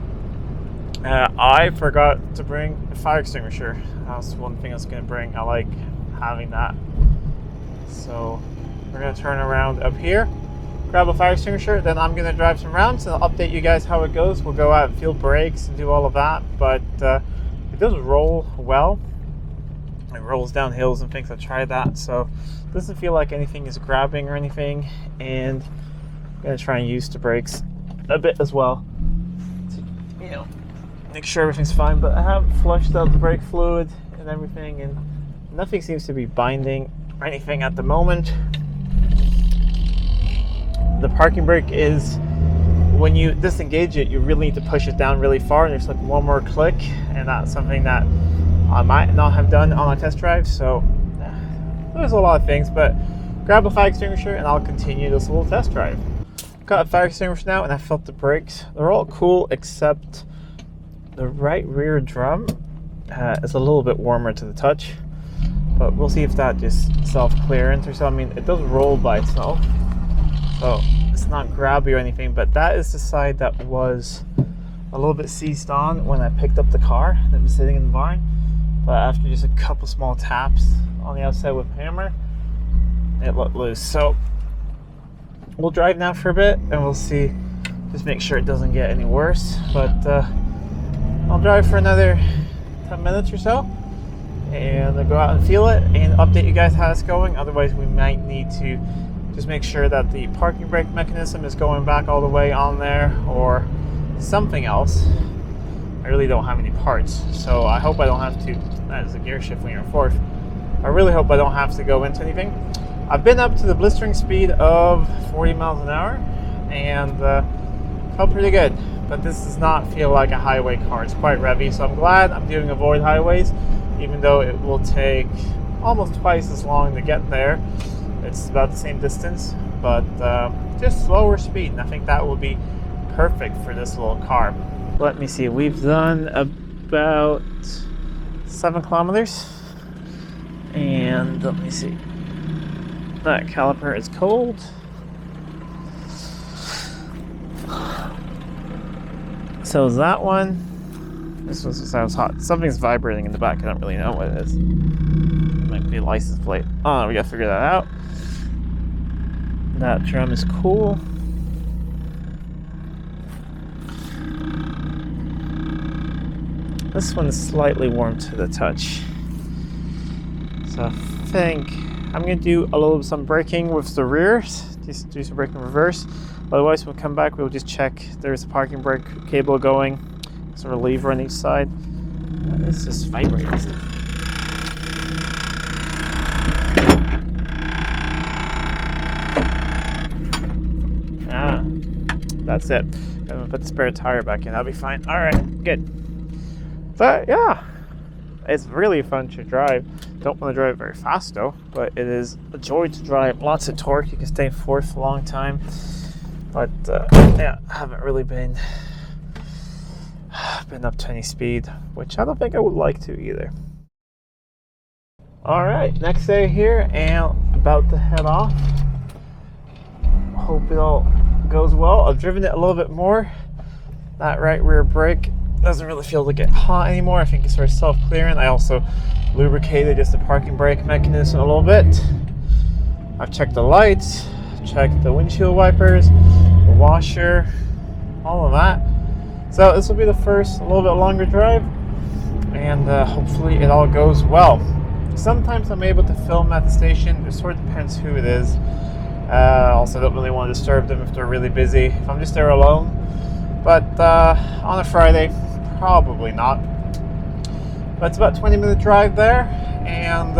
I forgot to bring a fire extinguisher. That's one thing I was going to bring. I like having that. So we're going to turn around up here, grab a fire extinguisher, then I'm going to drive some rounds and I'll update you guys how it goes. We'll go out and feel brakes and do all of that, but it does roll well. It rolls down hills and things. I tried that, so it doesn't feel like anything is grabbing or anything, and I'm going to try and use the brakes a bit as well to, make sure everything's fine. But I have flushed out the brake fluid and everything, and nothing seems to be binding or anything at the moment. The parking brake is, when you disengage it, you really need to push it down really far, and there's like one more click, and that's something that I might not have done on my test drive. So there's a lot of things, but grab a fire extinguisher and I'll continue this little test drive. got a fire extinguisher now, and I felt the brakes. They're all cool except the right rear drum is a little bit warmer to the touch. But we'll see if that just self-clearance or something. I mean, it does roll by itself, so it's not grabby or anything. But that is the side that was a little bit seized on when I picked up the car that was sitting in the barn. But after just a couple small taps on the outside with a hammer, it let loose. So we'll drive now for a bit and we'll see, just make sure it doesn't get any worse. But I'll drive for another 10 minutes or so and I'll go out and feel it and update you guys how it's going. Otherwise we might need to just make sure that the parking brake mechanism is going back all the way on there or something else. I really don't have any parts, so I hope I don't have to. That is a gear shift when you're in fourth. I really hope I don't have to go into anything. I've been up to the blistering speed of 40 miles an hour and felt pretty good, but this does not feel like a highway car. It's quite revvy, so I'm glad I'm doing avoid highways, even though it will take almost twice as long to get there. It's about the same distance, but just slower speed, and I think that will be perfect for this little car. Let me see, we've done about 7 kilometers, and let me see, that caliper is cold. So is that one. This one sounds hot. Something's vibrating in the back. I don't really know what it is. Might be a license plate. Oh, we gotta figure that out. That drum is cool. This one is slightly warm to the touch. So I think I'm going to do some braking with the rears. Just do some braking in reverse. Otherwise, when we come back, we'll just check there's a parking brake cable going. Sort of lever on each side. It's just vibrating stuff. Ah, that's it. I'm going to put the spare tire back in. That'll be fine. All right, good. But yeah, it's really fun to drive. Don't want to drive it very fast though, but it is a joy to drive. Lots of torque. You can stay in fourth for a long time. But yeah, I haven't really been up to any speed, which I don't think I would like to either. All right, next day here and about to head off. Hope it all goes well. I've driven it a little bit more. That right rear brake doesn't really feel to get hot anymore. I think it's sort of self-clearing. I also lubricated just the parking brake mechanism a little bit. I've checked the lights, checked the windshield wipers, the washer, all of that. So this will be the first a little bit longer drive, and hopefully it all goes well. Sometimes I'm able to film at the station. It sort of depends who it is. Also don't really want to disturb them if they're really busy. If I'm just there alone. But on a Friday, probably not. But it's about a 20-minute drive there, and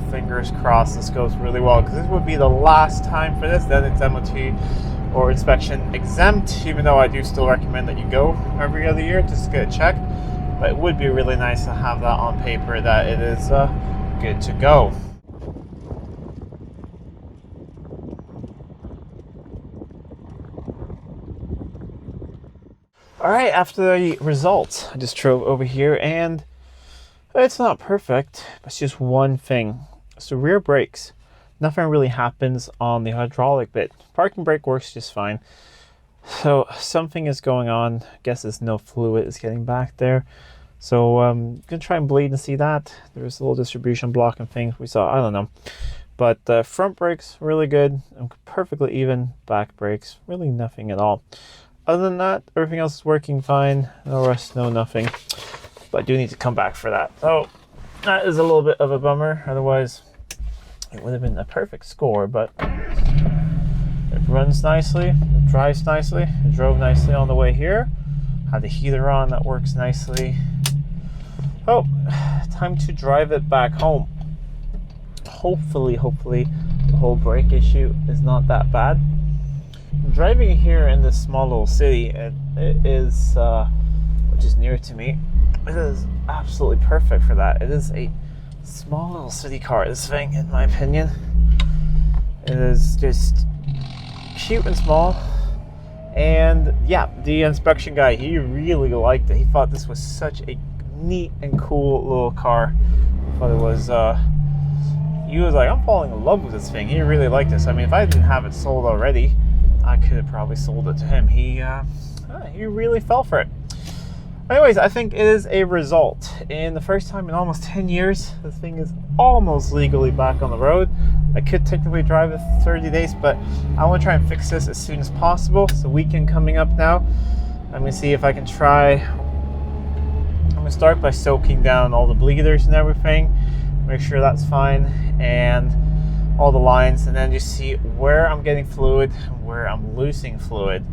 fingers crossed this goes really well, because this would be the last time for this. Then it's MOT or inspection exempt, even though I do still recommend that you go every other year just to get it checked. But it would be really nice to have that on paper that it is good to go. Alright, after the results, I just drove over here and it's not perfect, but it's just one thing. So rear brakes, nothing really happens on the hydraulic bit. Parking brake works just fine. So something is going on. I guess there's no fluid is getting back there. So I'm going to try and bleed and see that. There's a little distribution block and things we saw, I don't know. But front brakes, really good. Perfectly even. Back brakes, really nothing at all. Other than that, everything else is working fine. No rust, no nothing. But I do need to come back for that. So that is a little bit of a bummer. Otherwise, it would have been a perfect score. But it runs nicely. It drives nicely. It drove nicely on the way here. Had the heater on. That works nicely. Oh, time to drive it back home. Hopefully, the whole brake issue is not that bad. Driving here in this small little city, it is, which is near to me, it is absolutely perfect for that. It is a small little city car, this thing, in my opinion. It is just cute and small. And yeah, the inspection guy, he really liked it. He thought this was such a neat and cool little car. He thought it was, he was like, I'm falling in love with this thing. He really liked this. I mean, if I didn't have it sold already, I could have probably sold it to him. He really fell for it. Anyways, I think it is a result. And the first time in almost 10 years, this thing is almost legally back on the road. I could technically drive it 30 days, but I want to try and fix this as soon as possible. It's the weekend coming up now. I'm going to see if I can try. I'm going to start by soaking down all the bleeders and everything. Make sure that's fine. And all the lines. And then just see where I'm getting fluid and where I'm losing fluid.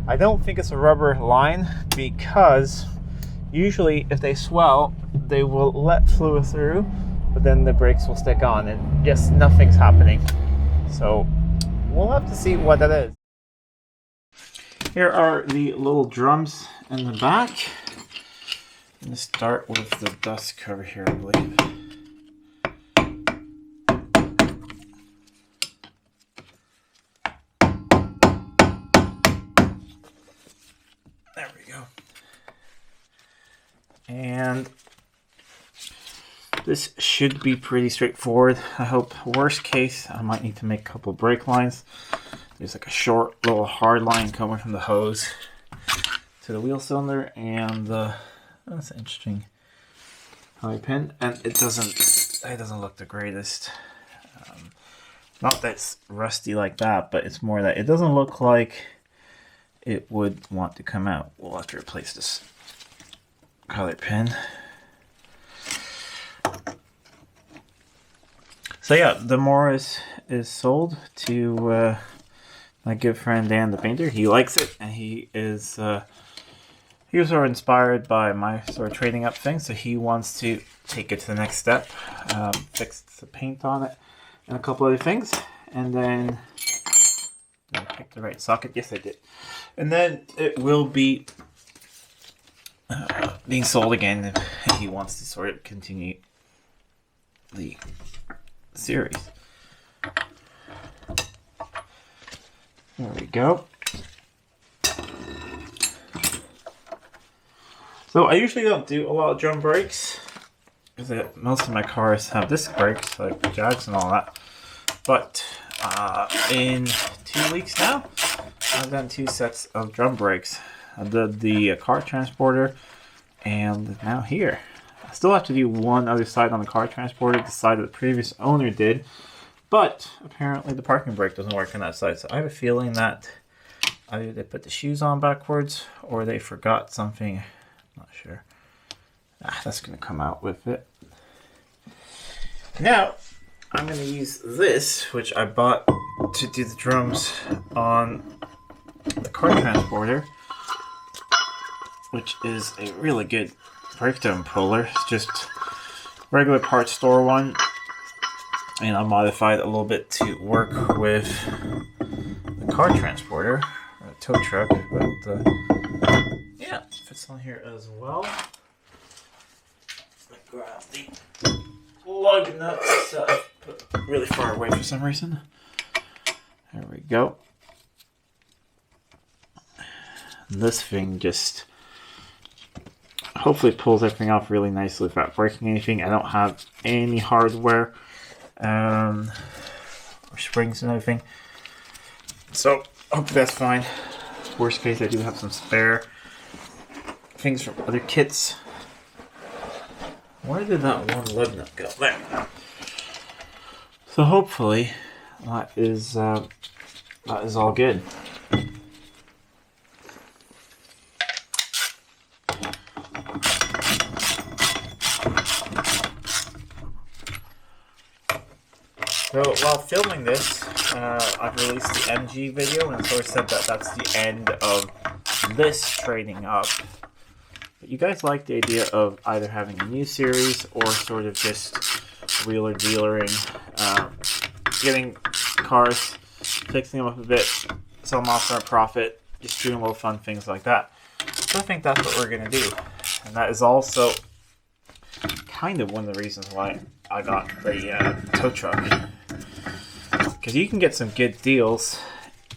I don't think it's a rubber line because usually if they swell, they will let fluid through, but then the brakes will stick on and just nothing's happening. So we'll have to see what that is. Here are the little drums in the back. I'm going to start with the dust cover here, I believe. There we go. And this should be pretty straightforward. I hope. Worst case, I might need to make a couple brake lines. There's like a short little hard line coming from the hose to the wheel cylinder, and that's an interesting holly pin. And it doesn't look the greatest. Not that it's rusty like that, but it's more that it doesn't look like it would want to come out. We'll have to replace this color pin. So yeah, the Morris is sold to my good friend Dan the painter. He likes it, and he was sort of inspired by my sort of trading up thing, so he wants to take it to the next step, fix the paint on it and a couple other things, and then did I pick the right socket? Yes, I did. And then it will be being sold again if he wants to sort of continue the series. There we go. So I usually don't do a lot of drum brakes because most of my cars have disc brakes, like the Jags and all that. But in 2 weeks now, I've done 2 sets of drum brakes. I did the car transporter, and now here. I still have to do one other side on the car transporter, the side that the previous owner did, but apparently the parking brake doesn't work on that side. So I have a feeling that either they put the shoes on backwards or they forgot something. I'm not sure. That's going to come out with it. Now, I'm going to use this, which I bought to do the drums on the car transporter, which is a really good breakdown puller. It's just regular parts store one, and I modified it a little bit to work with the car transporter, or tow truck, but yeah, it fits on here as well. Let me grab the lug nuts that I put really far away for some reason. There we go. This thing just hopefully pulls everything off really nicely without breaking anything. I don't have any hardware or springs and everything, so hopefully that's fine. Worst case, I do have some spare things from other kits. Where did that one lug nut go? There. So hopefully that is all good. So while filming this, I've released the MG video, and I sort of said that that's the end of this trading up. But you guys like the idea of either having a new series or sort of just wheeler dealering, getting cars, fixing them up a bit, sell them off for a profit, just doing little fun things like that. So I think that's what we're going to do. And that is also kind of one of the reasons why I got the tow truck. Because you can get some good deals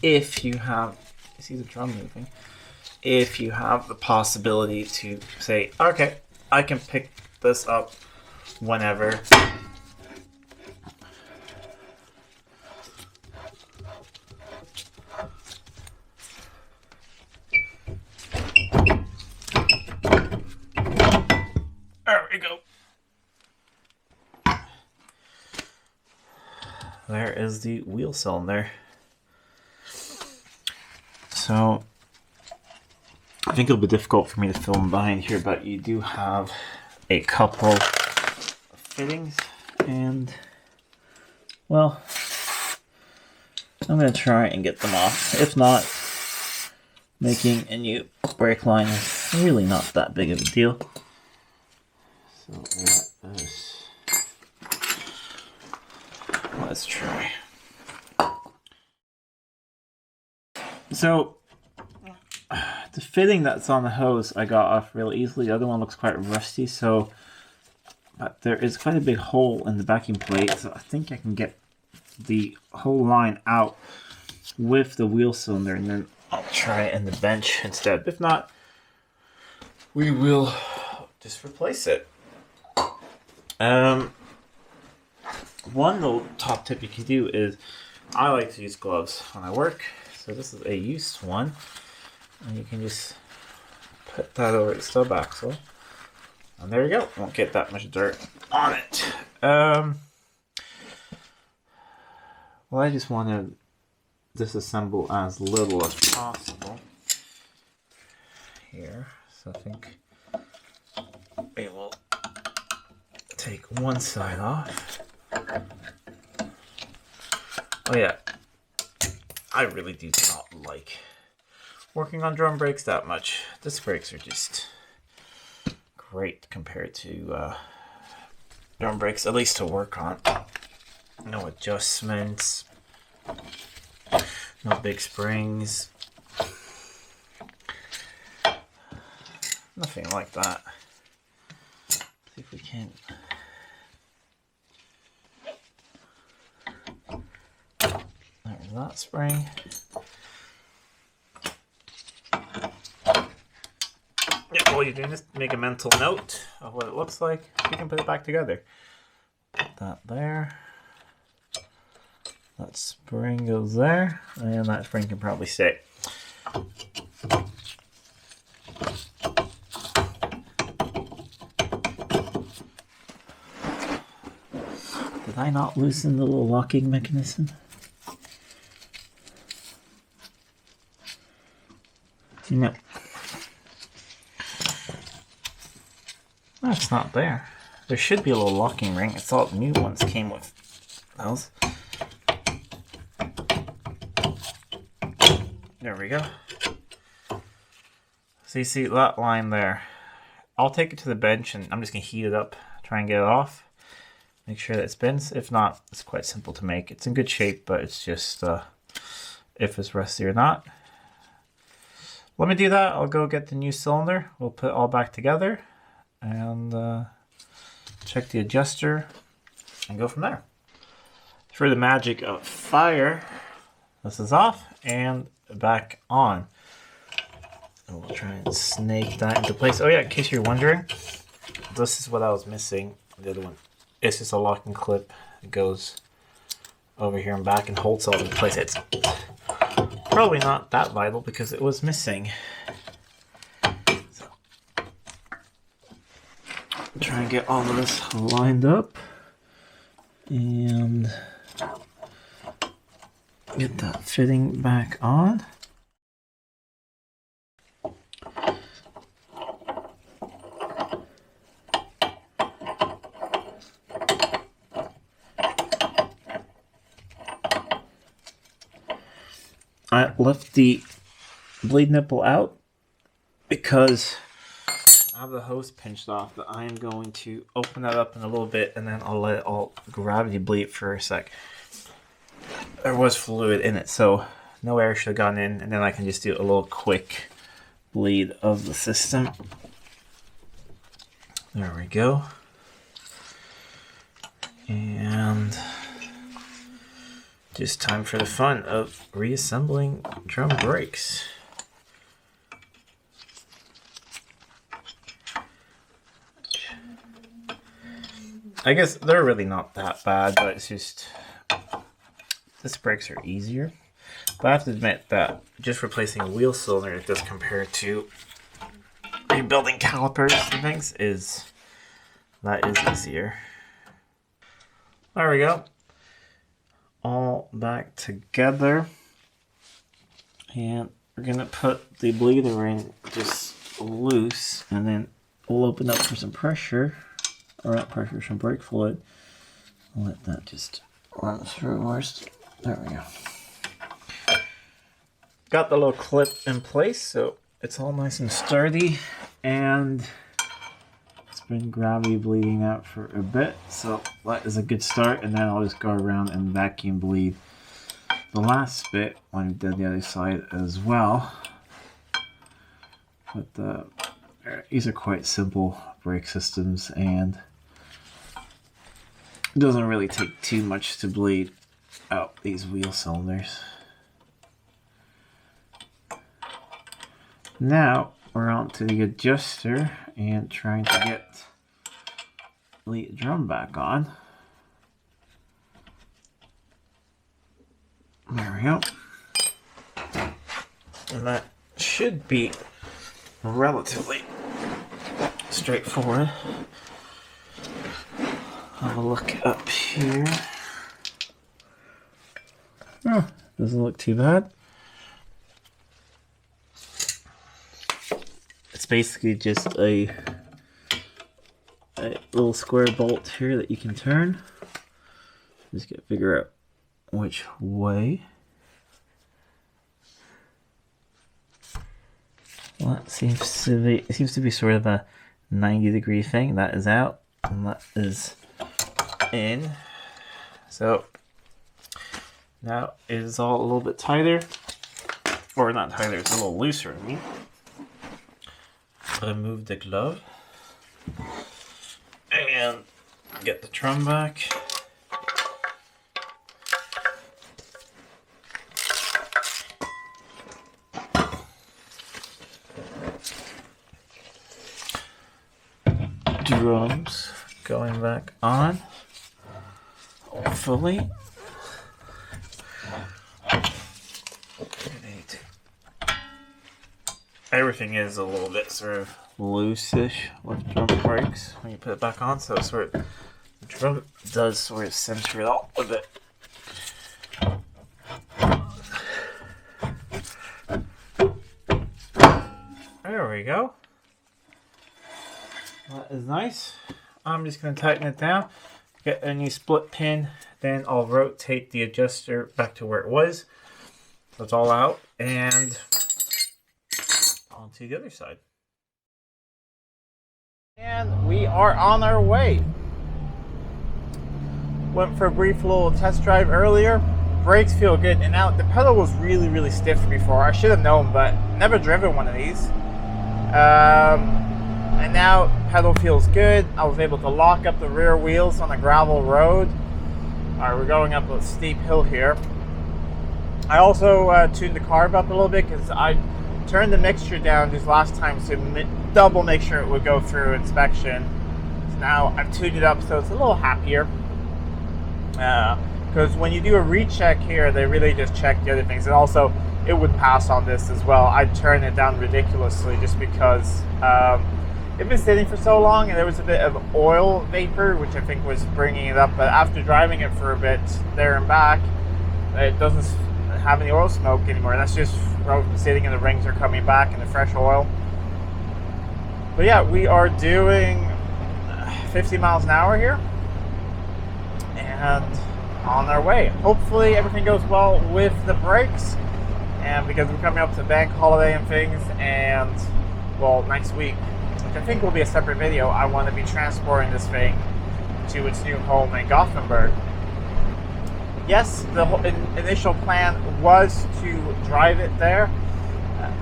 if you have, see the drum moving, if you have the possibility to say, okay, I can pick this up whenever. There we go. There is the wheel cylinder. So I think it'll be difficult for me to film behind here, but you do have a couple of fittings, and well, I'm gonna try and get them off. If not, making a new brake line is really not that big of a deal. So let's try. So the fitting that's on the hose I got off really easily. The other one looks quite rusty, so but there is quite a big hole in the backing plate, so I think I can get the whole line out with the wheel cylinder, and then I'll try it in the bench instead. If not, we will just replace it. One little top tip you can do is, I like to use gloves when I work, so this is a used one, and you can just put that over the stub axle, and there you go. Won't get that much dirt on it. Well, I just want to disassemble as little as possible here, so I think we will take one side off. Oh yeah, I really do not like working on drum brakes that much. Disc brakes are just great compared to drum brakes, at least to work on. No adjustments, no big springs, nothing like that. See if we can. There's that spring. Yeah, all you're doing is make a mental note of what it looks like. You can put it back together. Put that there. That spring goes there, and that spring can probably stay. Did I not loosen the little locking mechanism? No. That's not there. There should be a little locking ring. I thought new ones came with those. There we go. So you see that line there. I'll take it to the bench and I'm just going to heat it up, try and get it off. Make sure that it spins. If not, it's quite simple to make. It's in good shape, but it's just if it's rusty or not. Let me do that. I'll go get the new cylinder. We'll put it all back together and check the adjuster and go from there. Through the magic of fire, this is off and back on. And we'll try and snake that into place. Oh yeah, in case you're wondering, this is what I was missing. The other one, it's just a locking clip. It goes over here and back and holds all in place. It's probably not that vital because it was missing. So, try and get all of this lined up and get that fitting back on. I left the blade nipple out because I have the hose pinched off, but I am going to open that up in a little bit and then I'll let it all gravity bleed for a sec. There was fluid in it, so no air should have gone in, and then I can just do a little quick bleed of the system. There we Just time for the fun of reassembling drum brakes. I guess they're really not that bad, but it's just these brakes are easier. But I have to admit that just replacing a wheel cylinder does compare to rebuilding calipers and things is easier. There we go. All back together. And we're gonna put the bleeder in just loose, and then we'll open up for some pressure, or not pressure, some brake fluid. I'll let that just run through first. There we go. Got the little clip in place, so it's all nice and sturdy, and it's been gravity bleeding out for a bit, so that is a good start. And then I'll just go around and vacuum bleed the last bit when we did the other side as well. But these are quite simple brake systems, and it doesn't really take too much to bleed out these wheel cylinders. Now we're on to the adjuster and trying to get the drum back on. There we go. And that should be relatively straightforward. Have a look up here. Oh, doesn't look too bad. It's basically just a little square bolt here that you can turn. Just gotta figure out which way. Well, that seems to be sort of a 90-degree thing. That is out, and that is in. So now it is all a little bit tighter, or not tighter, it's a little looser. I mean, remove the glove and get the drum back. Drums going back on, hopefully. Everything is a little bit sort of loose-ish with drum brakes when you put it back on, so the drum does sort of center it all a bit. There we go. That is nice. I'm just going to tighten it down, get a new split pin, then I'll rotate the adjuster back to where it was. So it's all out, and on to the other side. And we are on our way. Went for a brief little test drive earlier. Brakes feel good, and now the pedal was really stiff before. I should have known, but never driven one of these. And now pedal feels good. I was able to lock up the rear wheels on a gravel road. Alright, we're going up a steep hill here. I also tuned the carb up a little bit because I turned the mixture down just last time to double make sure it would go through inspection. So now I've tuned it up so it's a little happier. Because when you do a recheck here, they really just check the other things. And also, it would pass on this as well. I'd turn it down ridiculously just because it'd been sitting for so long, and there was a bit of oil vapor, which I think was bringing it up. But after driving it for a bit there and back, it doesn't have any oil smoke anymore. That's just from sitting, and the rings are coming back in the fresh oil. But yeah, we are doing 50 miles an hour here, and on our way. Hopefully everything goes well with the brakes, and because we're coming up to bank holiday and things, and well, next week, which I think will be a separate video, I want to be transporting this thing to its new home in Gothenburg. Yes, the initial plan was to drive it there.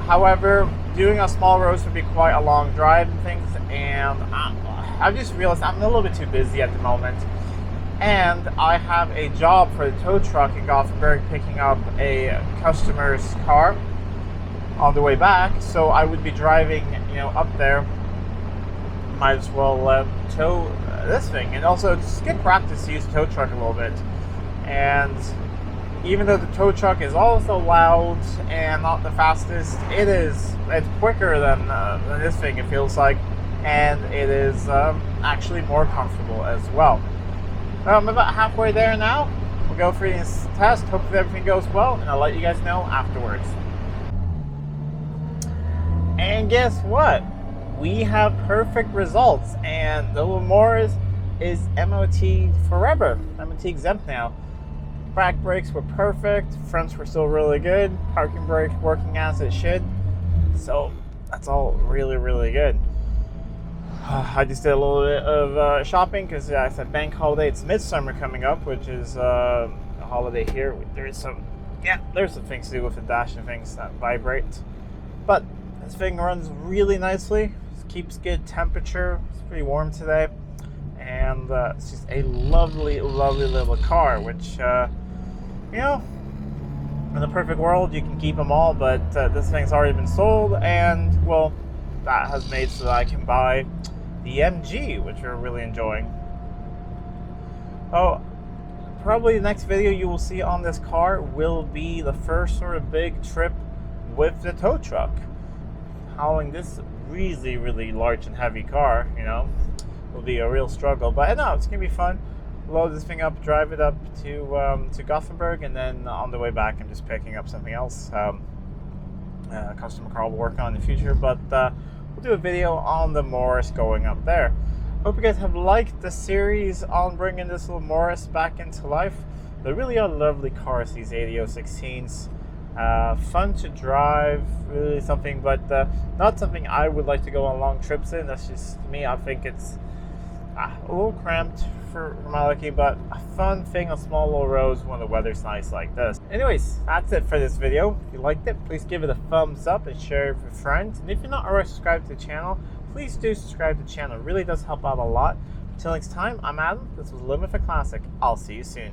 However, doing a small roads would be quite a long drive and things, and I just realized I'm a little bit too busy at the moment. And I have a job for the tow truck in Gothenburg picking up a customer's car on the way back. So I would be driving, up there. Might as well tow this thing. And also just get practice to use the tow truck a little bit. And even though the tow truck is also loud and not the fastest, it's quicker than this thing, it feels like. And it is actually more comfortable as well. I'm about halfway there now. We'll go through this test. Hopefully everything goes well, and I'll let you guys know afterwards. And guess what? We have perfect results, and the little Morris is MOT forever. MOT exempt now. Back brakes were perfect. Fronts were still really good. Parking brake working as it should. So that's all really, really good. I just did a little bit of shopping because it's a bank holiday. It's midsummer coming up, which is a holiday here. There's some things to do with the dash and things that vibrate. But this thing runs really nicely. It keeps good temperature. It's pretty warm today. And it's just a lovely, lovely little car, which, in the perfect world, you can keep them all, but this thing's already been sold, and, well, that has made so that I can buy the MG, which we're really enjoying. Oh, probably the next video you will see on this car will be the first sort of big trip with the tow truck. Hauling this really, really large and heavy car, will be a real struggle. But no, it's gonna be fun. Load this thing up, drive it up to Gothenburg, and then on the way back, I'm just picking up something else. Customer car will work on in the future, but we'll do a video on the Morris going up there. Hope you guys have liked the series on bringing this little Morris back into life. They really are lovely cars, these 8016s. Fun to drive, really something, but not something I would like to go on long trips in. That's just me. I think it's a little cramped for my liking, but a fun thing on small little roads when the weather's nice like this. Anyways, that's it for this video. If you liked it, please give it a thumbs up and share it with friends. And if you're not already subscribed to the channel, please do subscribe to the channel. It really does help out a lot. Until next time, I'm Adam. This was Living with a Classic. I'll see you soon.